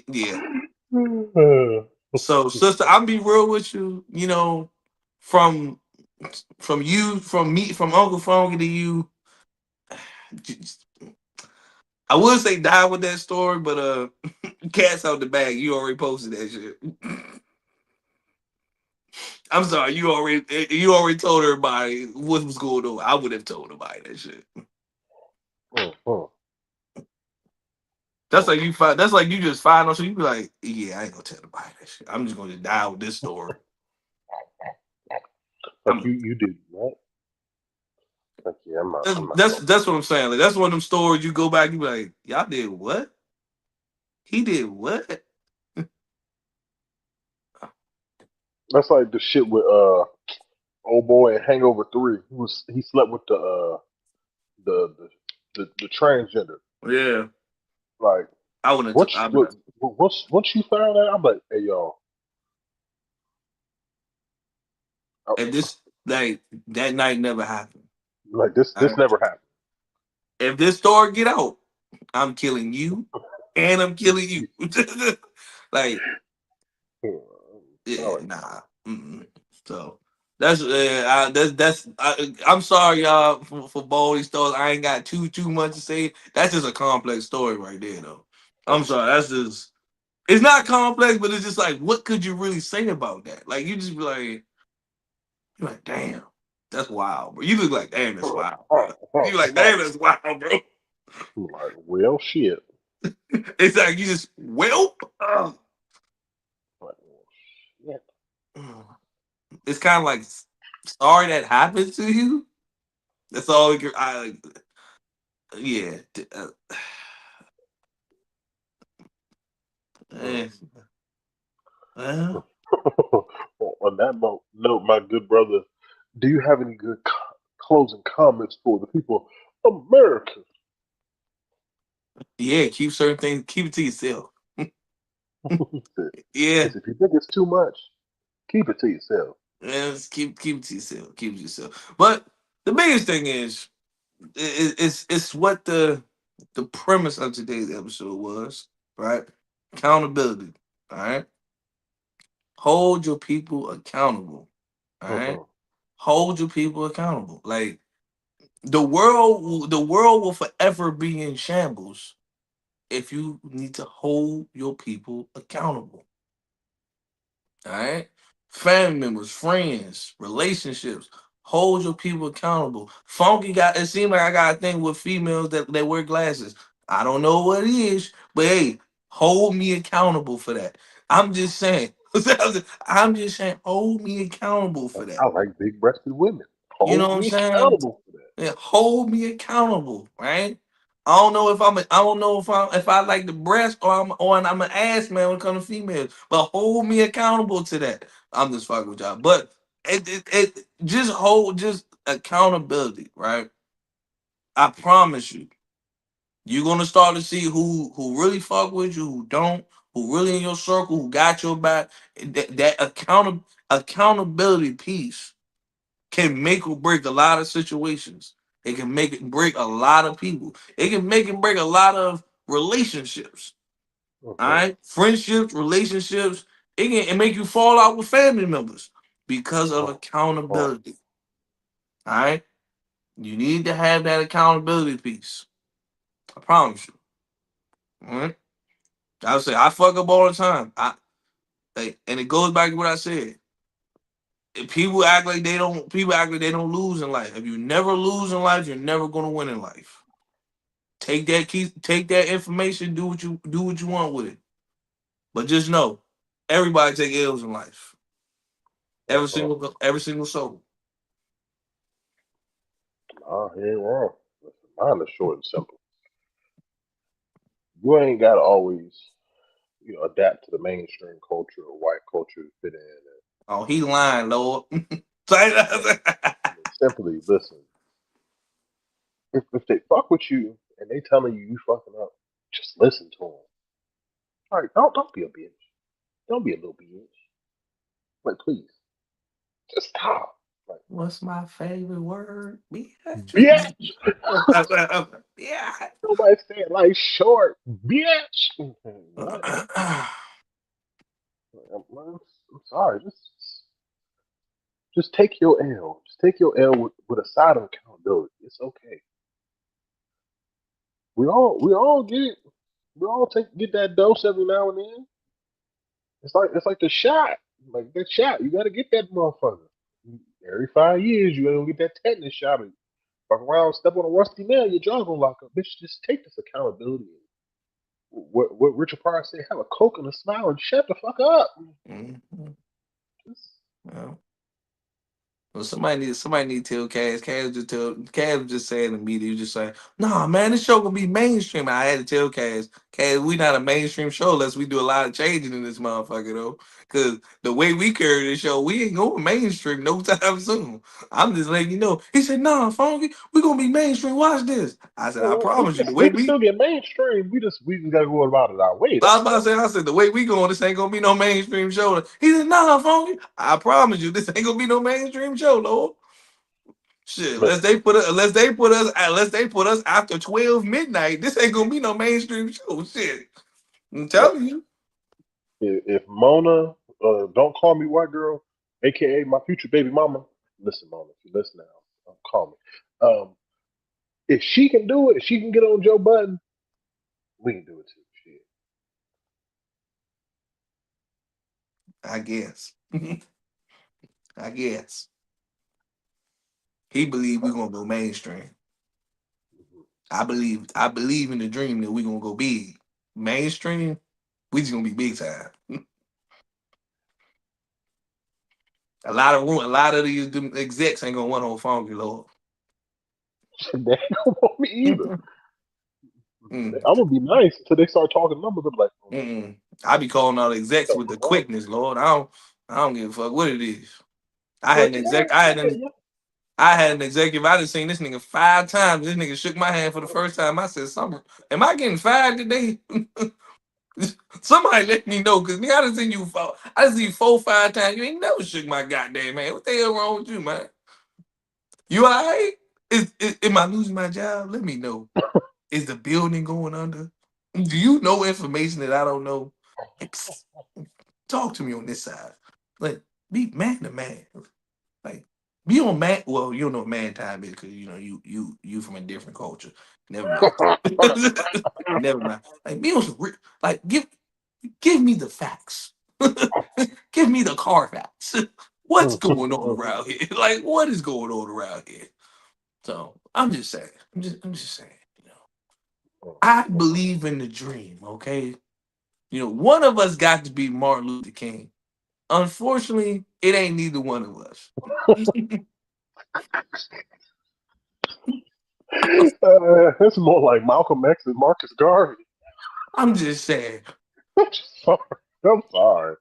S2: yeah. So sister, I'll be real with you. You know, from me, from Uncle Funky to you. I would say die with that story, but cats out the bag. You already posted that shit. I'm sorry, you already told everybody what was going on. I would have told nobody that shit. That's like you find. That's like you just find out. So you be like, yeah, I ain't gonna tell nobody that shit. I'm just gonna die with this story.
S1: Like you did what? Like yeah, I'm not.
S2: That's what I'm saying. Like that's one of them stories you go back. You be like, y'all did what? He did what?
S1: That's like the shit with old boy in Hangover 3. He slept with the the transgender.
S2: Yeah.
S1: Like
S2: I wouldn't.
S1: Once you found that, I'm like, hey y'all.
S2: And this like that night never happened.
S1: Like this never happened.
S2: If this story get out, I'm killing you, and I'm killing you. Like Yeah, nah. So that's I'm sorry, y'all, for Baldies Thoughts. I ain't got too much to say. That's just a complex story right there, though. I'm sorry. That's just. It's not complex, but it's just like, what could you really say about that? Like, you just be like, you're like, damn, that's wild, bro. You look like, damn, that's wild, bro. You like, damn, that's wild, bro.
S1: Like, well, shit.
S2: It's like you just, well,
S1: Yeah.
S2: it's kind of like, sorry that happened to you. That's all we can. Yeah. Eh.
S1: On that note, my good brother, do you have any good closing comments for the people of America?
S2: Yeah, keep certain things, keep it to yourself. Yeah.
S1: If you think it's too much, keep it to yourself.
S2: Yeah, just keep it to yourself. Keep it to yourself. But the biggest thing is, it's what the premise of today's episode was, right? Accountability. All right. Hold your people accountable. All right. Hold your people accountable. Like the world will forever be in shambles if you need to hold your people accountable. All right. Family members, friends, relationships. Hold your people accountable. Funky got it seems like I got a thing with females that wear glasses. I don't know what it is, but hey, hold me accountable for that. I'm just saying. I'm just saying, hold me accountable for that.
S1: I like big breasted women.
S2: You know
S1: Hold
S2: what I'm
S1: me
S2: saying?
S1: accountable for that.
S2: Yeah, hold me accountable, right? I don't know if I like the breast or I'm an ass man when it comes to females, but hold me accountable to that. I'm just fucking with y'all, but it just hold just accountability, right? I promise you, you're gonna start to see who really fuck with you, who don't, who really in your circle, who got your back. That accountability piece can make or break a lot of situations. It can make it break a lot of people. It can make and break a lot of relationships. All right, friendships, relationships. It make you fall out with family members because of accountability. All right, you need to have that accountability piece. I promise you. All right, I say I fuck up all the time. And it goes back to what I said. If people act like they don't, people act like they don't lose in life. If you never lose in life, you're never gonna win in life. Take that key, take that information, do what you want with it. But just know, everybody take L's in life. Every single soul.
S1: Nah, he ain't wrong. Listen, mine is short and simple. You ain't gotta always, adapt to the mainstream culture or white culture to fit in.
S2: Oh, he lying, Lord.
S1: Simply listen. If they fuck with you and they telling you fucking up, just listen to them. All right, don't be a bitch. Don't be a little bitch. Like, please, just stop. Like,
S2: What's my favorite word? Bitch.
S1: bitch.
S2: Yeah.
S1: Nobody say it like short, bitch. What? I'm sorry. Just take your L. Just take your L with a side of accountability. It's okay. We all get it. We all get that dose every now and then. It's like the shot. Like that shot. You gotta get that motherfucker. Every 5 years you gotta get that tetanus shot. And fuck around, step on a rusty nail, your jaw's gonna lock up. Bitch, just take this accountability. What Richard Pryor said, have a coke and a smile and shut the fuck up.
S2: Mm-hmm. Well, somebody need to tell Cass. Cass was just saying in the media, he was just like, nah, man, this show gonna be mainstream. I had to tell Cass, we not a mainstream show unless we do a lot of changing in this motherfucker though. Cause the way we carry this show, we ain't going mainstream no time soon. I'm just letting you know. He said, nah, Funky, we gonna be mainstream. Watch this. I said, I promise you, the way
S1: We can still get mainstream. We just gotta go about it our way.
S2: I was about to say, I said, the way we going, this ain't gonna be no mainstream show. He said, nah, Funky, I promise you, this ain't gonna be no mainstream show, Lord. Shit, unless they put us after 12 midnight, this ain't gonna be no mainstream show. Shit. I'm telling you.
S1: If Mona don't call me white girl, aka my future baby mama. Listen, mama, if you listen now, call me. If she can do it, if she can get on Joe Budden, we can do it too. Shit.
S2: I guess. I guess. He believe we're gonna go mainstream. I believe in the dream that we're gonna go big. Mainstream, we just gonna be big time. A lot of these them execs ain't gonna want no funky Lord.
S1: They don't want me either. I'm gonna be nice until they start talking numbers. I'm like,
S2: I be calling all the execs with the quickness, Lord. I don't give a fuck what it is. I had an executive. I done seen this nigga 5 times. This nigga shook my hand for the first time. I said, am I getting fired today? Somebody let me know, cause nigga, I done seen you 4, 5 times. You ain't never shook my goddamn hand. What the hell wrong with you, man? You alright? Am I losing my job? Let me know. Is the building going under? Do you know information that I don't know? Talk to me on this side. Like, be man to man. Like, be on man. Well, you don't know what man time is because you know you from a different culture. Never mind. Never mind. Like, be on some like give me the facts. Give me the car facts. What's going on around here? Like, what is going on around here? So I'm just saying. I'm just saying. You know, I believe in the dream. Okay. You know, one of us got to be Martin Luther King. Unfortunately, it ain't neither one of us.
S1: It's more like Malcolm X and Marcus Garvey.
S2: I'm just saying.
S1: I'm sorry.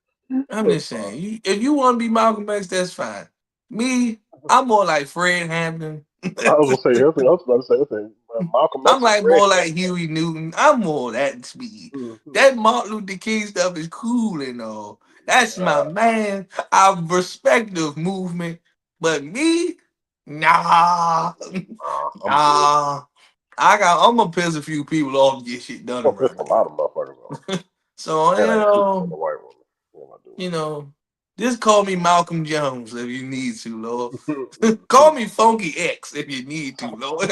S2: I'm just saying. If you want to be Malcolm X, that's fine. Me, I'm more like Fred Hampton.
S1: I was gonna say, I was about to say, Malcolm X.
S2: I'm like more like Huey Newton. I'm more that speed. That Martin Luther King stuff is cool and all. That's my man. I respect the movement, but me, nah. I'm gonna piss a few people off to get shit done.
S1: I'm gonna piss a lot of motherfuckers off.
S2: So you know, just call me Malcolm Jones if you need to, Lord. Call me Funky X if you need to, Lord.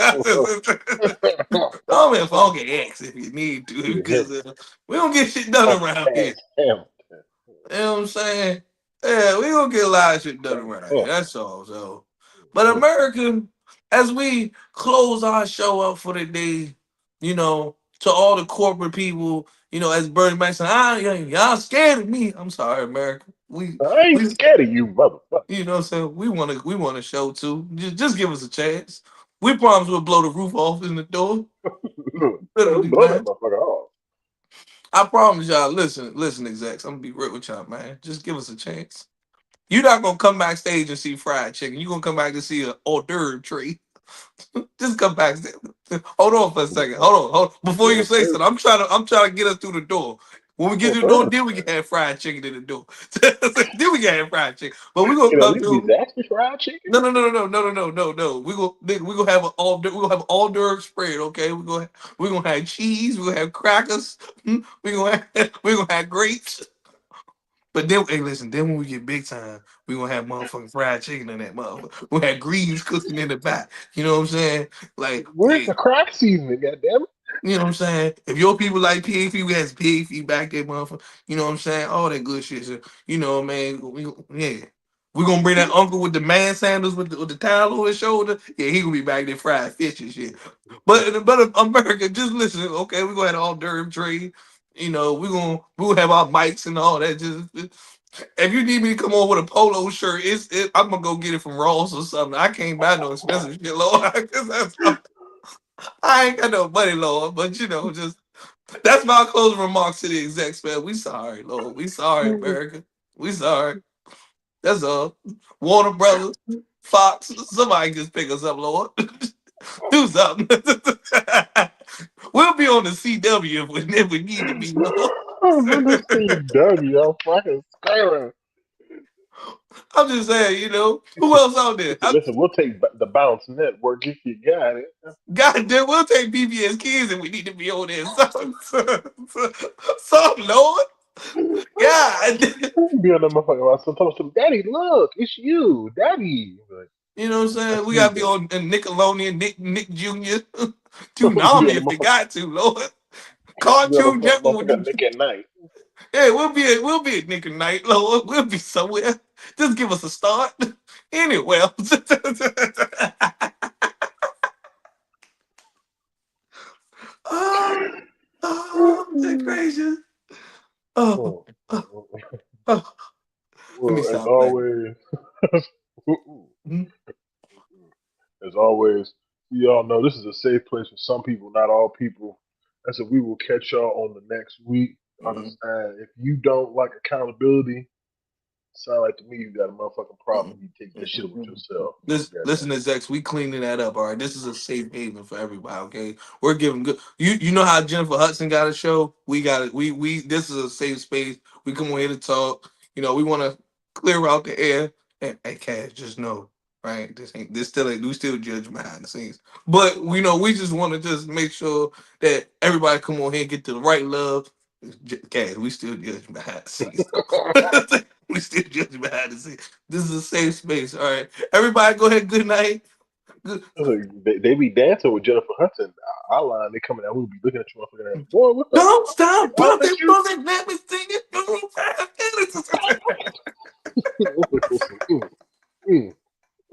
S2: Call me Funky X if you need to, because we don't get shit done around here. You know what I'm saying? Yeah, we gonna get a lot of shit done around here. That's all. So, but America, as we close our show up for the day, you know, to all the corporate people, you know, as Bernie Mac said, y'all scared of me. I'm sorry, America.
S1: I ain't scared of you, motherfucker.
S2: You know what I'm saying? We want to show too. Just give us a chance. We promise we'll blow the roof off in the door. Literally,
S1: blow
S2: man.
S1: that motherfucker off.
S2: I promise y'all, listen, execs. I'm gonna be real with y'all, man. Just give us a chance. You're not gonna come backstage and see fried chicken. You're gonna come back to see an hors d'oeuvre tree. Just come back. Hold on for a second. Hold on. Before you say something, I'm trying to get us through the door. When we get through the door, then we can have fried chicken in the door. Then we can have fried chicken. But we're gonna come through.
S1: Fried chicken?
S2: No. We gonna have an hors d'oeuvre spread. Okay, we gonna have cheese. We gonna have crackers. We gonna have grapes. But then, hey, listen. Then when we get big time, we gonna have motherfucking fried chicken in that motherfucker. We have greens cooking in the back. You know what I'm saying? Like,
S1: where's the crack seasoning? Goddamn it!
S2: You know what I'm saying? If your people like pig feet, we have pig feet back there, motherfucker. You know what I'm saying? All that good shit. So, you know, man. Yeah. We're gonna bring that uncle with the man sandals with the towel on his shoulder. Yeah, he gonna be back there fried fish and shit. But America, just listen, okay? We're gonna have all Durham trade. You know, we'll have our mics and all that. Just if you need me to come on with a polo shirt, I'm gonna go get it from Ross or something. I can't buy no expensive shit, Lord. I ain't got no money, Lord. But you know, just that's my closing remarks to the execs, man. We sorry, Lord. We sorry, America. We sorry. That's all. Warner Brothers, Fox, somebody just pick us up, Lord. Do something. We'll be on the CW if we need to be, Lord.
S1: I'm on the CW. I'm fucking scaring.
S2: I'm just saying, you know, who else out there?
S1: Listen, we'll take the Bounce Network if you got it.
S2: God damn, we'll take BBS Kids if we need to be on there. Some Lord. Yeah.
S1: Be on that motherfucker. Sometimes, Daddy, look, it's you, Daddy. Like,
S2: You know what I'm saying?
S1: that's
S2: We
S1: me,
S2: gotta be
S1: baby.
S2: on Nickelodeon, Nick Jr.
S1: Be
S2: Toonami
S1: on the
S2: if you
S1: motherfucker.
S2: got to, Lord.
S1: Be on the
S2: Cartoon Network would
S1: motherfucker
S2: do.
S1: Nick at night.
S2: Yeah, we'll be at Nick and Night, Lord. We'll be somewhere. Just give us a start. Anyway. Oh, that's crazy. Oh, oh, let me
S1: Well, as
S2: stop laughing.
S1: always, as always, you all know this is a safe place for some people, not all people. And so we will catch y'all on the next week.
S2: Mm-mm,
S1: Understand if you don't like accountability, sound like to me you got a motherfucking problem.
S2: mm-mm,
S1: You take that shit with
S2: mm-mm.
S1: yourself.
S2: Listen to Zex. We cleaning that up. All right, this is a safe haven for everybody. Okay, we're giving good. You know how Jennifer Hudson got a show. We got it. We this is a safe space. We come on here to talk. You know, we want to clear out the air. And hey, Cash, just know, right? This still ain't. We still judge behind the scenes, but we know we just want to just make sure that everybody come on here and get to the right love. Cash, we still judge behind the scenes though. We still judge behind the scenes. This is a safe space. All right. Everybody go ahead. Good night. Good.
S1: They be dancing with Jennifer Hudson. Our line, they coming out. We'll be looking at you, motherfucking ass. Boy, what's up?
S2: Don't
S1: They
S2: stop
S1: all at
S2: bumping,
S1: you.
S2: bumping. Let me sing it.
S1: Mm, mm,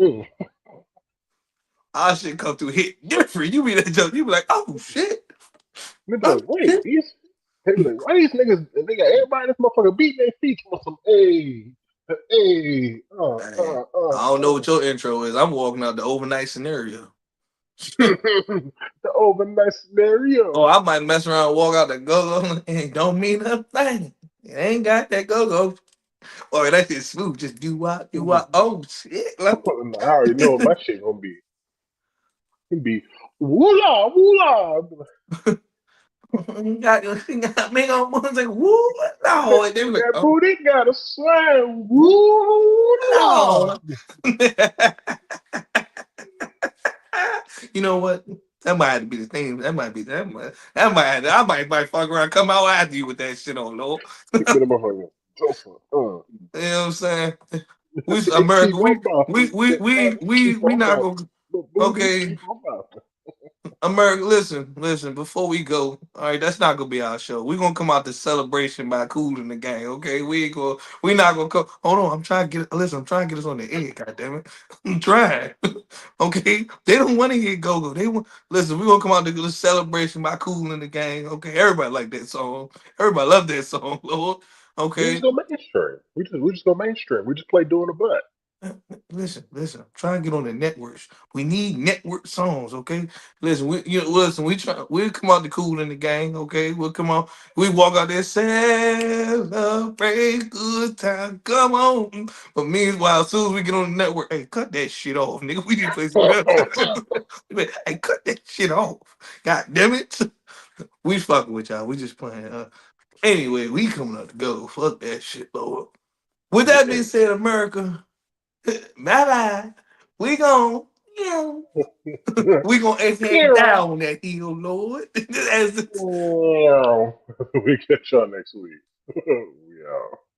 S1: mm.
S2: Our shit come through hit different. You be that joke. You be like, oh shit.
S1: They be
S2: Oh
S1: like, wait,
S2: shit.
S1: these. They be like, why these niggas? They got everybody in this motherfucker beating their feet on some, hey, hey,
S2: Hey, I don't know what your intro is. I'm walking out the overnight scenario.
S1: the overnight scenario.
S2: Oh, I might mess around and walk out the go-go and don't mean a thing. It ain't got that go-go. Or that shit smooth. Just do what, do what. Oh shit.
S1: I already know what my shit gonna be. It be woola woola.
S2: got me on one like, woo, no. And they be like,
S1: That
S2: oh,
S1: booty got a slam. Woo
S2: no.
S1: Lord.
S2: You know what? That might have to be the thing. That might be I might fuck around, come out after you with that shit on, Lord.
S1: Keep it in my fucking Joseph.
S2: You know what I'm saying? We
S1: Keep
S2: America,
S1: on bouncing. Keep
S2: we
S1: on
S2: not
S1: bouncing.
S2: gonna
S1: The booty
S2: okay.
S1: keep on bouncing.
S2: America, listen, before we go, all right, that's not gonna be our show. We're gonna come out to celebration by Cool in the Gang, okay? We not gonna come. Hold on, I'm trying to get us on the air, goddammit. I'm trying. Okay? They don't want to hear go-go. They want listen, we're gonna come out to the celebration by Cool in the Gang. Okay, everybody like that song. Everybody love that song, Lord.
S1: We just
S2: Okay.
S1: go mainstream. We just go mainstream. We just play doing the butt.
S2: Listen. I'm trying to get on the networks. We need network songs, okay? Listen. We'll come out the Cool in the Gang, okay? We'll come out. We walk out there, celebrate good time. Come on. But meanwhile, as soon as we get on the network, hey, cut that shit off, nigga. We need to play some real time. Hey, cut that shit off. God damn it. We fucking with y'all. We just playing. Anyway, we coming out to go. Fuck that shit, Lord. With that being said, America. Bye bye. We gon' yeah. We gonna exhale
S1: Yeah.
S2: down that hill, Lord. As
S1: Yeah. We catch y'all next week. We out.